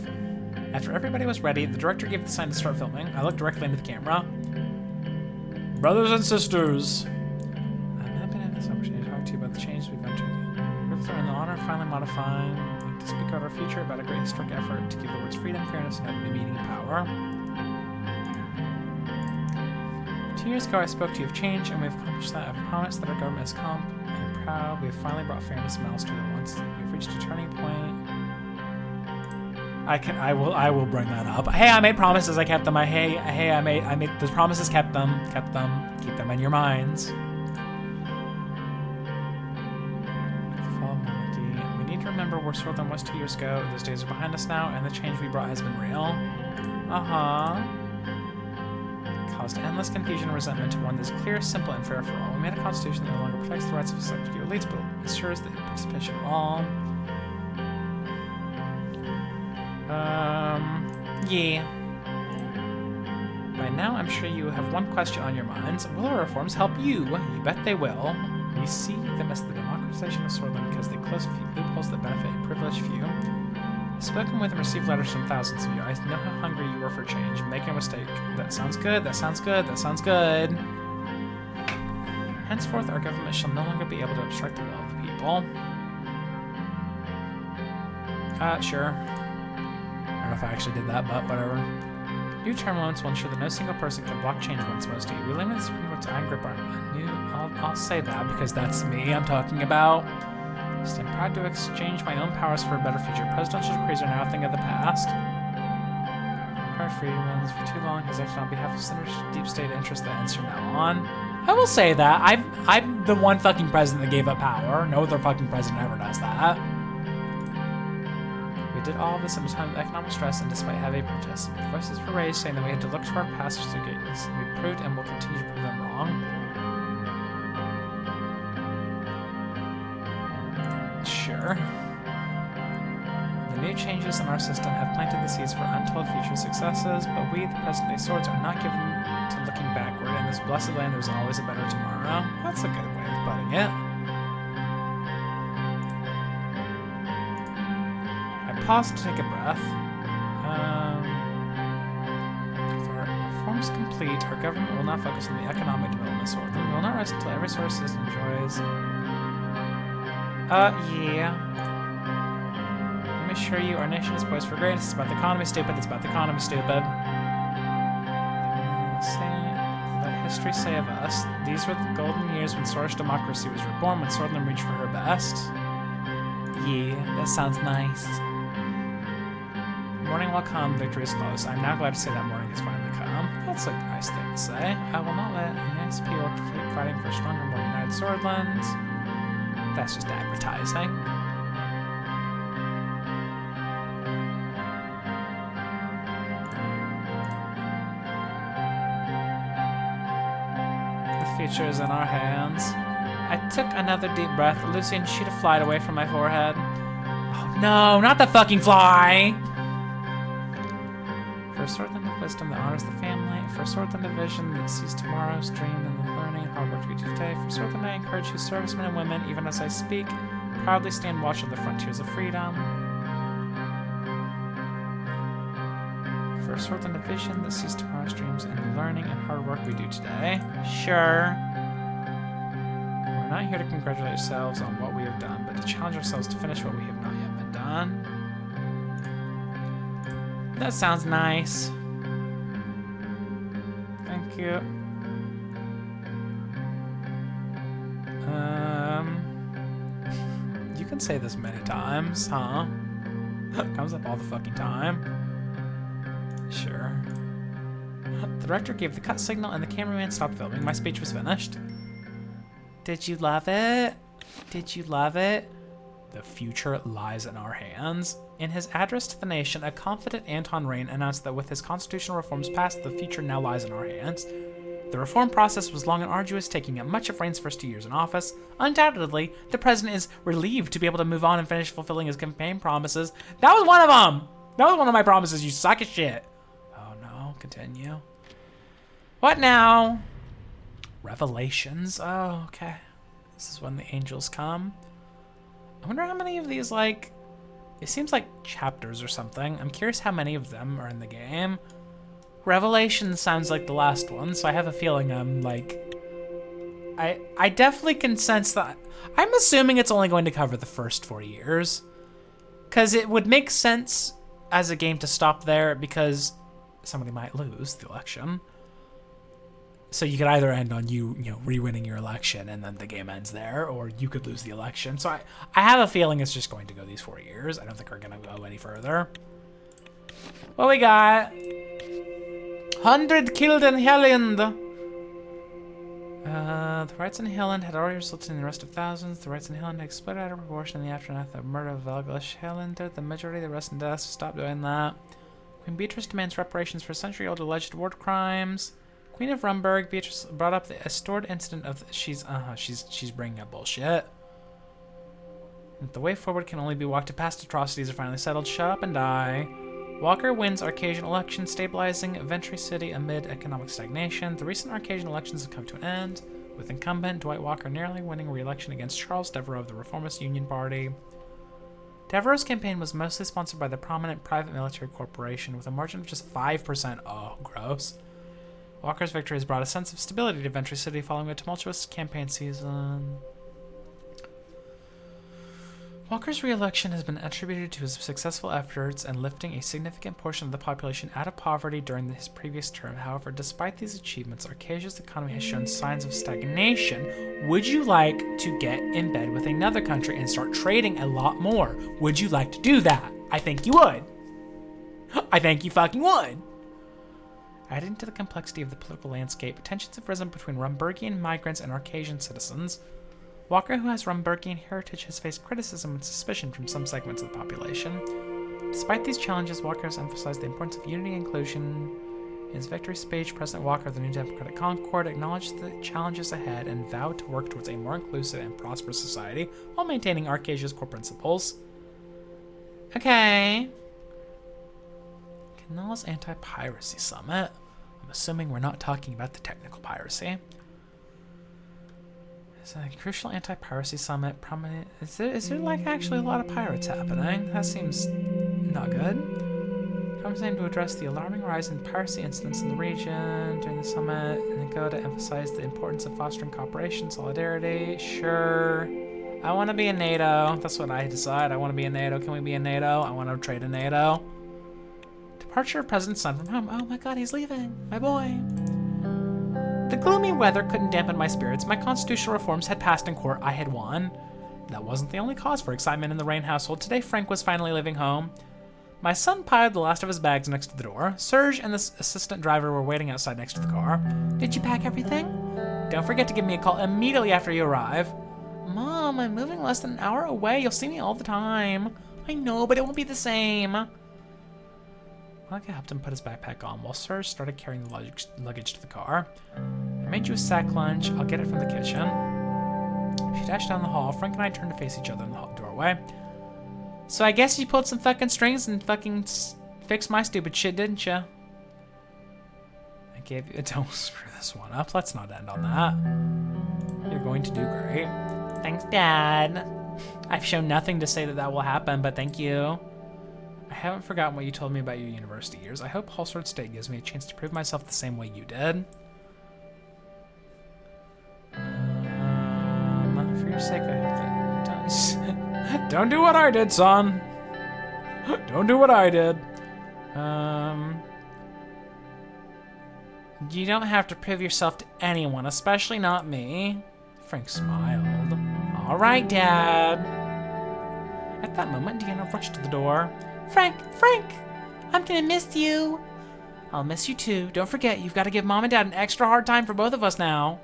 After everybody was ready, the director gave the sign to start filming. I looked directly into the camera. Brothers and sisters, I've not been having this opportunity to talk to you about the changes we've entered. We've learned the honor of finally modifying, to speak about our future, about a great historic effort to give the words freedom, fairness, and have a new meaning and power. 2 years ago, I spoke to you of change, and we've accomplished that. I've promised that our government is calm and proud. We have finally brought fairness and balance to it once. We've reached a turning point. I will bring that up. Hey, I made promises, I kept them. I made those promises, kept them. Keep them in your minds. We need to remember where Sworthland was 2 years ago. Those days are behind us now, and the change we brought has been real. Caused endless confusion and resentment to one that's clear, simple, and fair for all. We made a constitution that no longer protects the rights of selected few elites, but ensures the participation of all. Yeah. By now, I'm sure you have one question on your minds. Will our reforms help you? You bet they will. We see them as the democratization of Sworthland because they close a few loopholes that benefit a privileged few. I've spoken with and received letters from thousands of you. I know how hungry you were for change. Make no mistake. That sounds good. That sounds good. That sounds good. Henceforth, our government shall no longer be able to obstruct the will of the people. Sure. I don't know if I actually did that, but whatever. New term limits will ensure that no single person can block change when it's supposed to. We limit the Supreme Court's iron grip on new. I'll say that because that's me I'm talking about. I'm proud to exchange my own powers for a better future. Presidential decrees are now a thing of the past. Required freedoms for too long has acted on behalf of sinners' deep state interests that ends from now on. I will say that I'm the one fucking president that gave up power. No other fucking president ever does that. We did all of this in a time of economic stress and despite heavy protests. Voices were raised saying that we had to look to our past to get this. We proved and will continue to prove them wrong. Sure. The new changes in our system have planted the seeds for untold future successes, but we, the present-day swords, are not given to looking backward. In this blessed land, there's always a better tomorrow. That's a good way of putting it. I paused to take a breath. With our reforms complete, our government will now focus on the economic development of Sworthland. We will not rest until every sort of citizen enjoys... yeah. Let me assure you, our nation is poised for greatness. It's about the economy, stupid. It's about the economy, stupid. Let history say of us, these were the golden years when Sword's democracy was reborn, when Sworthland reached for her best. Yeah, that sounds nice. Morning will come, victory is close. I'm now glad to say that morning has finally come. That's a nice thing to say. I will not let nice people keep fighting for a stronger, more united Swordland. That's just advertising. The future is in our hands. I took another deep breath. A Lucian sheet of flight away from my forehead. Oh no, not the fucking fly! For a Sworthland of wisdom that honors the family. For a Sworthland of vision that sees tomorrow's dream and the learning and hard work we do today. For Sworthland, I encourage you servicemen and women, even as I speak, proudly stand watch of the frontiers of freedom. For a Sworthland of vision that sees tomorrow's dreams and the learning and hard work we do today. Sure. We're not here to congratulate ourselves on what we have done, but to challenge ourselves to finish what we have not yet been done. That sounds nice. Thank you. You can say this many times, huh? Comes up all the fucking time. Sure. The director gave the cut signal and the cameraman stopped filming. My speech was finished. Did you love it? Did you love it? The future lies in our hands. In his address to the nation, a confident Anton Rain announced that with his constitutional reforms passed, the future now lies in our hands. The reform process was long and arduous, taking up much of Rain's first 2 years in office. Undoubtedly, the president is relieved to be able to move on and finish fulfilling his campaign promises. That was one of them! That was one of my promises, you suck as shit. Oh no, continue. What now? Revelations. Oh, okay. This is when the angels come. I wonder how many of these, like... It seems like chapters or something. I'm curious how many of them are in the game. Revelation sounds like the last one, so I have a feeling I'm like... I definitely can sense that... I'm assuming it's only going to cover the first 4 years. Because it would make sense as a game to stop there because somebody might lose the election. So you could either end on you re-winning your election and then the game ends there, or you could lose the election. So I have a feeling it's just going to go these 4 years. I don't think we're going to go any further. What we got? 100 killed in Helland. The riots in Helland had already resulted in the arrest of thousands. The riots in Helland had exploded out of proportion in the aftermath of the murder of Velglish Helander. The majority of the arrests and deaths stopped doing that. Queen Beatrice demands reparations for century-old alleged war crimes. Queen of Rumburg, Beatrice brought up the astored incident of she's bringing up bullshit. The way forward can only be walked if past atrocities are finally settled. Shut up and die. Walker wins Arcasian election, stabilizing Ventry City amid economic stagnation. The recent Arcasian elections have come to an end, with incumbent Dwight Walker narrowly winning re-election against Charles Devereux of the Reformist Union Party. Devereux's campaign was mostly sponsored by the prominent private military corporation, with a margin of just 5%. Oh, gross. Walker's victory has brought a sense of stability to Ventry City following a tumultuous campaign season. Walker's re-election has been attributed to his successful efforts in lifting a significant portion of the population out of poverty during his previous term. However, despite these achievements, Arcasia's economy has shown signs of stagnation. Would you like to get in bed with another country and start trading a lot more? Would you like to do that? I think you would. I think you fucking would. Adding to the complexity of the political landscape, tensions have risen between Rumburgian migrants and Arcasian citizens. Walker, who has Rumburgian heritage, has faced criticism and suspicion from some segments of the population. Despite these challenges, Walker has emphasized the importance of unity and inclusion. In his victory speech, President Walker of the New Democratic Concord acknowledged the challenges ahead and vowed to work towards a more inclusive and prosperous society while maintaining Arcasia's core principles. Okay. Canal's Anti-Piracy Summit. I'm assuming we're not talking about the technical piracy. It's a crucial anti-piracy summit. Prominent. Is there like actually a lot of pirates happening? That seems not good. Conference aimed to address the alarming rise in piracy incidents in the region during the summit, and then go to emphasize the importance of fostering cooperation, solidarity. Sure. I want to be in NATO. That's what I decide. I want to be in NATO. Can we be in NATO? I want to trade in NATO. Departure of President's son from home. Oh my god, he's leaving. My boy. The gloomy weather couldn't dampen my spirits. My constitutional reforms had passed in court. I had won. That wasn't the only cause for excitement in the Rain household. Today, Frank was finally leaving home. My son piled the last of his bags next to the door. Serge and the assistant driver were waiting outside next to the car. Did you pack everything? Don't forget to give me a call immediately after you arrive. Mom, I'm moving less than an hour away. You'll see me all the time. I know, but it won't be the same. Monica helped him put his backpack on while Serge started carrying the luggage to the car. I made you a sack lunch. I'll get it from the kitchen. She dashed down the hall. Frank and I turned to face each other in the doorway. So I guess you pulled some fucking strings and fucking fixed my stupid shit, didn't you? I gave you... Don't screw this one up. Let's not end on that. You're going to do great. Thanks, Dad. I've shown nothing to say that that will happen, but thank you. I haven't forgotten what you told me about your university years. I hope Halsford State gives me a chance to prove myself the same way you did. For your sake, I hope that you don't do what I did, son. Don't do what I did. You don't have to prove yourself to anyone, especially not me. Frank smiled. All right, Dad. At that moment, Deanna rushed to the door. Frank! I'm gonna miss you. I'll miss you too. Don't forget, you've got to give Mom and Dad an extra hard time for both of us now.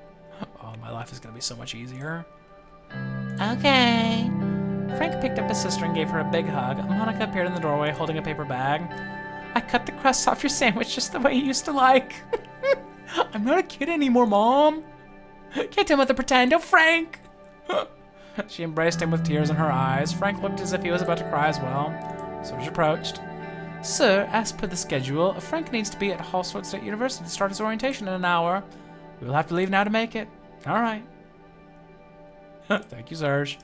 Oh, my life is gonna be so much easier. Okay. Frank picked up his sister and gave her a big hug. Monica appeared in the doorway holding a paper bag. I cut the crust off your sandwich just the way you used to like. I'm not a kid anymore, Mom. Can't tell Mother pretend. Oh, Frank! She embraced him with tears in her eyes. Frank looked as if he was about to cry as well. Serge approached. Sir, as per the schedule, Frank needs to be at Halsford State University to start his orientation in an hour. We will have to leave now to make it. All right. Thank you, Serge.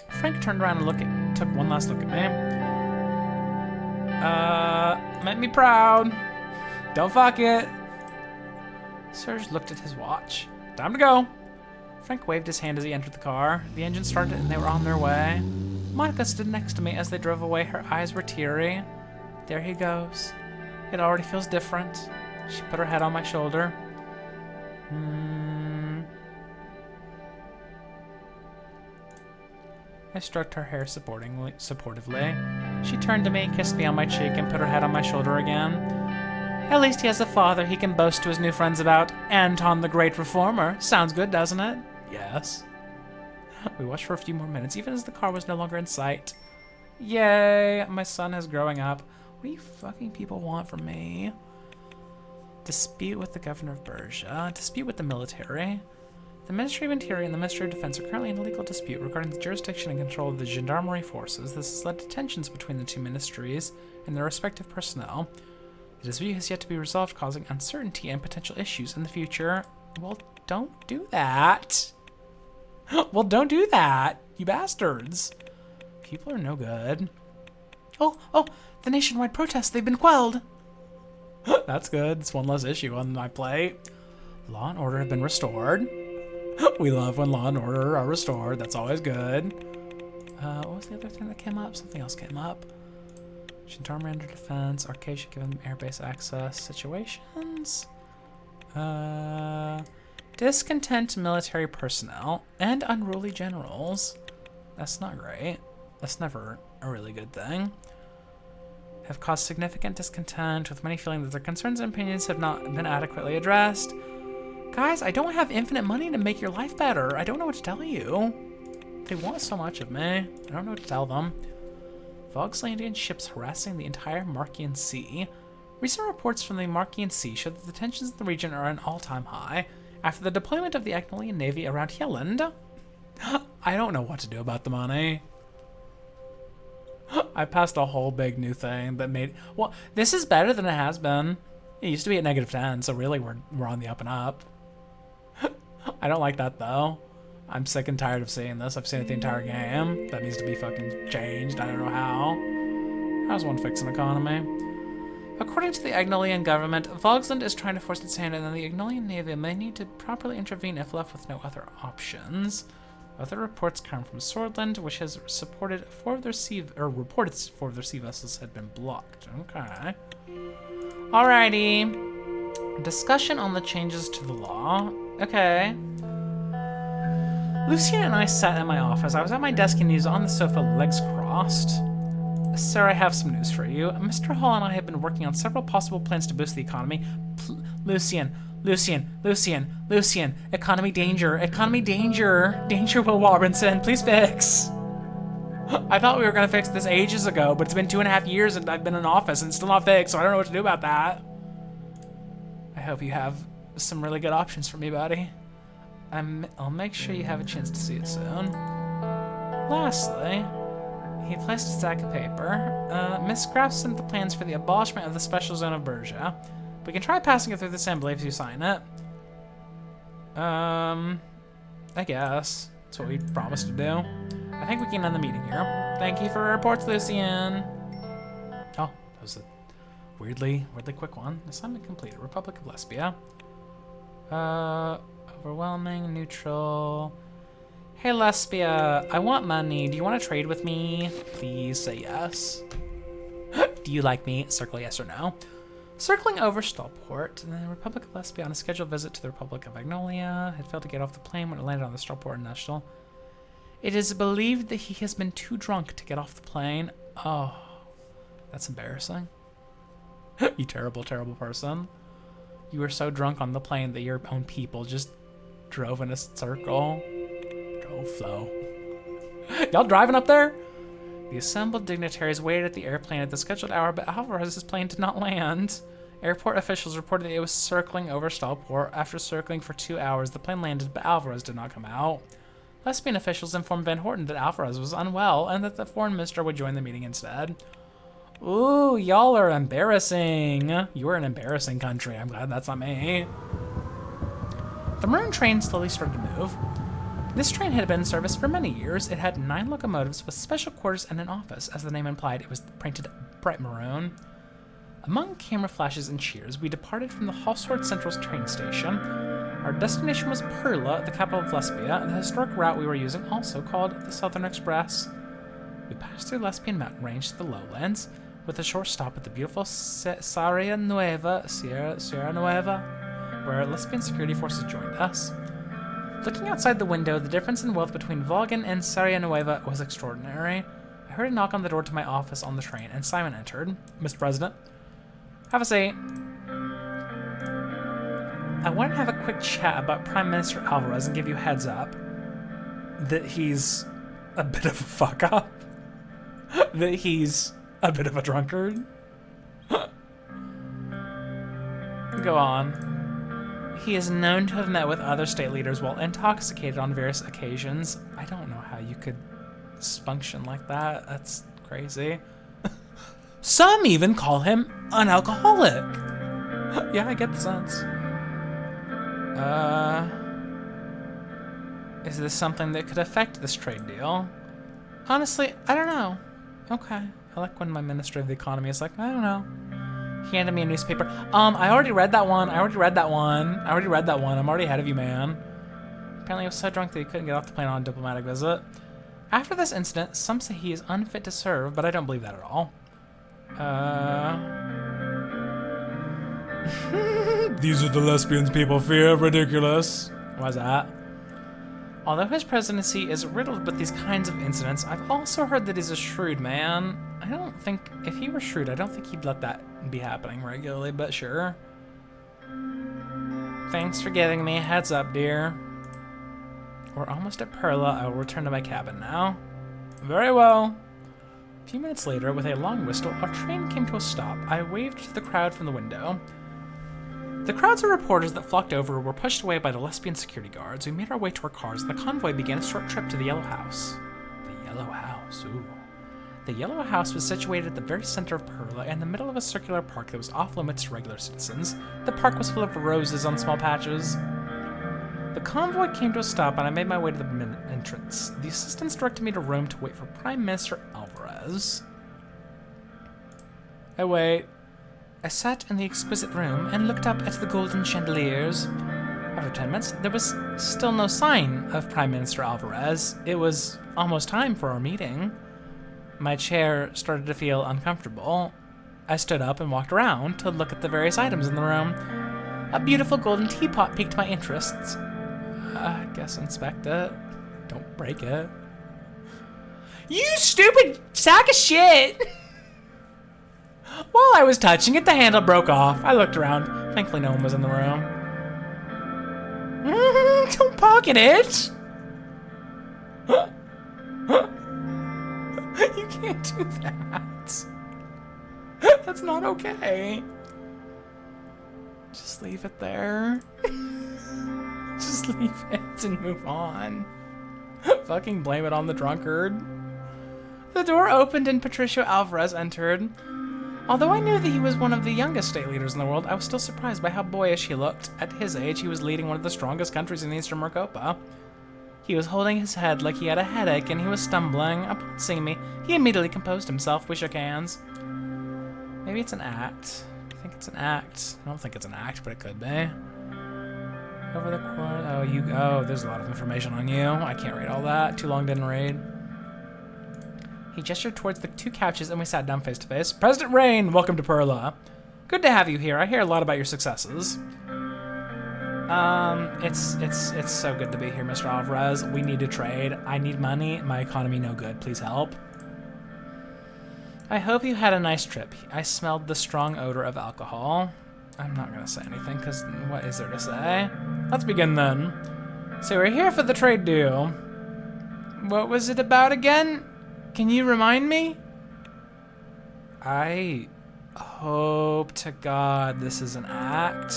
Frank turned around and took one last look at me. Make me proud. Don't fuck it. Serge looked at his watch. Time to go. Frank waved his hand as he entered the car. The engine started and they were on their way. Monica stood next to me as they drove away. Her eyes were teary. There he goes. It already feels different. She put her head on my shoulder. I stroked her hair supportively. She turned to me, kissed me on my cheek, and put her head on my shoulder again. At least he has a father he can boast to his new friends about. Anton the Great Reformer. Sounds good, doesn't it? Yes. We watched for a few more minutes, even as the car was no longer in sight. Yay, my son is growing up. What do you fucking people want from me? Dispute with the governor of Bergia. Dispute with the military. The Ministry of Interior and the Ministry of Defense are currently in a legal dispute regarding the jurisdiction and control of the gendarmerie forces. This has led to tensions between the two ministries and their respective personnel. The dispute has yet to be resolved, causing uncertainty and potential issues in the future. Well, don't do that. Well, don't do that, you bastards. People are no good. Oh, the nationwide protests, they've been quelled. That's good. It's one less issue on my plate. Law and order have been restored. We love when law and order are restored. That's always good. What was the other thing that came up? Something else came up. Gendarmerie under defense. Arcade should give them airbase access. Situations. Discontent military personnel and unruly generals. That's not great. That's never a really good thing. Have caused significant discontent, with many feeling that their concerns and opinions have not been adequately addressed. Guys, I don't have infinite money to make your life better. I don't know what to tell you. They want so much of me. I don't know what to tell them. Vogslandian ships harassing the entire Markian Sea. Recent reports from the Markian Sea show that the tensions in the region are at an all-time high after the deployment of the Agnolian Navy around Hieland. I don't know what to do about the money. I passed a whole big new thing that made... Well, this is better than it has been. It used to be at -10, so really we're on the up and up. I don't like that, though. I'm sick and tired of seeing this. I've seen it the entire game. That needs to be fucking changed. I don't know how. How's one fix an economy? According to the Agnolian government, Vogsland is trying to force its hand, and then the Agnolian Navy may need to properly intervene if left with no other options. Other reports come from Swordland, which has reported 4 of their sea vessels had been blocked. Okay. Alrighty. Discussion on the changes to the law. Okay. Lucien and I sat in my office. I was at my desk and he was on the sofa, legs crossed. Sir, I have some news for you. Mr. Hall and I have been working on several possible plans to boost the economy. Lucien. Economy danger. Danger, Will Robinson. Please fix. I thought we were going to fix this ages ago, but it's been 2.5 years and I've been in office and it's still not fixed, so I don't know what to do about that. I hope you have some really good options for me, buddy. I'll make sure you have a chance to see it soon. Lastly, he placed a stack of paper. Miss Graff sent the plans for the abolishment of the special zone of Bergia. We can try passing it through the assembly if you sign it. I guess. That's what we promised to do. I think we can end the meeting here. Thank you for reports, Lucien. Oh, that was a weirdly quick one. Assignment completed. Republic of Lesbia. Overwhelming, neutral. Hey, Lesbia, I want money. Do you want to trade with me? Please say yes. Do you like me? Circle yes or no. Circling over Stallport, the Republic of Lesbia on a scheduled visit to the Republic of Agnolia had failed to get off the plane when it landed on the Stallport National. It is believed that he has been too drunk to get off the plane. Oh, that's embarrassing. You terrible, terrible person. You were so drunk on the plane that your own people just drove in a circle. Go flow. Y'all driving up there? The assembled dignitaries waited at the airplane at the scheduled hour, but Alvarez's plane did not land. Airport officials reported that it was circling over Stallport. After circling for 2 hours, the plane landed, but Alvarez did not come out. Lesbian officials informed Van Horten that Alvarez was unwell and that the foreign minister would join the meeting instead. Ooh, y'all are embarrassing. You are an embarrassing country. I'm glad that's not me. The maroon train slowly started to move. This train had been in service for many years. It had 9 locomotives with special quarters and an office. As the name implied, it was painted bright maroon. Among camera flashes and cheers, we departed from the Hallsword Central's train station. Our destination was Perla, the capital of Lesbia, and the historic route we were using, also called the Southern Express. We passed through Lesbian mountain range to the lowlands, with a short stop at the beautiful Sierra Nueva, where Lesbian security forces joined us. Looking outside the window, the difference in wealth between Vaughan and Sierra Nueva was extraordinary. I heard a knock on the door to my office on the train, and Simon entered. Mr. President, have a seat. I wanted to have a quick chat about Prime Minister Alvarez and give you a heads up that he's a bit of a fuck up. That he's a bit of a drunkard. Go on. He is known to have met with other state leaders while intoxicated on various occasions. I don't know how you could function like that. That's crazy. Some even call him an alcoholic. Yeah, I get the sense. Is this something that could affect this trade deal? Honestly, I don't know. Okay. I like when my Minister of the Economy is like, I don't know. He handed me a newspaper. I already read that one. I'm already ahead of you, man. Apparently he was so drunk that he couldn't get off the plane on a diplomatic visit. After this incident, some say he is unfit to serve, but I don't believe that at all. These are the lesbians people fear. Ridiculous. Why's that? Although his presidency is riddled with these kinds of incidents, I've also heard that he's a shrewd man. I don't think, if he were shrewd, I don't think he'd let that be happening regularly, but sure. Thanks for giving me a heads up, dear. We're almost at Perla. I will return to my cabin now. Very well. A few minutes later, with a long whistle, our train came to a stop. I waved to the crowd from the window. The crowds of reporters that flocked over were pushed away by the lesbian security guards. We made our way to our cars, and the convoy began a short trip to the Yellow House. The Yellow House, ooh. The Yellow House was situated at the very center of Perla, in the middle of a circular park that was off limits to regular citizens. The park was full of roses on small patches. The convoy came to a stop, and I made my way to the main entrance. The assistants directed me to a room to wait for Prime Minister Alvarez. I wait. I sat in the exquisite room and looked up at the golden chandeliers. After 10 minutes, there was still no sign of Prime Minister Alvarez. It was almost time for our meeting. My chair started to feel uncomfortable. I stood up and walked around to look at the various items in the room. A beautiful golden teapot piqued my interests. I guess inspect it. Don't break it. You stupid sack of shit! While I was touching it, the handle broke off. I looked around. Thankfully, no one was in the room. Don't pocket it! You can't do that. That's not okay. Just leave it there. Just leave it and move on. Fucking blame it on the drunkard. The door opened and Patricio Alvarez entered. Although I knew that he was one of the youngest state leaders in the world, I was still surprised by how boyish he looked. At his age, he was leading one of the strongest countries in Eastern Maricopa. He was holding his head like he had a headache, and he was stumbling. Upon seeing me, he immediately composed himself. We shook hands. Maybe it's an act. I think it's an act. I don't think it's an act, but it could be. Over the course... Oh, there's a lot of information on you. I can't read all that. Too long, didn't read. He gestured towards the two couches, and we sat down face to face. President Rain, welcome to Perla. Good to have you here. I hear a lot about your successes. It's so good to be here, Mr. Alvarez. We need to trade. I need money. My economy no good. Please help. I hope you had a nice trip. I smelled the strong odor of alcohol. I'm not gonna say anything, because what is there to say? Let's begin then. So we're here for the trade deal. What was it about again? Can you remind me? I hope to God this is an act.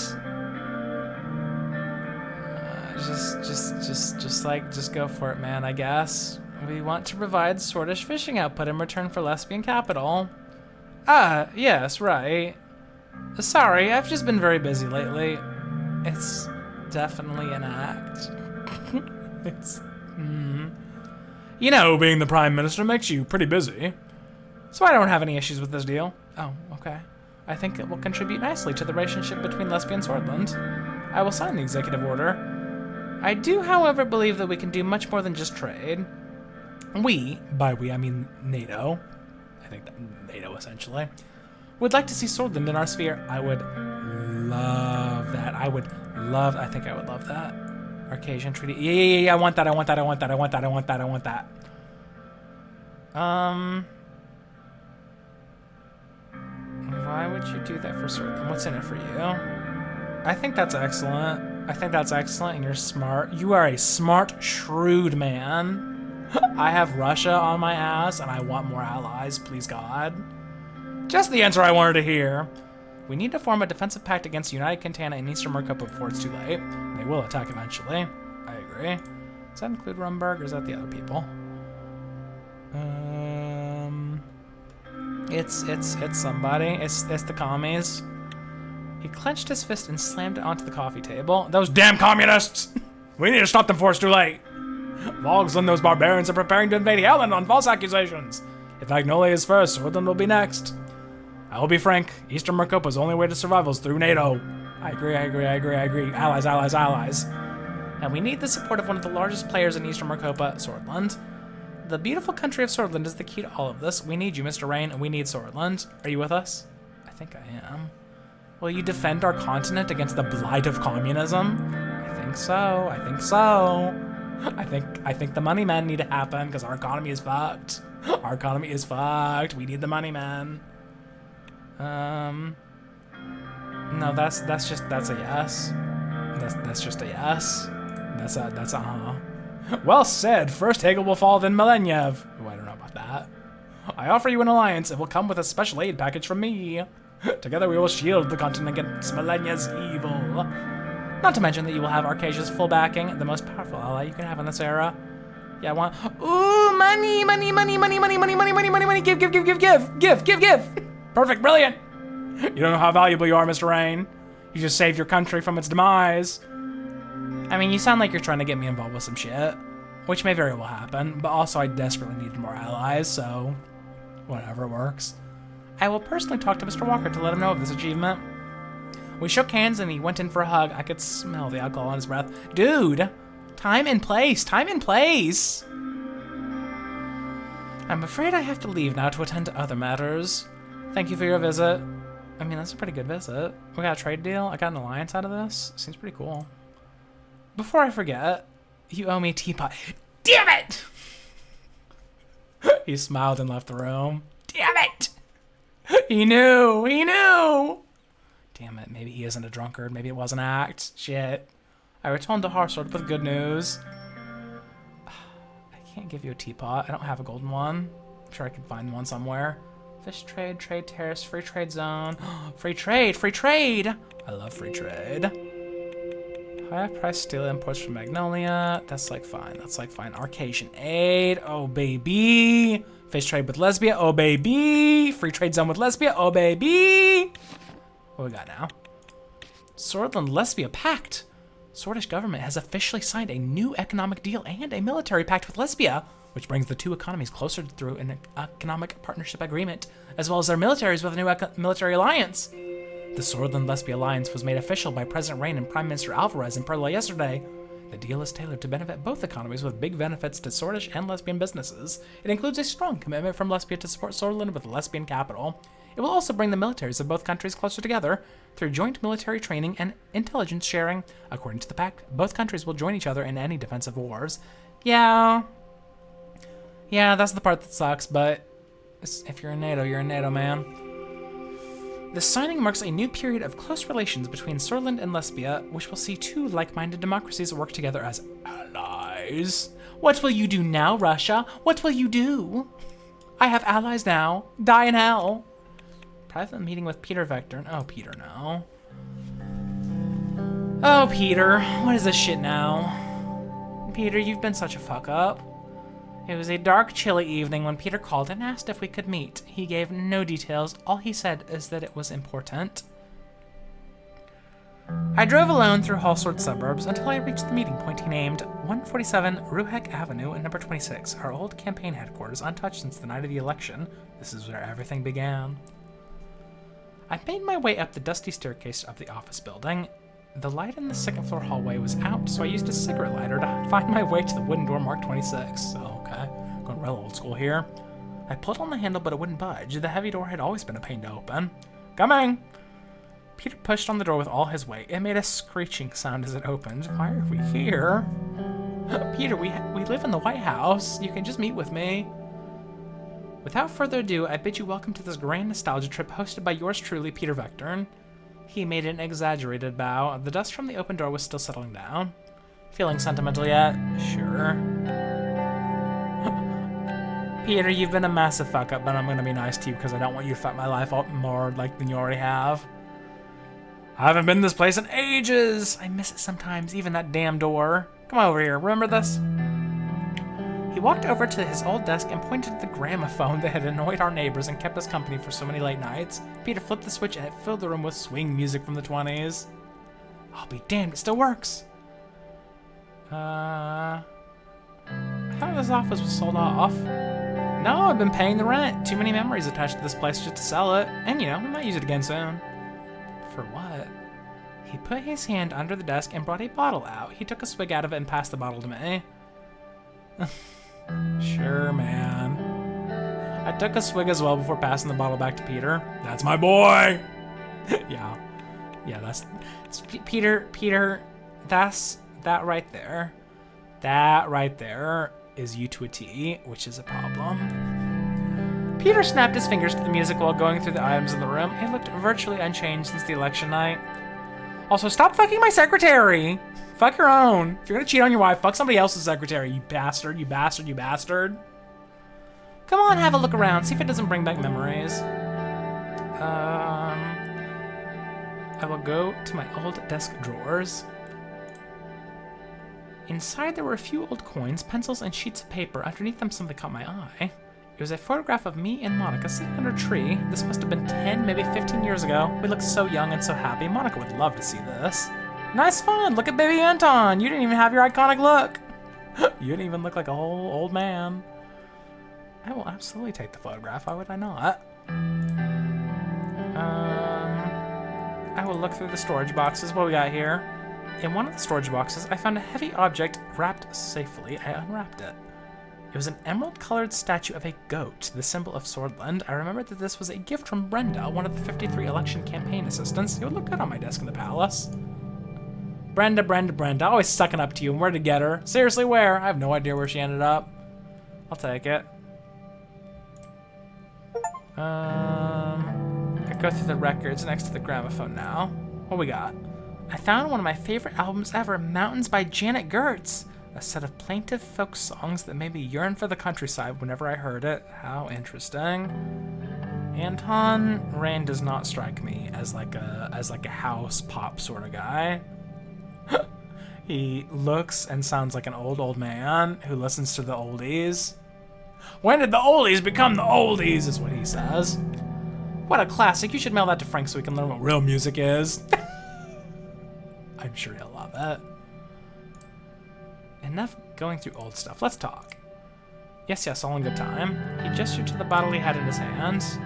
Just go for it, man, I guess. We want to provide Swordfish fishing output in return for lesbian capital. Ah, yes, right. Sorry, I've just been very busy lately. It's definitely an act. You know, being the Prime Minister makes you pretty busy. So I don't have any issues with this deal. Oh, okay. I think it will contribute nicely to the relationship between Lesbia and Swordland. I will sign the executive order. I do, however, believe that we can do much more than just trade. We, by we I mean NATO, I think that NATO essentially, would like to see Swordland in our sphere. I would love that. I think I would love that. Arcasian Treaty. Yeah, I want that. Why would you do that for Swordsland? What's in it for you? I think that's excellent. I think that's excellent, and you're smart. You are a smart, shrewd man. I have Russia on my ass, and I want more allies, please God. Just the answer I wanted to hear. We need to form a defensive pact against United Cantana and Eastern Marcopa before it's too late. They will attack eventually. I agree. Does that include Rumberg, or is that the other people? It's somebody. It's the commies. He clenched his fist and slammed it onto the coffee table. Those damn communists! We need to stop them before it's too late. Vogs and those barbarians are preparing to invade Helen on false accusations. If Agnolia is first, Swordsland will be next. I will be frank. Eastern Marcopa's only way to survival is through NATO. I agree. Allies. And we need the support of one of the largest players in Eastern Marcopa, Swordsland. The beautiful country of Swordsland is the key to all of this. We need you, Mr. Rain, and we need Swordsland. Are you with us? I think I am. Will you defend our continent against the blight of communism? I think so. I think the money men need to happen because our economy is fucked. Our economy is fucked. We need the money men. No, that's a yes. That's just a yes. That's a Well said. First Hegel will fall, then Mileniev. Oh, I don't know about that. I offer you an alliance. It will come with a special aid package from me. Together we will shield the continent against Milenia's evil. Not to mention that you will have Arcasia's full backing, the most powerful ally you can have in this era. Yeah, I want. Ooh, money. Give. Perfect, brilliant. You don't know how valuable you are, Mr. Rain. You just saved your country from its demise. I mean, you sound like you're trying to get me involved with some shit, which may very well happen, but also I desperately need more allies, so whatever works. I will personally talk to Mr. Walker to let him know of this achievement. We shook hands and he went in for a hug. I could smell the alcohol on his breath. Dude, time and place. I'm afraid I have to leave now to attend to other matters. Thank you for your visit. I mean, that's a pretty good visit. We got a trade deal. I got an alliance out of this. Seems pretty cool. Before I forget, you owe me a teapot. Damn it! He smiled and left the room. Damn it! He knew! Damn it, maybe he isn't a drunkard. Maybe it was an act. Shit. I returned to Harsford with good news. I can't give you a teapot. I don't have a golden one. I'm sure I could find one somewhere. Fish trade, trade terrace, free trade zone. Free trade! I love free trade. High price steel imports from Magnolia. That's like fine. Arcasian aid. Oh, baby. Fish trade with Lesbia. Oh, baby. Free trade zone with Lesbia. Oh, baby. What we got now? Swordsland Lesbia Pact. Swordish government has officially signed a new economic deal and a military pact with Lesbia, which brings the two economies closer through an economic partnership agreement, as well as their militaries with a new military alliance. The Swordsland Lesbia Alliance was made official by President Rain and Prime Minister Alvarez in Perla yesterday. The deal is tailored to benefit both economies with big benefits to Swordish and Lesbian businesses. It includes a strong commitment from Lesbia to support Swordsland with a Lesbian capital. It will also bring the militaries of both countries closer together through joint military training and intelligence sharing. According to the pact, both countries will join each other in any defensive wars. Yeah, that's the part that sucks, but if you're in NATO, you're in NATO, man. The signing marks a new period of close relations between Swordsland and Lesbia, which will see two like-minded democracies work together as allies. What will you do now, Russia? What will you do? I have allies now. Die in hell. Private meeting with Peter Vector. Oh, Peter, no. Oh, Peter, what is this shit now? Peter, you've been such a fuck-up. It was a dark, chilly evening when Peter called and asked if we could meet. He gave no details. All he said is that it was important. I drove alone through Hallsword suburbs until I reached the meeting point he named, 147 Ruhek Avenue and number 26, our old campaign headquarters, untouched since the night of the election. This is where everything began. I made my way up the dusty staircase of the office building. The light in the second-floor hallway was out, so I used a cigarette lighter to find my way to the wooden door marked 26. So, okay, going real old school here. I pulled on the handle, but it wouldn't budge. The heavy door had always been a pain to open. Coming! Peter pushed on the door with all his weight. It made a screeching sound as it opened. Why are we here? Peter, we live in the White House. You can just meet with me. Without further ado, I bid you welcome to this grand nostalgia trip hosted by yours truly, Peter Vectorn. He made an exaggerated bow. The dust from the open door was still settling down. Feeling sentimental yet? Sure. Peter, you've been a massive fuck up, but I'm gonna be nice to you because I don't want you to fuck my life up more than you already have. I haven't been to this place in ages. I miss it sometimes, even that damn door. Come over here, remember this? He walked over to his old desk and pointed at the gramophone that had annoyed our neighbors and kept us company for so many late nights. Peter flipped the switch and it filled the room with swing music from the 20s. I'll be damned, it still works. I thought this office was sold off. No, I've been paying the rent. Too many memories attached to this place just to sell it. And you know, we might use it again soon. For what? He put his hand under the desk and brought a bottle out. He took a swig out of it and passed the bottle to me. Sure, man. I took a swig as well before passing the bottle back to Peter. That's my boy! Yeah, that's Peter, that's that right there. That right there is you to a T, which is a problem. Peter snapped his fingers to the music while going through the items in the room. It looked virtually unchanged since the election night. Also, stop fucking my secretary! Fuck your own. If you're gonna cheat on your wife, fuck somebody else's secretary, you bastard, you bastard, you bastard. Come on, have a look around, see if it doesn't bring back memories. I will go to my old desk drawers. Inside there were a few old coins, pencils, and sheets of paper. Underneath them something caught my eye. It was a photograph of me and Monica sitting under a tree. This must have been 10, maybe 15 years ago. We looked so young and so happy. Monica would love to see this. Nice fun, look at baby Anton. You didn't even have your iconic look. You didn't even look like a whole old man. I will absolutely take the photograph, why would I not? I will look through the storage boxes. What we got here? In one of the storage boxes, I found a heavy object wrapped safely. I unwrapped it. It was an emerald-colored statue of a goat, the symbol of Swordland. I remembered that this was a gift from Brenda, one of the 53 election campaign assistants. It would look good on my desk in the palace. Brenda, always sucking up to you, and where to get her? Seriously, where? I have no idea where she ended up. I'll take it. I go through the records next to the gramophone now. What we got? I found one of my favorite albums ever, Mountains by Janet Gertz. A set of plaintive folk songs that made me yearn for the countryside whenever I heard it. How interesting. Anton Rain does not strike me as like a house pop sort of guy. He looks and sounds like an old man who listens to the oldies. When did the oldies become the oldies, is what he says. What a classic. You should mail that to Frank so we can learn what real music is. I'm sure he'll love it. Enough going through old stuff. Let's talk. Yes, all in good time. He gestured to the bottle he had in his hands.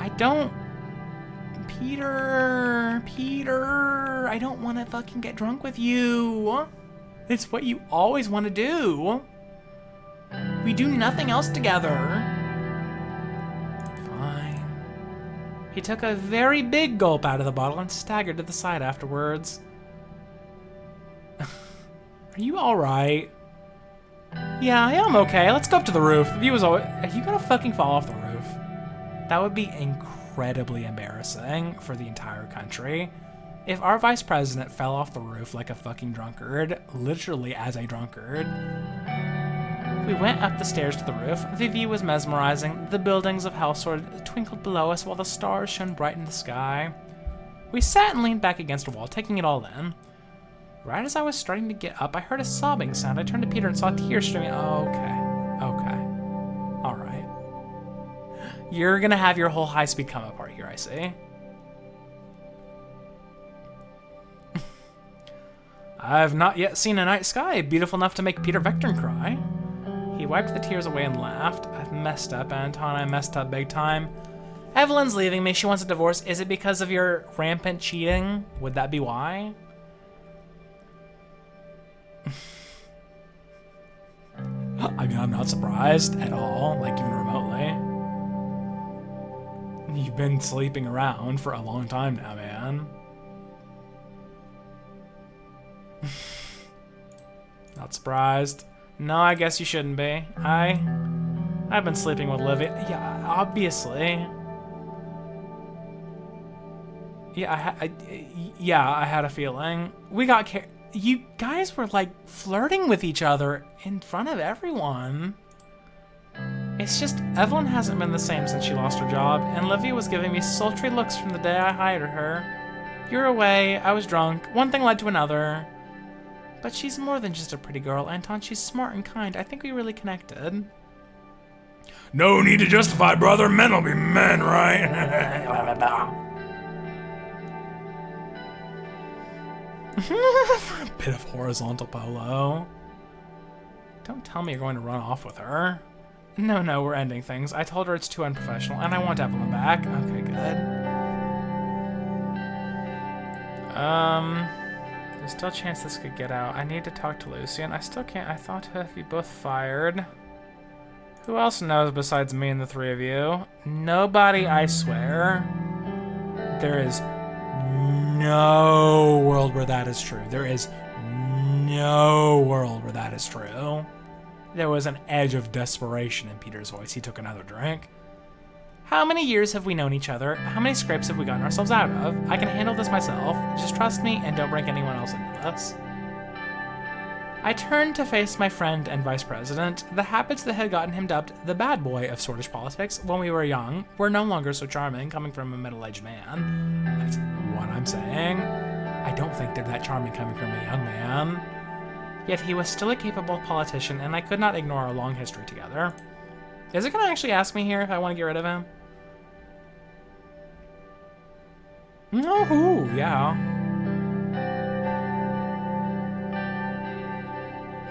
I don't... Peter, I don't want to fucking get drunk with you. It's what you always want to do. We do nothing else together. Fine. He took a very big gulp out of the bottle and staggered to the side afterwards. Are you alright? Yeah, I'm okay. Let's go up to the roof. The view is always... Are you gonna fucking fall off the roof? That would be incredibly embarrassing for the entire country. If our vice president fell off the roof like a fucking drunkard, literally as a drunkard. We went up the stairs to the roof. The view was mesmerizing. The buildings of Hellsword twinkled below us while the stars shone bright in the sky. We sat and leaned back against a wall, taking it all in. Right as I was starting to get up, I heard a sobbing sound. I turned to Peter and saw tears streaming. Oh, okay. All right. You're gonna have your whole high-speed come apart here, I see. I've not yet seen a night sky beautiful enough to make Peter Vectorn cry. He wiped the tears away and laughed. I've messed up, Anton. I messed up big time. Evelyn's leaving me. She wants a divorce. Is it because of your rampant cheating? Would that be why? I mean, I'm not surprised at all, like even remotely. You've been sleeping around for a long time now, man. Not surprised. No, I guess you shouldn't be. I I've been sleeping with Livia. Yeah, obviously. Yeah, I had a feeling. We got you guys were like flirting with each other in front of everyone. It's just Evelyn hasn't been the same since she lost her job, and Livia was giving me sultry looks from the day I hired her. You were away, I was drunk, one thing led to another. But she's more than just a pretty girl, Anton. She's smart and kind. I think we really connected. No need to justify, brother. Men will be men, right? For a bit of horizontal polo. Don't tell me you're going to run off with her. No, we're ending things. I told her it's too unprofessional, and I want Evelyn back. Okay, good. There's still a chance this could get out. I need to talk to Lucian. I still can't. I thought to have you both fired. Who else knows besides me and the three of you? Nobody, I swear. There is no world where that is true. There is no world where that is true. There was an edge of desperation in Peter's voice. He took another drink. How many years have we known each other? How many scrapes have we gotten ourselves out of? I can handle this myself. Just trust me and don't bring anyone else into this. I turned to face my friend and vice president. The habits that had gotten him dubbed the bad boy of Swordfish politics when we were young were no longer so charming coming from a middle-aged man. That's what I'm saying. I don't think they're that charming coming from a young man. Yet he was still a capable politician, and I could not ignore our long history together. Is it gonna actually ask me here if I want to get rid of him? No, yeah.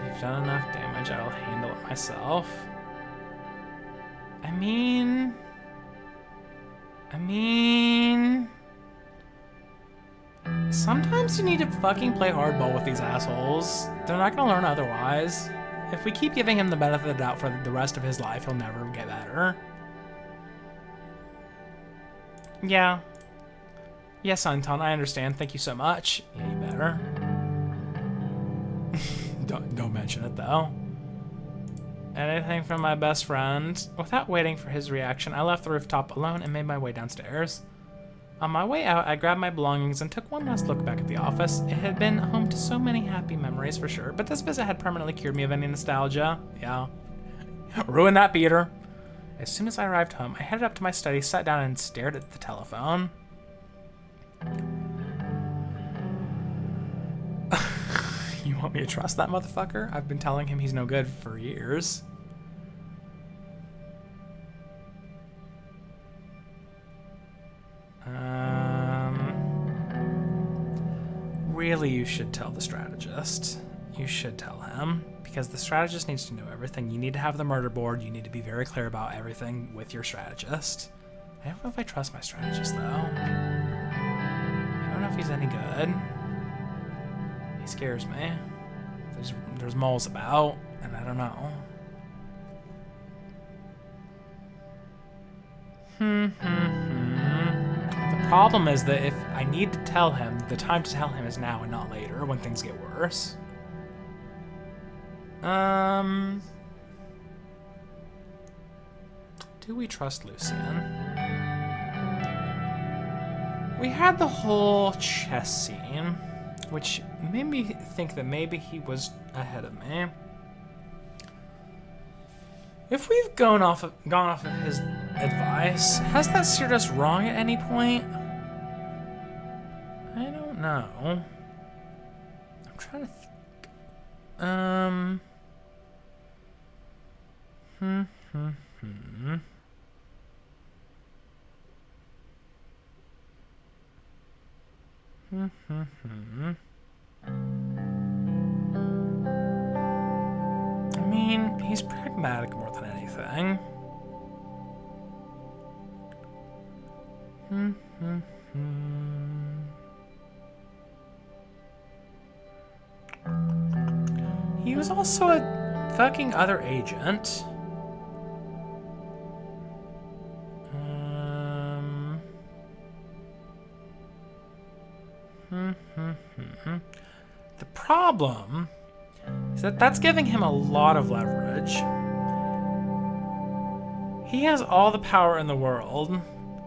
You've done enough damage, I'll handle it myself. I mean... Sometimes you need to fucking play hardball with these assholes. They're not gonna learn otherwise. If we keep giving him the benefit of the doubt for the rest of his life, he'll never get better. Yeah. Yes, Anton, I understand. Thank you so much. Yeah, you better. Don't mention it, though. Anything from my best friend? Without waiting for his reaction, I left the rooftop alone and made my way downstairs. On my way out, I grabbed my belongings and took one last look back at the office. It had been home to so many happy memories for sure, but this visit had permanently cured me of any nostalgia. Yeah. Ruin that, Peter. As soon as I arrived home, I headed up to my study, sat down, and stared at the telephone. You want me to trust that motherfucker? I've been telling him he's no good for years. Really, you should tell the strategist. You should tell him, because the strategist needs to know everything. You need to have the murder board. You need to be very clear about everything with your strategist. I don't know if I trust my strategist, though. I don't know if he's any good. He scares me. There's moles about, and I don't know. The problem is that if I need to tell him, the time to tell him is now and not later, when things get worse. Do we trust Lucian? We had the whole chess scene, which made me think that maybe he was ahead of me. If we've gone off of his advice, has that steered us wrong at any point? I don't know. I'm trying to think. I mean, he's pragmatic more than anything. He was also a fucking other agent. The problem is that that's giving him a lot of leverage. He has all the power in the world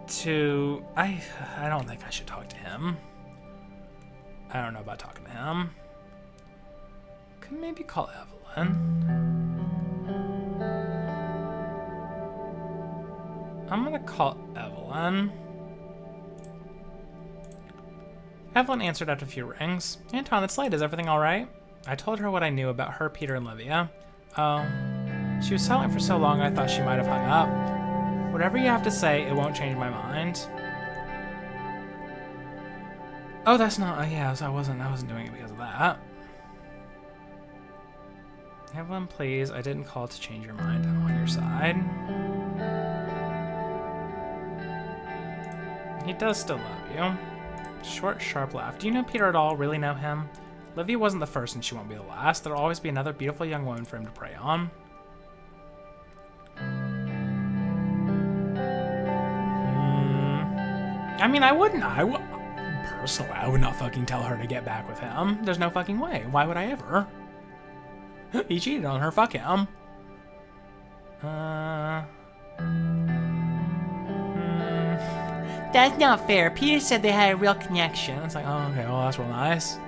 to... I don't think I should talk to him. I don't know about talking to him. Could maybe call Evelyn. I'm gonna call Evelyn. Evelyn answered after a few rings. Anton, it's late. Is everything all right? I told her what I knew about her, Peter, and Livia. Oh, she was silent for so long I thought she might have hung up. Whatever you have to say, it won't change my mind. Oh, that's not. Yeah, I wasn't doing it because of that. Evelyn, please. I didn't call to change your mind. I'm on your side. He does still love you. Short, sharp laugh. Do you know Peter at all? Really know him? Livia wasn't the first and she won't be the last. There'll always be another beautiful young woman for him to prey on. I mean, personally, I would not fucking tell her to get back with him. There's no fucking way. Why would I ever? He cheated on her. Fuck him. That's not fair. Peter said they had a real connection. It's like, oh, okay, well, that's real nice.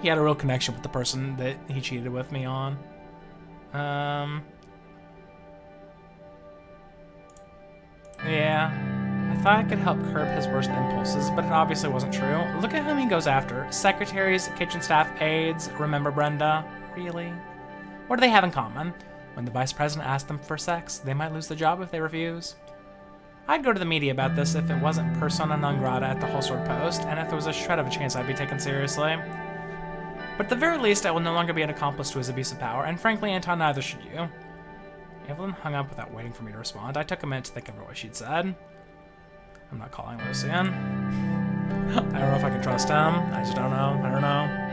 He had a real connection with the person that he cheated with me on. Yeah. I thought I could help curb his worst impulses, but it obviously wasn't true. Look at whom he goes after. Secretaries, kitchen staff, aides. Remember Brenda? Really? What do they have in common? When the vice president asked them for sex, they might lose the job if they refuse. I'd go to the media about this if it wasn't persona non grata at the Holsword Post, and if there was a shred of a chance I'd be taken seriously. But at the very least, I will no longer be an accomplice to his abuse of power, and frankly, Anton, neither should you. Evelyn hung up without waiting for me to respond. I took a minute to think over what she'd said. I'm not calling Lucian. I don't know if I can trust him. I just don't know. I don't know.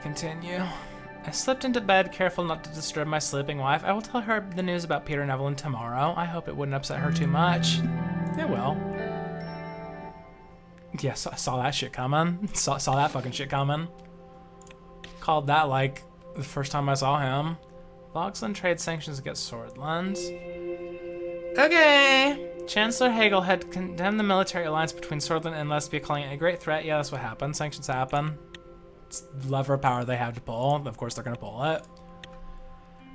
Continue. I slipped into bed, careful not to disturb my sleeping wife. I will tell her the news about Peter and Evelyn tomorrow. I hope it wouldn't upset her too much. It will. Yes, I saw that shit coming. Saw that fucking shit coming. Called that like the first time I saw him. Voxland trade sanctions against Swordlands. Okay. Chancellor Hagel had condemned the military alliance between Swordland and Lesbia, calling it a great threat. Yeah, that's what happened. Sanctions happen. It's the lever of power they have to pull. Of course, they're going to pull it.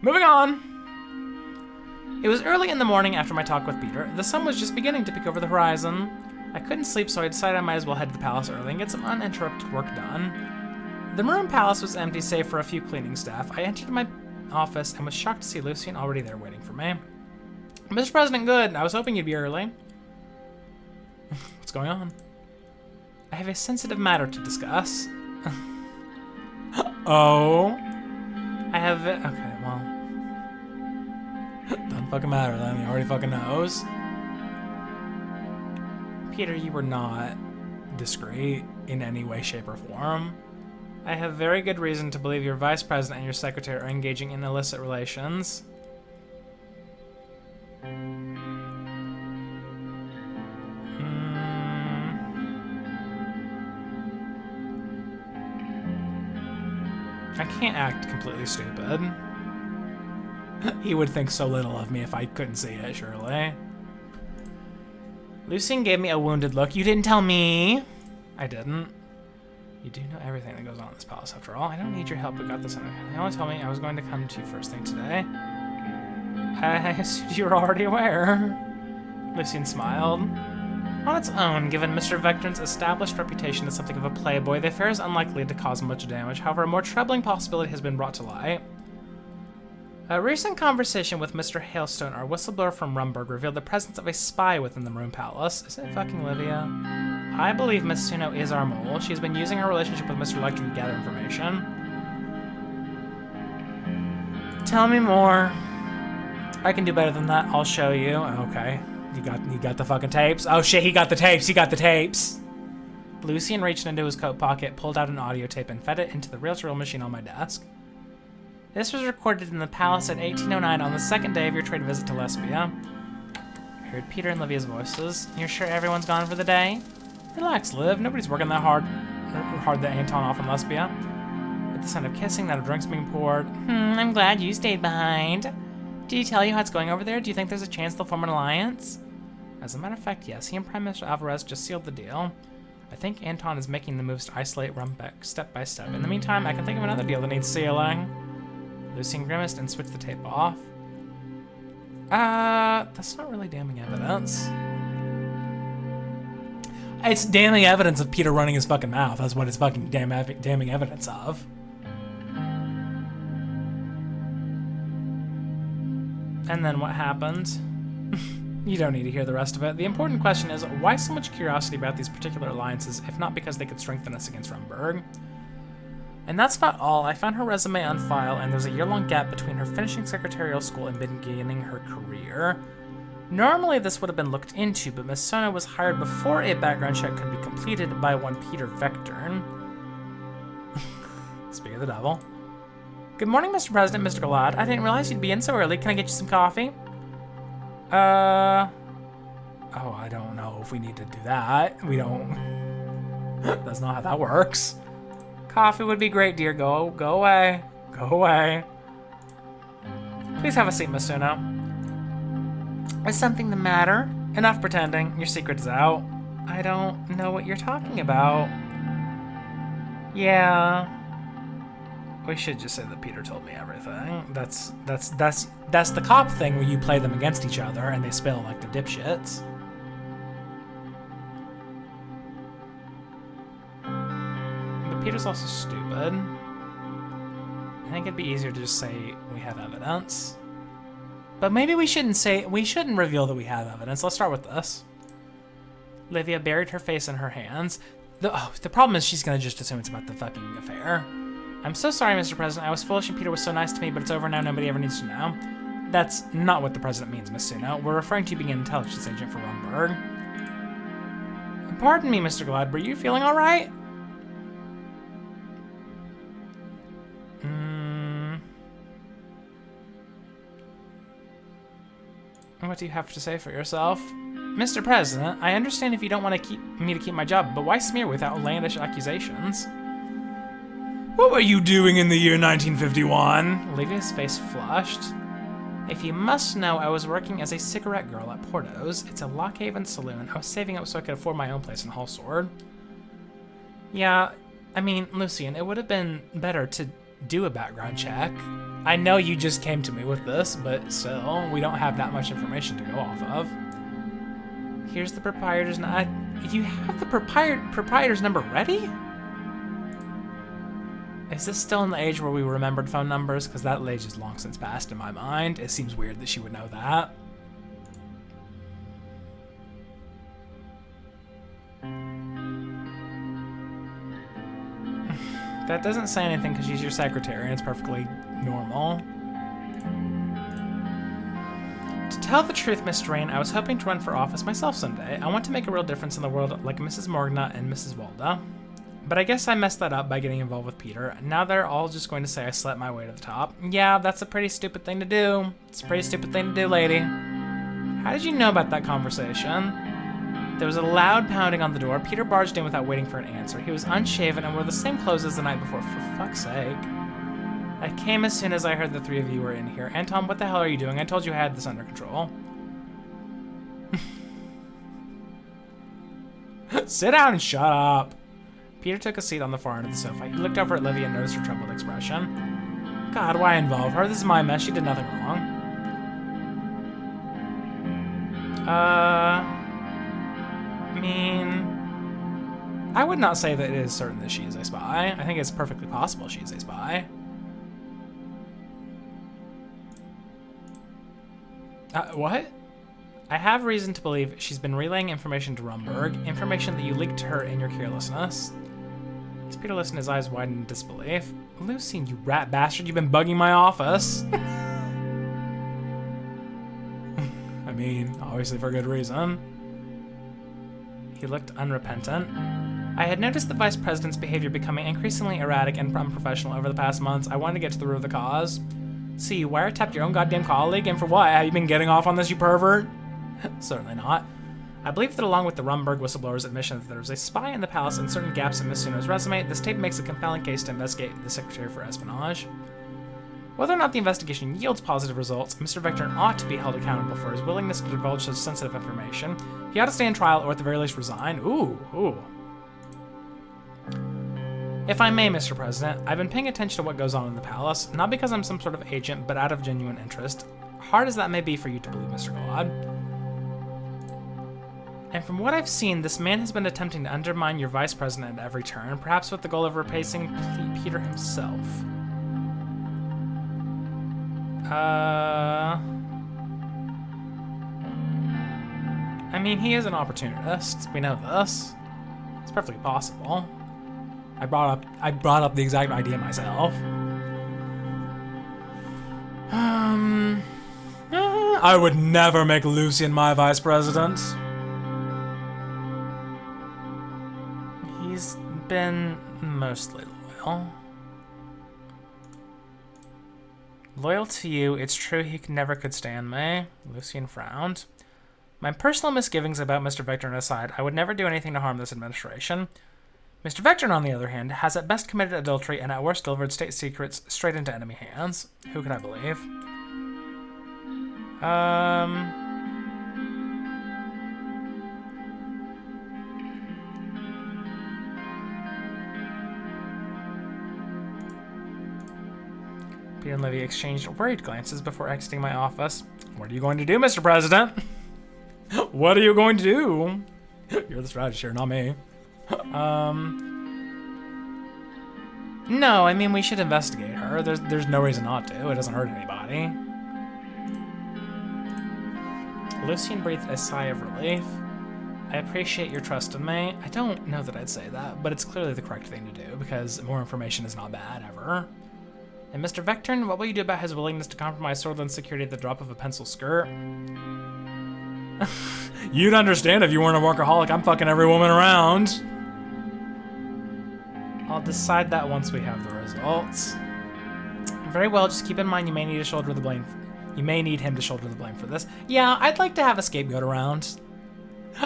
Moving on. It was early in the morning after my talk with Peter. The sun was just beginning to peek over the horizon. I couldn't sleep, so I decided I might as well head to the palace early and get some uninterrupted work done. The Maroon Palace was empty, save for a few cleaning staff. I entered my office and was shocked to see Lucian already there waiting for me. Mr. President, good. I was hoping you'd be early. What's going on? I have a sensitive matter to discuss. Oh. I have it. Okay, well. Doesn't fucking matter then. He already fucking knows. Peter, you were not discreet in any way, shape, or form. I have very good reason to believe your vice president and your secretary are engaging in illicit relations. I can't act completely stupid. He would think so little of me if I couldn't see it, surely. Lucian gave me a wounded look. You didn't tell me. I didn't. You do know everything that goes on in this palace, after all. I don't need your help. We got this under control. They only told me I was going to come to you first thing today. I assumed you were already aware. Lucian smiled. On its own, given Mr. Vectron's established reputation as something of a playboy, the affair is unlikely to cause much damage. However, a more troubling possibility has been brought to light. A recent conversation with Mr. Hailstone, our whistleblower from Rumburg, revealed the presence of a spy within the Maroon Palace. Is it fucking Livia? I believe Miss Suno is our mole. She's been using her relationship with Mr. Luck to gather information. Tell me more. I can do better than that. I'll show you. Okay. You got the fucking tapes? Oh shit, he got the tapes. He got the tapes. Lucian reached into his coat pocket, pulled out an audio tape, and fed it into the reel-to-reel machine on my desk. This was recorded in the palace at 1809 on the second day of your trade visit to Lesbia. I heard Peter and Livia's voices. You're sure everyone's gone for the day? Relax, Liv. Nobody's working that hard that Anton off in Lesbia. At the sound of kissing, that of drinks being poured. I'm glad you stayed behind. Did he tell you how it's going over there? Do you think there's a chance they'll form an alliance? As a matter of fact, yes. He and Prime Minister Alvarez just sealed the deal. I think Anton is making the moves to isolate Rumbeck step by step. In the meantime, I can think of another deal that needs sealing. Lucien grimaced and switched the tape off. That's not really damning evidence. It's damning evidence of Peter running his fucking mouth. That's what it's fucking damning evidence of. And then what happened? You don't need to hear the rest of it. The important question is, why so much curiosity about these particular alliances, if not because they could strengthen us against Rumberg? And that's not all. I found her resume on file, and there's a year-long gap between her finishing secretarial school and beginning her career. Normally this would have been looked into, but Miss Sona was hired before a background check could be completed by one Peter Vectorn. Speak of the devil. Good morning, Mr. President, Mr. Galad. I didn't realize you'd be in so early. Can I get you some coffee? Oh, I don't know if we need to do that. We don't. That's not how that works. Coffee would be great, dear. Go away. Go away. Please have a seat, Miss Suno. Is something the matter? Enough pretending. Your secret is out. I don't know what you're talking about. Yeah. We should just say that Peter told me everything. That's the cop thing where you play them against each other and they spill like the dipshits. But Peter's also stupid. I think it'd be easier to just say we have evidence. But maybe we shouldn't reveal that we have evidence. Let's start with this. Livia buried her face in her hands. The problem is she's gonna just assume it's about the fucking affair. I'm so sorry, Mr. President. I was foolish and Peter was so nice to me, but it's over now. Nobody ever needs to know. That's not what the President means, Miss Suno. We're referring to you being an intelligence agent for Rumberg. Pardon me, Mr. Glad. Were you feeling all right? What do you have to say for yourself? Mr. President, I understand if you don't want to keep my job, but why smear with outlandish accusations? What were you doing in the year 1951? Livia's face flushed. If you must know, I was working as a cigarette girl at Porto's. It's a Lockhaven saloon. I was saving up so I could afford my own place in Hallsword. Yeah, I mean, Lucien, it would have been better to do a background check. I know you just came to me with this, but still, we don't have that much information to go off of. Here's the proprietor's you have the proprietor's number ready? Is this still in the age where we remembered phone numbers? Because that age is long since passed in my mind. It seems weird that she would know that. That doesn't say anything because she's your secretary and it's perfectly normal. To tell the truth, Miss Suzerain, I was hoping to run for office myself someday. I want to make a real difference in the world like Mrs. Morgana and Mrs. Walda. But I guess I messed that up by getting involved with Peter. Now they're all just going to say I slept my way to the top. Yeah, that's a pretty stupid thing to do. It's a pretty stupid thing to do, lady. How did you know about that conversation? There was a loud pounding on the door. Peter barged in without waiting for an answer. He was unshaven and wore the same clothes as the night before. For fuck's sake. I came as soon as I heard the three of you were in here. Anton, what the hell are you doing? I told you I had this under control. Sit down and shut up. Peter took a seat on the far end of the sofa. He looked over at Livia and noticed her troubled expression. God, why involve her? This is my mess. She did nothing wrong. I mean, I would not say that it is certain that she is a spy. I think it's perfectly possible she is a spy. What? I have reason to believe she's been relaying information to Rumberg, information that you leaked to her in your carelessness. As Peter listened, his eyes widened in disbelief. Lucien, you rat bastard, you've been bugging my office. I mean, obviously for good reason. He looked unrepentant. I had noticed the Vice President's behavior becoming increasingly erratic and unprofessional over the past months. I wanted to get to the root of the cause. See, you wiretapped your own goddamn colleague, and for what? Have you been getting off on this, you pervert? Certainly not. I believe that along with the Rumberg whistleblower's admission that there was a spy in the palace and certain gaps in Miss Suno's resume, this tape makes a compelling case to investigate the Secretary for Espionage. Whether or not the investigation yields positive results, Mr. Vector ought to be held accountable for his willingness to divulge such sensitive information. He ought to stand trial or at the very least resign. Ooh. If I may, Mr. President, I've been paying attention to what goes on in the palace, not because I'm some sort of agent, but out of genuine interest. Hard as that may be for you to believe, Mr. Galad. And from what I've seen, this man has been attempting to undermine your vice president at every turn, perhaps with the goal of replacing Peter himself. I mean, he is an opportunist. We know this. It's perfectly possible. I brought up the exact idea myself. I would never make Lucien my vice president. He's been mostly loyal. Loyal to you, it's true he never could stand me. Lucien frowned. My personal misgivings about Mr. Vector aside, I would never do anything to harm this administration. Mr. Vector, on the other hand, has at best committed adultery and at worst delivered state secrets straight into enemy hands. Who could I believe? Peter and Livy exchanged worried glances before exiting my office. What are you going to do, Mr. President? What are you going to do? You're the strategist here, not me. No, I mean, we should investigate her. There's no reason not to. It doesn't hurt anybody. Lucien breathed a sigh of relief. I appreciate your trust in me. I don't know that I'd say that, but it's clearly the correct thing to do, because more information is not bad, ever. And Mr. Vectorn, what will you do about his willingness to compromise Swordland's security at the drop of a pencil skirt? You'd understand if you weren't a workaholic. I'm fucking every woman around. I'll decide that once we have the results. Very well, just keep in mind you may need to shoulder the blame. You may need him to shoulder the blame for this. Yeah, I'd like to have a scapegoat around.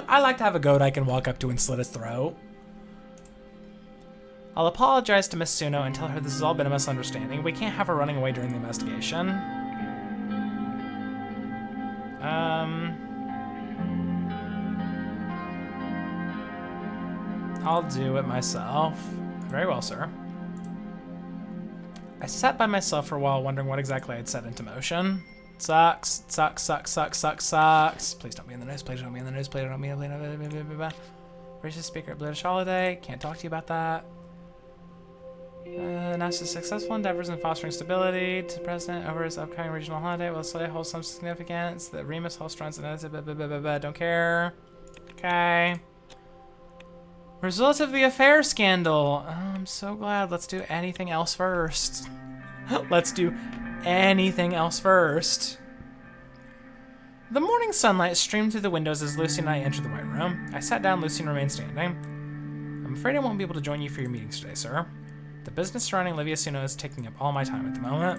I like to have a goat I can walk up to and slit his throat. I'll apologize to Miss Suno and tell her this has all been a misunderstanding. We can't have her running away during the investigation. I'll do it myself. Very well, sir. I sat by myself for a while, wondering what exactly I'd set into motion. Sucks. Please don't be in the news. Please don't be in the news. Please don't be in the news. Racist speaker at British Holiday. Can't talk to you about that. Announces successful endeavors in fostering stability to the president over his upcoming regional holiday. Will say holds some significance. The Remus Holstrons and don't care. Okay. Result of the affair scandal. Oh, I'm so glad. Let's do anything else first. Let's do anything else first. The morning sunlight streamed through the windows as Lucy and I entered the White Room. I sat down. Lucy remained standing. I'm afraid I won't be able to join you for your meetings today, sir. The business surrounding Livia Suno is taking up all my time at the moment.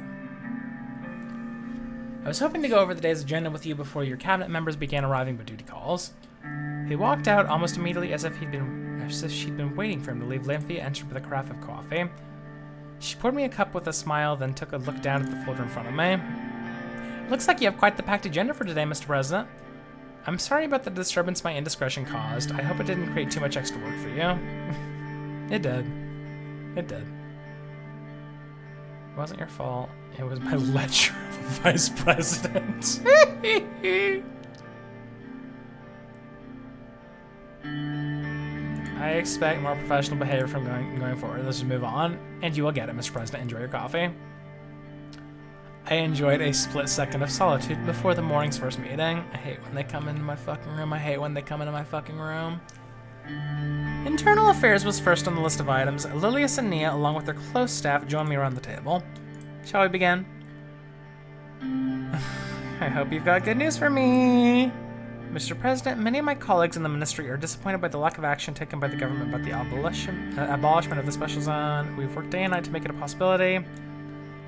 I was hoping to go over the day's agenda with you before your cabinet members began arriving with duty calls. He walked out almost immediately as if she'd been waiting for him to leave. Livia entered with a carafe of coffee. She poured me a cup with a smile, then took a look down at the folder in front of me. Looks like you have quite the packed agenda for today, Mr. President. I'm sorry about the disturbance my indiscretion caused. I hope it didn't create too much extra work for you. It did. It did. It wasn't your fault. It was my lecture of a vice president. I expect more professional behavior from going forward. Let's just move on. And you will get it, Mr. President. Enjoy your coffee. I enjoyed a split second of solitude before the morning's first meeting. I hate when they come into my fucking room. Internal affairs was first on the list of items. Lilius and Nia, along with their close staff, joined me around the table. Shall we begin? I hope you've got good news for me. Mr. President, many of my colleagues in the ministry are disappointed by the lack of action taken by the government about the abolishment of the special zone. We've worked day and night to make it a possibility.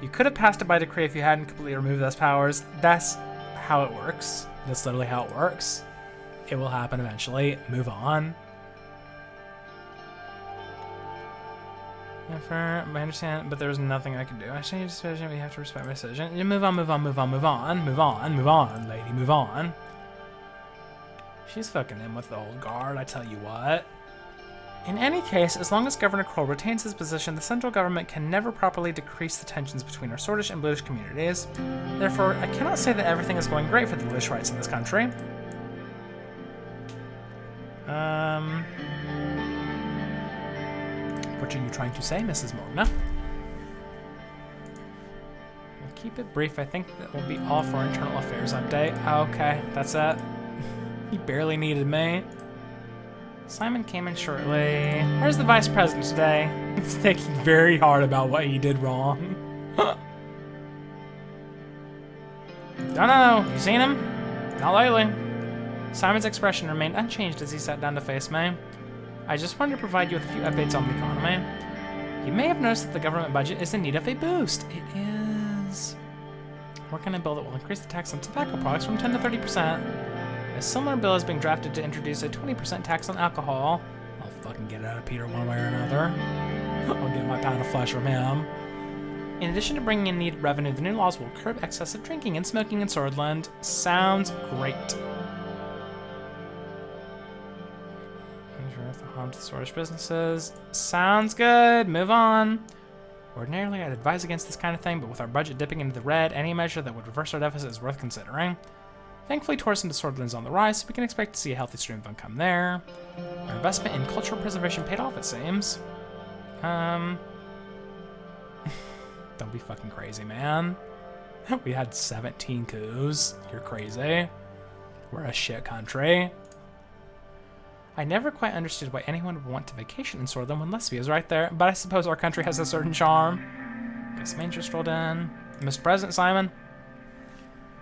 You could have passed it by decree if you hadn't completely removed those powers. That's how it works. That's literally how it works. It will happen eventually. Move on. I understand, but there's nothing I can do. I change decision. We have to respect my decision. Move on, move on, move on, move on, move on, move on, lady, move on. She's fucking in with the old guard, I tell you what. In any case, as long as Governor Kroll retains his position, the central government can never properly decrease the tensions between our Swordish and Bluish communities. Therefore, I cannot say that everything is going great for the Bluish rights in this country. What are you trying to say, Mrs. Morgna? We'll keep it brief. I think that will be all for our internal affairs update. Okay, that's it. He barely needed me. Simon came in shortly. Where's the vice president today? He's thinking very hard about what he did wrong. Don't know. You seen him? Not lately. Simon's expression remained unchanged as he sat down to face me. I just wanted to provide you with a few updates on the economy. You may have noticed that the government budget is in need of a boost. It is. Working on a bill that will increase the tax on tobacco products from 10 to 30%. A similar bill is being drafted to introduce a 20% tax on alcohol. I'll fucking get it out of Peter one way or another. I'll get my pound of flesh from him. In addition to bringing in needed revenue, the new laws will curb excessive drinking and smoking in Swordland. Sounds great. Harm to Swordish businesses. Sounds good. Move on. Ordinarily, I'd advise against this kind of thing, but with our budget dipping into the red, any measure that would reverse our deficit is worth considering. Thankfully, tourism to Swordland is on the rise, so we can expect to see a healthy stream of income there. Our investment in cultural preservation paid off, it seems. Don't be fucking crazy, man. We had 17 coups. You're crazy. We're a shit country. I never quite understood why anyone would want to vacation in Swordland when Lesbia is right there, but I suppose our country has a certain charm. Guess Manger strolled in. Mr. President Simon.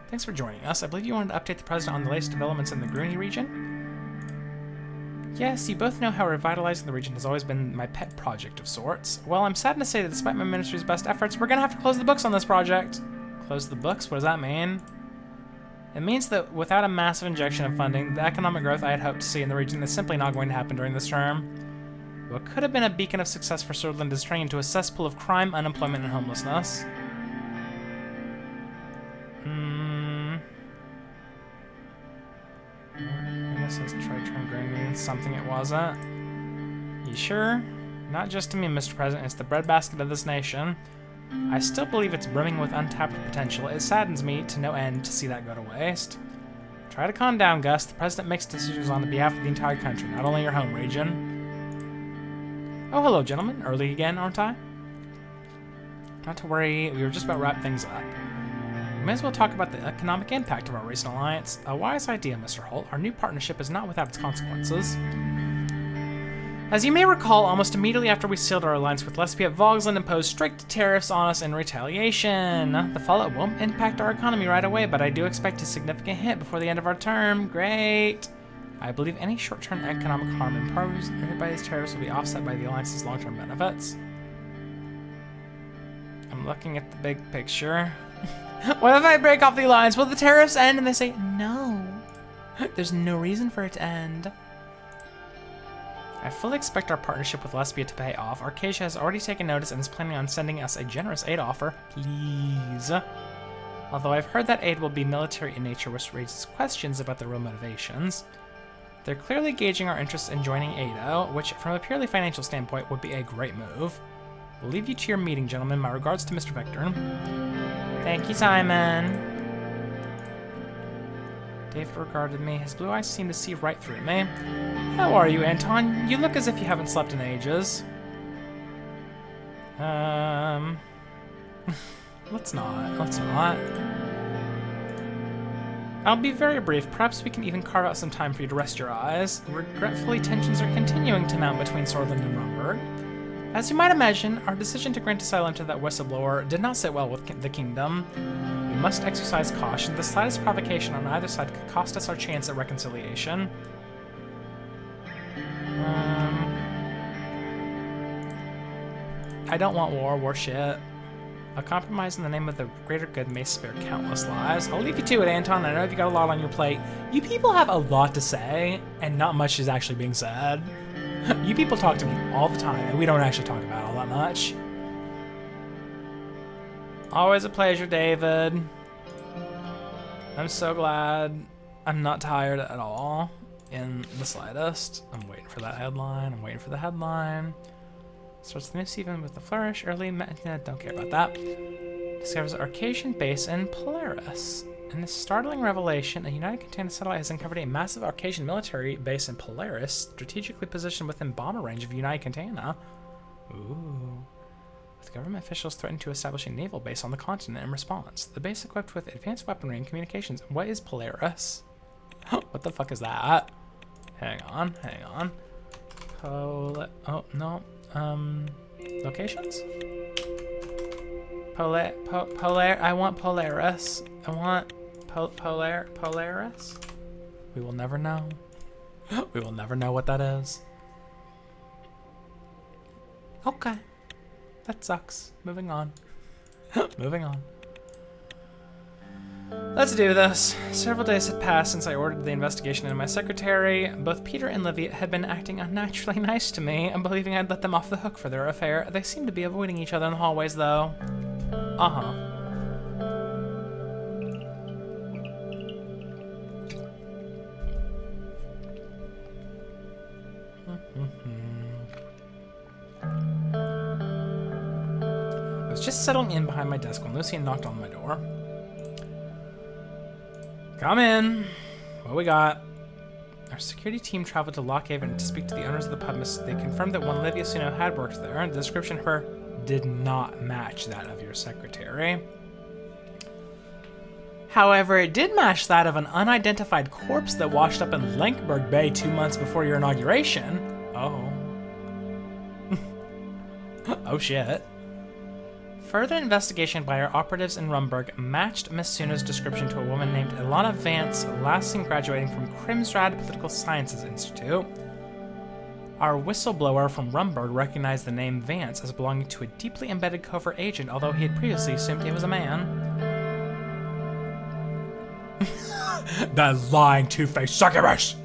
Thanks for joining us. I believe you wanted to update the President on the latest developments in the Groony region? Yes, you both know how revitalizing the region has always been my pet project of sorts. Well, I'm saddened to say that despite my ministry's best efforts, we're gonna have to close the books on this project. Close the books? What does that mean? It means that without a massive injection of funding, the economic growth I had hoped to see in the region is simply not going to happen during this term. What could have been a beacon of success for Swordland is turning into a cesspool of crime, unemployment, and homelessness. This is try-turn green something it wasn't. You sure? Not just to me, Mr. President, it's the breadbasket of this nation. I still believe it's brimming with untapped potential. It saddens me to no end to see that go to waste. Try to calm down, Gus. The President makes decisions on behalf of the entire country, not only your home region. Oh, hello, gentlemen. Early again, aren't I? Not to worry, we were just about to wrap things up. We may as well talk about the economic impact of our recent alliance. A wise idea, Mr. Holt. Our new partnership is not without its consequences. As you may recall, almost immediately after we sealed our alliance with Lesbia, Vogsland imposed strict tariffs on us in retaliation. The fallout won't impact our economy right away, but I do expect a significant hit before the end of our term. Great! I believe any short-term economic harm imposed by these tariffs will be offset by the alliance's long-term benefits. I'm looking at the big picture. What if I break off the alliance? Will the tariffs end? And they say, no. There's no reason for it to end. I fully expect our partnership with Lesbia to pay off. Arcasia has already taken notice and is planning on sending us a generous aid offer. Please. Although I've heard that aid will be military in nature, which raises questions about their real motivations. They're clearly gauging our interest in joining ADO, which from a purely financial standpoint would be a great move. We'll leave you to your meeting, gentlemen. My regards to Mr. Vector. Thank you, Simon. David regarded me. His blue eyes seemed to see right through me. How are you, Anton? You look as if you haven't slept in ages. Let's not. I'll be very brief. Perhaps we can even carve out some time for you to rest your eyes. Regretfully, tensions are continuing to mount between Swordland and Rumburg. As you might imagine, our decision to grant asylum to that whistleblower did not sit well with the kingdom. We must exercise caution. The slightest provocation on either side could cost us our chance at reconciliation. I don't want war shit. A compromise in the name of the greater good may spare countless lives. I'll leave you to it, Anton. I know you've got a lot on your plate. You people have a lot to say, and not much is actually being said. You people talk to me all the time, and we don't actually talk about all that much. Always a pleasure, David. I'm so glad I'm not tired at all, in the slightest. I'm waiting for that headline. I'm waiting for the headline. Starts the new season with the flourish. Don't care about that. Discovers an Arcasian base in Polaris. In this startling revelation, a United Container satellite has uncovered a massive Arcasian military base in Polaris, strategically positioned within bomber range of United Container. Ooh. With government officials threatening to establish a naval base on the continent in response. The base equipped with advanced weaponry and communications. What is Polaris? What the fuck is that? Hang on. Oh, no. Locations? I want Polaris. I want Polaris? We will never know. We will never know what that is. Okay. That sucks. Moving on. Moving on. Let's do this. Several days had passed since I ordered the investigation into my secretary. Both Peter and Livia had been acting unnaturally nice to me and believing I'd let them off the hook for their affair. They seemed to be avoiding each other in the hallways, though. I was just settling in behind my desk when Lucian knocked on my door. Come in. What we got? Our security team traveled to Lockhaven to speak to the owners of the pub. They confirmed that one Livia Suno had worked there. The description of her did not match that of your secretary. However, it did match that of an unidentified corpse that washed up in Lenkberg Bay 2 months before your inauguration. Oh. Oh shit. Further investigation by our operatives in Rumburg matched Miss Suno's description to a woman named Ilana Vance, last seen graduating from Krimsrad Political Sciences Institute. Our whistleblower from Rumburg recognized the name Vance as belonging to a deeply embedded covert agent, although he had previously assumed it was a man. That lying two-faced succubus!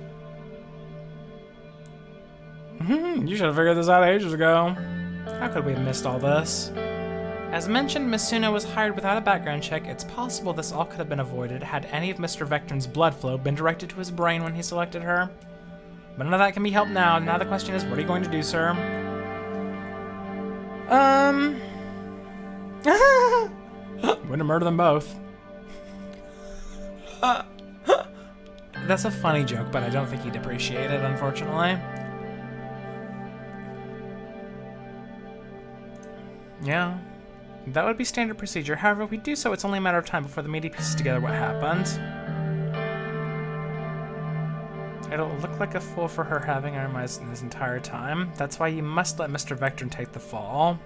You should have figured this out ages ago. How could we have missed all this? As mentioned, Miss Suno was hired without a background check. It's possible this all could have been avoided had any of Mr. Vectron's blood flow been directed to his brain when he selected her. But none of that can be helped now. Now the question is, what are you going to do, sir? We're gonna murder them both. That's a funny joke, but I don't think he'd appreciate it, unfortunately. Yeah. That would be standard procedure. However, if we do so, it's only a matter of time before the media pieces together what happened. It'll look like a fool for her having our minds this entire time. That's why you must let Mr. Vectron take the fall.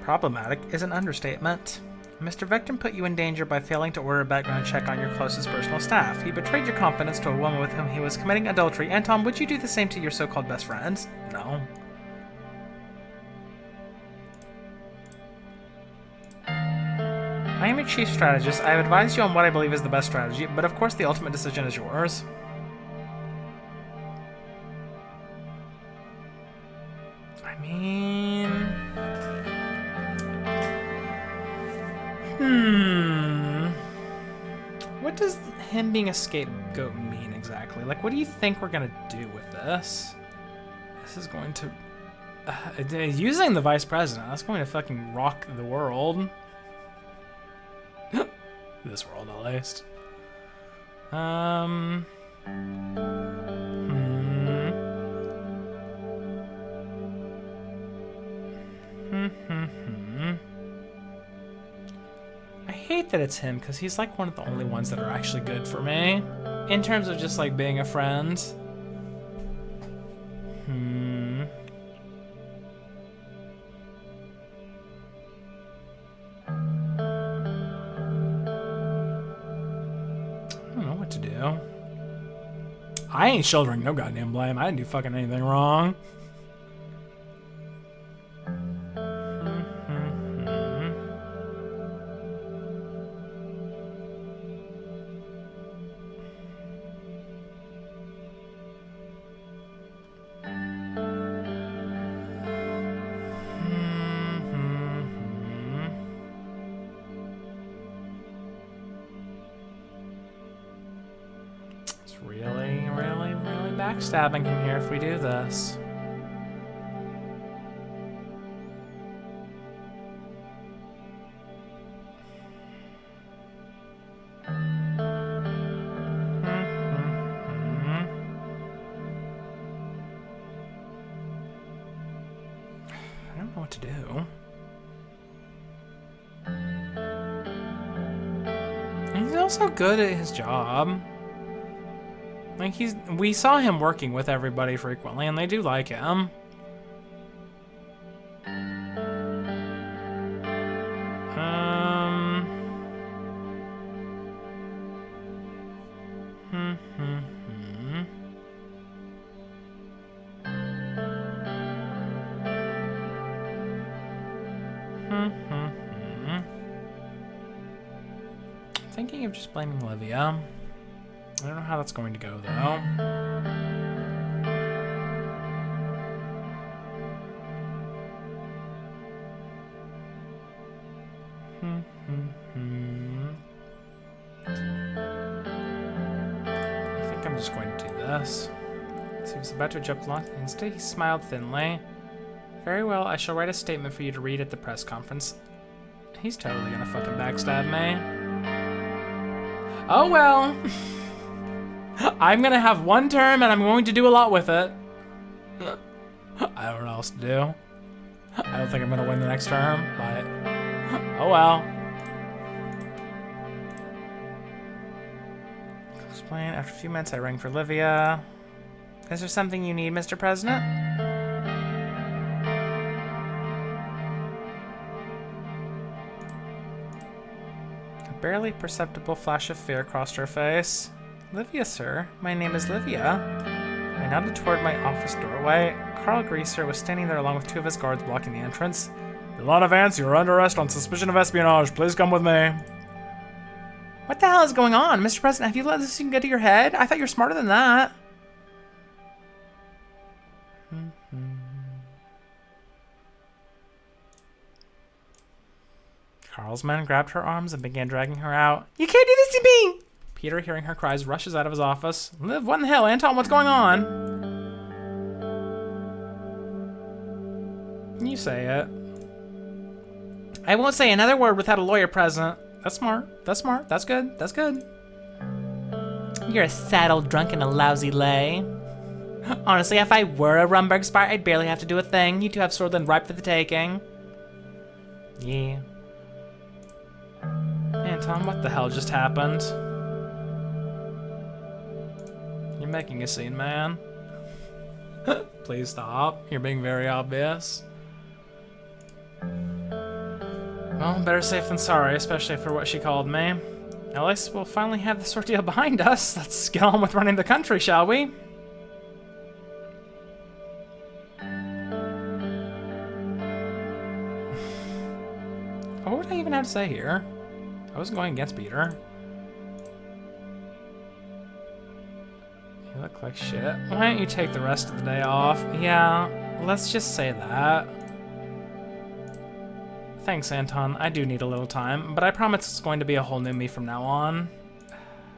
Problematic is an understatement. Mr. Vectron put you in danger by failing to order a background check on your closest personal staff. He betrayed your confidence to a woman with whom he was committing adultery. Anton, would you do the same to your so-called best friends? No. I am your chief strategist. I have advised you on what I believe is the best strategy, but of course the ultimate decision is yours. I mean... What does him being a scapegoat mean exactly? Like, what do you think we're gonna do with this? This is going to... using the vice president, that's going to fucking rock the world. This world, at least. I hate that it's him, because he's like one of the only ones that are actually good for me. In terms of just like being a friend. what to do. I ain't shouldering no goddamn blame. I didn't do fucking anything wrong. Really backstabbing him here if we do this. I don't know what to do. He's also good at his job. Like we saw him working with everybody frequently, and they do like him. Thinking of just blaming Livia. I don't know how that's going to go, though. I think I'm just going to do this. So he was about to jump along. Instead, he smiled thinly. Very well, I shall write a statement for you to read at the press conference. He's totally gonna fucking backstab me. Oh well. I'm gonna have one term and I'm going to do a lot with it. I don't know what else to do. I don't think I'm gonna win the next term, but oh well. Explain. After a few minutes, I rang for Livia. Is there something you need, Mr. President? A barely perceptible flash of fear crossed her face. Livia, sir. My name is Livia. I nodded toward my office doorway. Carl Greaser was standing there along with two of his guards blocking the entrance. Ilana Vance, you are under arrest on suspicion of espionage. Please come with me. What the hell is going on? Mr. President, have you let this thing get to your head? I thought you were smarter than that. Carl's men grabbed her arms and began dragging her out. You can't do this to me! Peter, hearing her cries, rushes out of his office. Liv, what in the hell? Anton, what's going on? You say it. I won't say another word without a lawyer present. That's smart. That's smart. That's good. That's good. You're a saddle drunk and a lousy lay. Honestly, if I were a Rumberg spy, I'd barely have to do a thing. You two have Swordland ripe for the taking. Yeah. Anton, what the hell just happened? You're making a scene, man. Please stop. You're being very obvious. Well, better safe than sorry, especially for what she called me. At least we'll finally have this ordeal behind us. Let's get on with running the country, shall we? What would I even have to say here? I wasn't going against Peter. You look like shit. Why don't you take the rest of the day off? Yeah, let's just say that. Thanks, Anton. I do need a little time, but I promise it's going to be a whole new me from now on.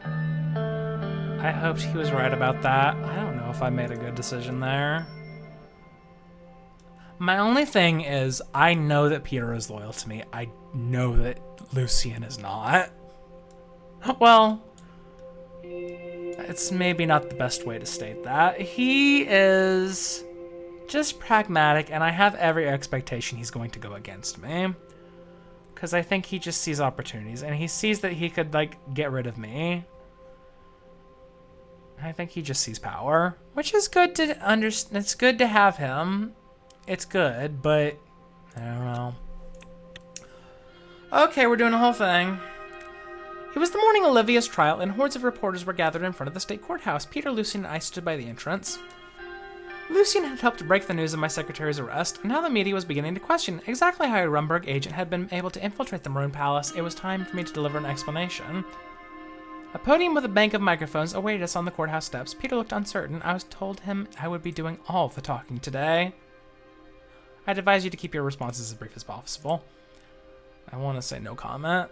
I hoped he was right about that. I don't know if I made a good decision there. My only thing is, I know that Peter is loyal to me. I know that Lucien is not. Well, it's maybe not the best way to state that. He is just pragmatic, and I have every expectation he's going to go against me. Because I think he just sees opportunities, and he sees that he could, like, get rid of me. I think he just sees power, which is good to understand. It's good to have him. It's good, but I don't know. Okay, we're doing the whole thing. It was the morning of Olivia's trial, and hordes of reporters were gathered in front of the state courthouse. Peter, Lucian, and I stood by the entrance. Lucian had helped break the news of my secretary's arrest, and now the media was beginning to question exactly how a Rumberg agent had been able to infiltrate the Maroon Palace. It was time for me to deliver an explanation. A podium with a bank of microphones awaited us on the courthouse steps. Peter looked uncertain. I was told him I would be doing all the talking today. I'd advise you to keep your responses as brief as possible. I want to say no comment.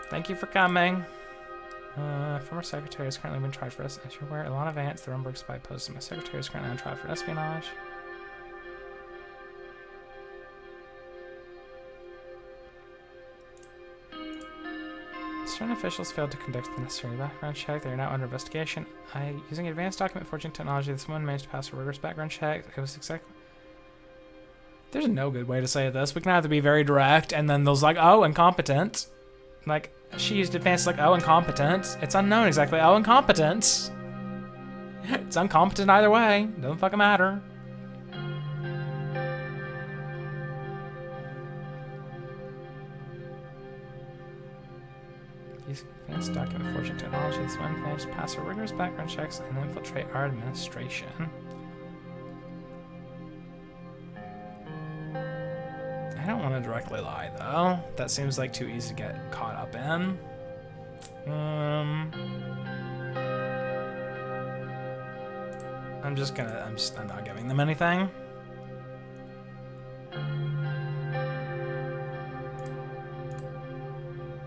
Thank you for coming. Former secretary is currently being charged for this. As you're aware, Ilana Vance, the Rumberg spy posted my secretary is currently on trial for espionage. Certain officials failed to conduct the necessary background check. They are now under investigation. Using advanced document forging technology, this woman managed to pass a rigorous background check. It was exactly... There's no good way to say this. We can either be very direct, and then those like, oh, incompetent. Like, she used advanced like, oh, incompetent. It's unknown exactly. Oh, incompetent. It's incompetent either way. Doesn't fucking matter. Using advanced document forging technology, this one managed to pass a rigorous background checks and infiltrate our administration. I don't want to directly lie, though. That seems like too easy to get caught up in. I'm not giving them anything.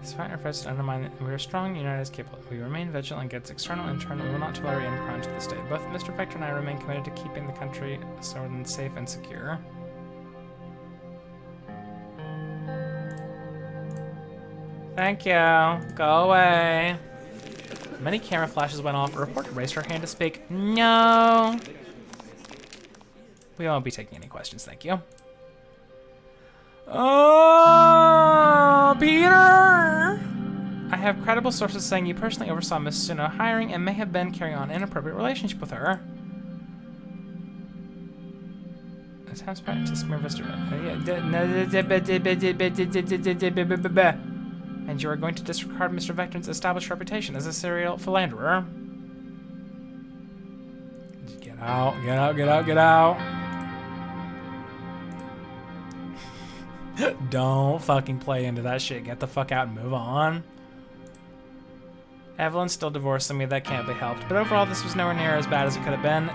This fight efforts to undermine it. We are strong, united, as capable. We remain vigilant against external and internal. We will not tolerate any crimes to the state. Both Mr. Vector and I remain committed to keeping the country safe and secure. Thank you. Go away. Many camera flashes went off. A reporter raised her hand to speak. No. We won't be taking any questions, thank you. Oh, Peter! I have credible sources saying you personally oversaw Miss Suno hiring and may have been carrying on an inappropriate relationship with her. Attempts by to smear Mr. And you are going to disregard Mr. Vector's established reputation as a serial philanderer. Get out, get out, get out, get out. Don't fucking play into that shit. Get the fuck out and move on. Evelyn's still divorcing me. That can't be helped. But overall, this was nowhere near as bad as it could have been.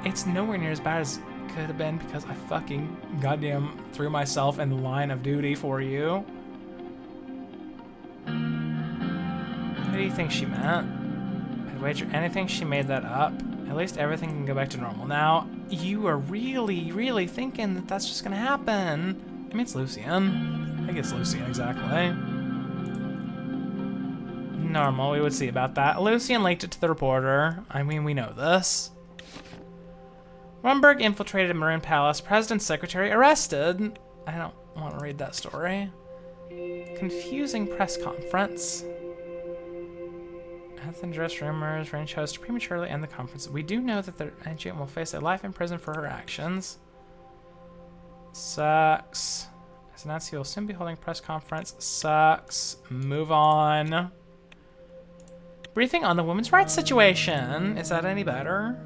It's nowhere near as bad as it could have been because I fucking goddamn threw myself in the line of duty for you. What do you think she meant? I'd wager anything she made that up. At least everything can go back to normal now. You are really, really thinking that that's just gonna happen. I mean, it's Lucian. I think it's Lucian, exactly. Normal, we would see about that. Lucian leaked it to the reporter. I mean, we know this. Rumberg infiltrated Maroon Palace. President's secretary arrested. I don't want to read that story. Confusing press conference. Ethan dress rumors. Rain chose to prematurely end the conference. We do know that the agent will face a life in prison for her actions. Sucks. As announced, he will soon be holding a press conference. Sucks. Move on. Briefing on the women's rights situation. Is that any better?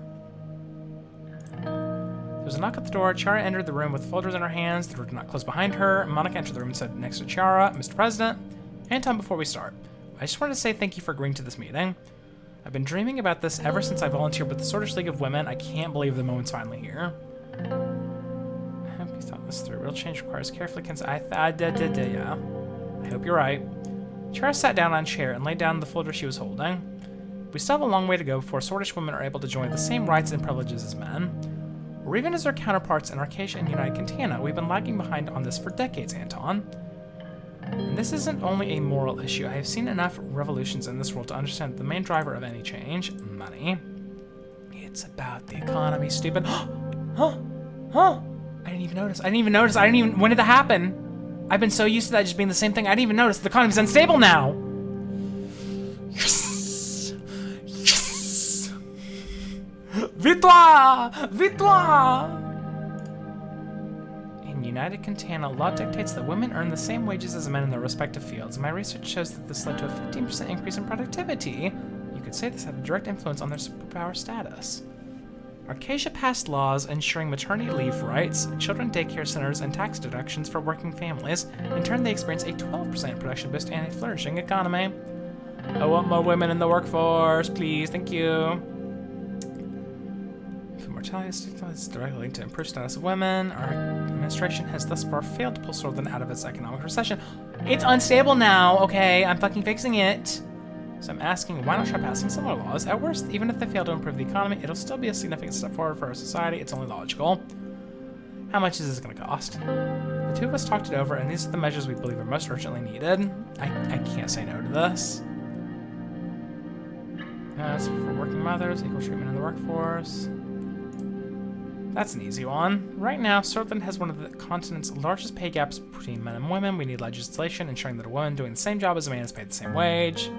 There was a knock at the door. Chiara entered the room with folders in her hands. The door did not close behind her. Monica entered the room and said next to Chiara, Mr. President, Anton, before we start, I just wanted to say thank you for agreeing to this meeting. I've been dreaming about this ever since I volunteered with the Swordfish League of Women. I can't believe the moment's finally here. I hope you thought this through. Real change requires carefully yeah. I hope you're right. Chiara sat down on a chair and laid down the folder she was holding. We still have a long way to go before Swordfish women are able to enjoy the same rights and privileges as men. Or even as their counterparts in Arcacia and United Cantana. We've been lagging behind on this for decades, Anton. And this isn't only a moral issue. I have seen enough revolutions in this world to understand that the main driver of any change, money. It's about the economy, stupid. Huh? I didn't even notice. When did that happen? I've been so used to that just being the same thing. I didn't even notice. The economy's unstable now. Yes! Yes! Victoire! Victoire! United Cantana, law dictates that women earn the same wages as men in their respective fields. My research shows that this led to a 15% increase in productivity. You could say this had a direct influence on their superpower status. Arcasia passed laws ensuring maternity leave rights, children daycare centers, and tax deductions for working families. In turn, they experienced a 12% production boost and a flourishing economy. I want more women in the workforce, please. Thank you. If mortality is directly linked to improved status of women, our administration has thus far failed to pull Swordsland out of its economic recession. It's unstable now, okay? I'm fucking fixing it. So I'm asking, why not try passing similar laws? At worst, even if they fail to improve the economy, it'll still be a significant step forward for our society. It's only logical. How much is this going to cost? The two of us talked it over, and these are the measures we believe are most urgently needed. I can't say no to this. So for working mothers, equal treatment in the workforce. That's an easy one. Right now, Swordsland has one of the continent's largest pay gaps between men and women. We need legislation ensuring that a woman doing the same job as a man is paid the same wage.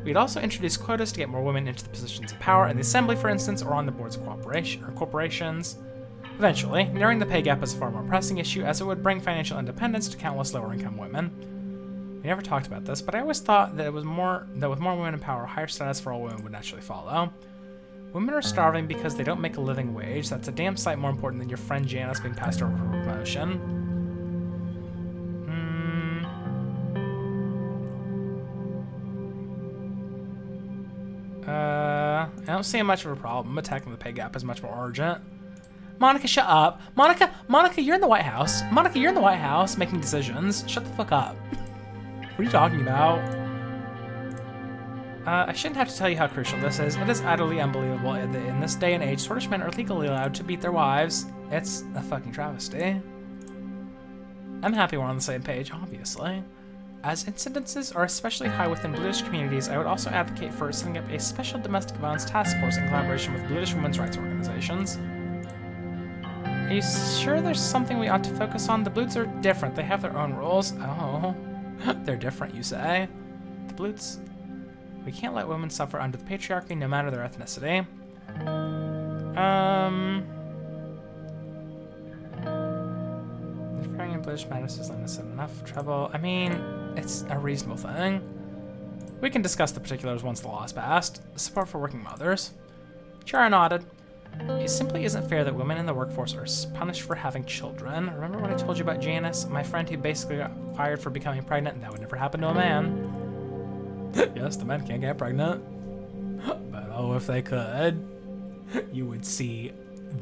We'd also introduce quotas to get more women into the positions of power in the assembly, for instance, or on the boards of corporations. Eventually, narrowing the pay gap is a far more pressing issue, as it would bring financial independence to countless lower-income women. We never talked about this, but I always thought that with more women in power, higher status for all women would naturally follow. Women are starving because they don't make a living wage. That's a damn sight more important than your friend Janice being passed over for promotion. I don't see much of a problem. Attacking the pay gap is much more urgent. Monica, shut up. Monica, you're in the White House. Monica, you're in the White House making decisions. Shut the fuck up. What are you talking about? I shouldn't have to tell you how crucial this is. It is utterly unbelievable that in this day and age, Swordishmen men are legally allowed to beat their wives. It's a fucking travesty. I'm happy we're on the same page, obviously. As incidences are especially high within Bluish communities, I would also advocate for setting up a special domestic violence task force in collaboration with Bluish women's rights organizations. Are you sure there's something we ought to focus on? The Bloods are different. They have their own rules. Oh, they're different, you say? The Bloods... We can't let women suffer under the patriarchy, no matter their ethnicity. Interfering in British matters is enough trouble. I mean, it's a reasonable thing. We can discuss the particulars once the law is passed. Support for working mothers. Chara nodded. It simply isn't fair that women in the workforce are punished for having children. Remember what I told you about Janice, my friend who basically got fired for becoming pregnant? That would never happen to a man. Yes, the men can't get pregnant. But oh, if they could, you would see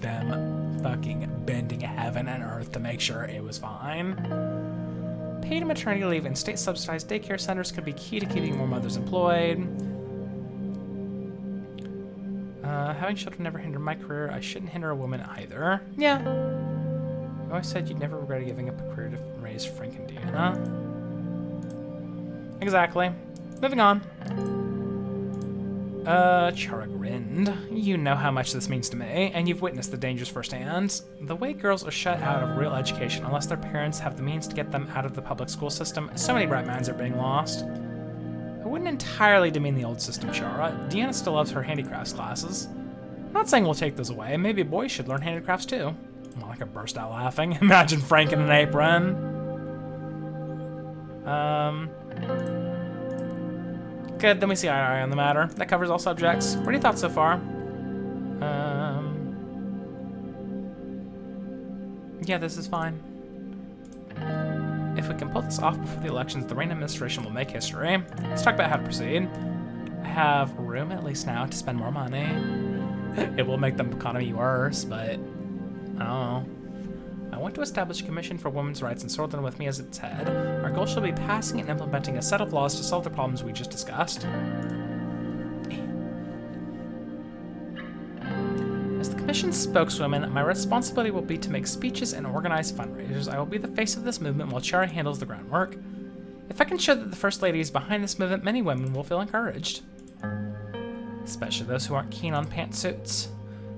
them fucking bending heaven and earth to make sure it was fine. Paid maternity leave and state-subsidized daycare centers could be key to keeping more mothers employed. Having children never hindered my career. I shouldn't hinder a woman either. Yeah. You always said you'd never regret giving up a career to raise Frank and Deanna. Exactly. Moving on. Chara grinned. You know how much this means to me, and you've witnessed the dangers firsthand. The way girls are shut out of real education unless their parents have the means to get them out of the public school system, so many bright minds are being lost. I wouldn't entirely demean the old system, Chara. Deanna still loves her handicrafts classes. I'm not saying we'll take those away. Maybe boys should learn handicrafts too. Monica burst out laughing. Imagine Frank in an apron. Good, then we see eye to eye on the matter. That covers all subjects. What are your thoughts so far? Yeah, this is fine. If we can pull this off before the elections, the Reign administration will make history. Let's talk about how to proceed. I have room, at least now, to spend more money. It will make the economy worse, but I don't know. I want to establish a commission for women's rights and Swordsland with me as its head. Our goal shall be passing and implementing a set of laws to solve the problems we just discussed. As the commission's spokeswoman, my responsibility will be to make speeches and organize fundraisers. I will be the face of this movement while Chara handles the groundwork. If I can show that the First Lady is behind this movement, many women will feel encouraged. Especially those who aren't keen on pantsuits.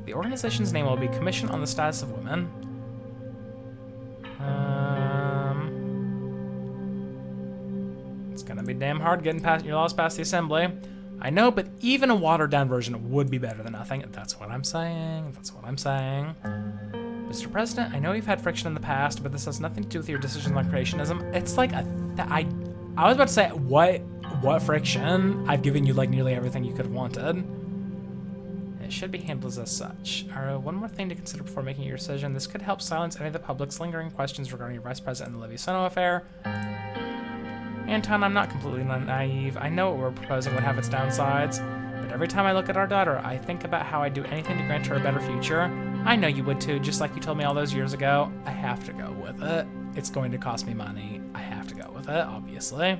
The organization's name will be Commission on the Status of Women. It's gonna be damn hard getting past your laws past the assembly. I know, but even a watered down version would be better than nothing. That's what I'm saying. That's what I'm saying. Mr. President, I know we've had friction in the past, but this has nothing to do with your decisions on creationism. It's like I was about to say, what friction? I've given you like nearly everything you could have wanted. It should be handled as such. One more thing to consider before making your decision. This could help silence any of the public's lingering questions regarding your Vice President and the Livy-Sono affair. Anton, I'm not completely naive. I know what we're proposing would have its downsides, but every time I look at our daughter, I think about how I'd do anything to grant her a better future. I know you would too, just like you told me all those years ago. I have to go with it. It's going to cost me money. I have to go with it, obviously. I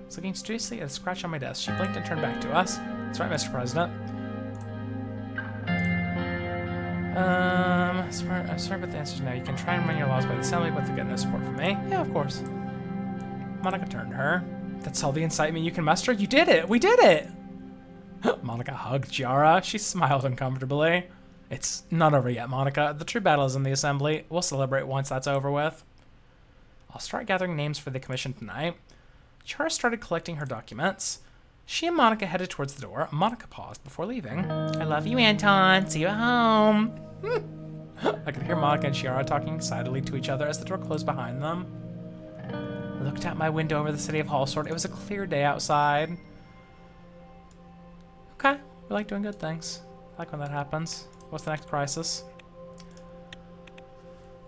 was looking studiously at a scratch on my desk. She blinked and turned back to us. That's right, Mr. President. Sorry about the answers now. You can try and run your laws by the assembly, but to get no support from me. Yeah, of course. Monica turned to her. That's all the incitement you can muster? You did it! We did it! Monica hugged Giara. She smiled uncomfortably. It's not over yet, Monica. The true battle is in the assembly. We'll celebrate once that's over with. I'll start gathering names for the commission tonight. Giara started collecting her documents. She and Monica headed towards the door. Monica paused before leaving. I love you, Anton. See you at home. I could hear Monica and Giara talking excitedly to each other as the door closed behind them. I looked out my window over the city of Hallsword. It was a clear day outside. Okay, we like doing good things. I like when that happens. What's the next crisis?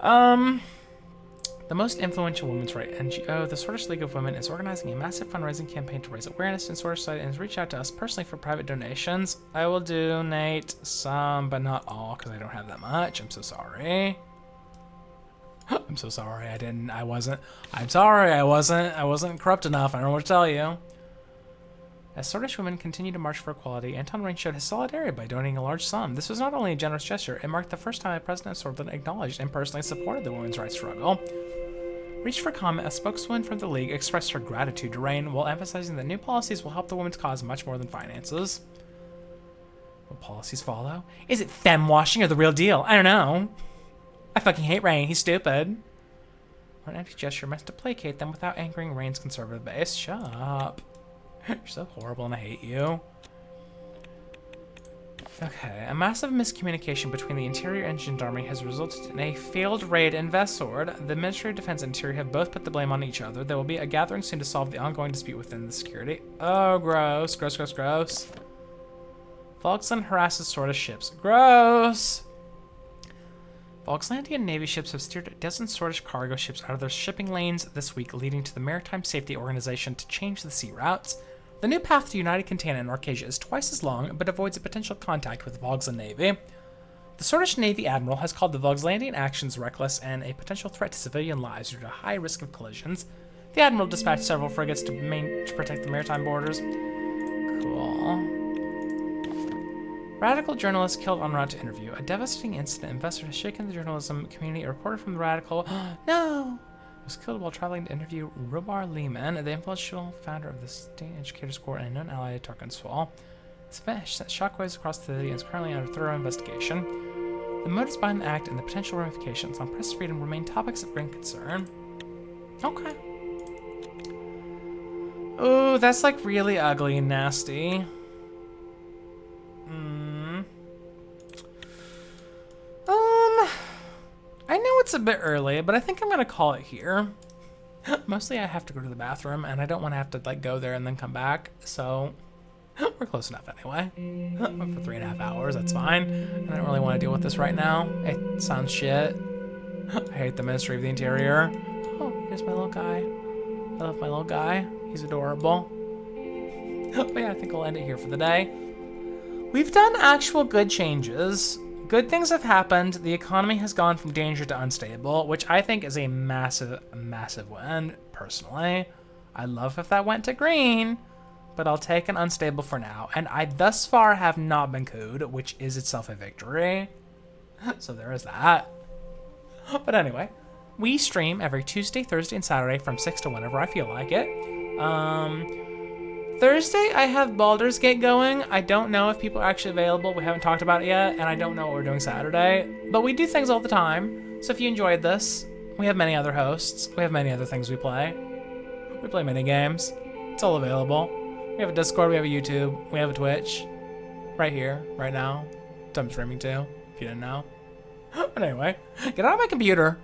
The most influential women's rights NGO, the Swordfish League of Women, is organizing a massive fundraising campaign to raise awareness in Swordfish Society and has reached out to us personally for private donations. I will donate some, but not all, because I don't have that much. I'm so sorry. I'm so sorry. I'm sorry. I wasn't corrupt enough. I don't know what to tell you. As Swordfish women continue to march for equality, Anton Ring showed his solidarity by donating a large sum. This was not only a generous gesture, it marked the first time a president of Swordland acknowledged and personally supported the women's rights struggle. Reached for comment, a spokeswoman from the League expressed her gratitude to Rain while emphasizing that new policies will help the women's cause much more than finances. Will policies follow? Is it femme washing or the real deal? I don't know. I fucking hate Rain. He's stupid. An empty gesture meant to placate them without angering Rain's conservative base. Shut up. You're so horrible and I hate you. Okay, a massive miscommunication between the Interior and Gendarmerie has resulted in a failed raid in Vesword. The Ministry of Defense and Interior have both put the blame on each other. There will be a gathering soon to solve the ongoing dispute within the security. Oh, gross. Gross, gross, gross. Volksland harasses Swordfish ships. Gross! Volkslandian Navy ships have steered a dozen Swordfish cargo ships out of their shipping lanes this week, leading to the Maritime Safety Organization to change the sea routes. The new path to United Contana in Arcasia is twice as long, but avoids a potential contact with the Volksland Navy. The Swordfish Navy Admiral has called the Volkslandian actions reckless and a potential threat to civilian lives due to high risk of collisions. The Admiral dispatched several frigates to protect the maritime borders. Cool. Radical journalist killed en route to interview. A devastating incident in Vesword has shaken the journalism community. A reporter from the Radical no! was killed while traveling to interview Robar Lehman, the influential founder of the State Educators Corps and a known ally to Tarkanswall. This event sent shockwaves across the city and is currently under thorough investigation. The motives behind the act and the potential ramifications on press freedom remain topics of great concern. Okay. Ooh, that's like really ugly and nasty. I know it's a bit early, but I think I'm gonna call it here. Mostly I have to go to the bathroom and I don't want to have to like go there and then come back, so we're close enough anyway. Went for 3.5 hours, that's fine. I don't really want to deal with this right now. It sounds shit. I hate the Ministry of the Interior. Oh, here's my little guy. I love my little guy. He's adorable. But yeah, I think I'll end it here for the day. We've done actual good changes. Good things have happened. The economy has gone from danger to unstable, which I think is a massive, massive win, personally. I'd love if that went to green, but I'll take an unstable for now. And I thus far have not been cooed, which is itself a victory. So there is that. But anyway, we stream every Tuesday, Thursday, and Saturday from 6 to whenever I feel like it. Thursday, I have Baldur's Gate going. I don't know if people are actually available. We haven't talked about it yet, and I don't know what we're doing Saturday. But we do things all the time. So if you enjoyed this, we have many other hosts. We have many other things we play. We play mini games. It's all available. We have a Discord, we have a YouTube, we have a Twitch. Right here, right now. I'm streaming too, if you didn't know. But anyway, get out of my computer.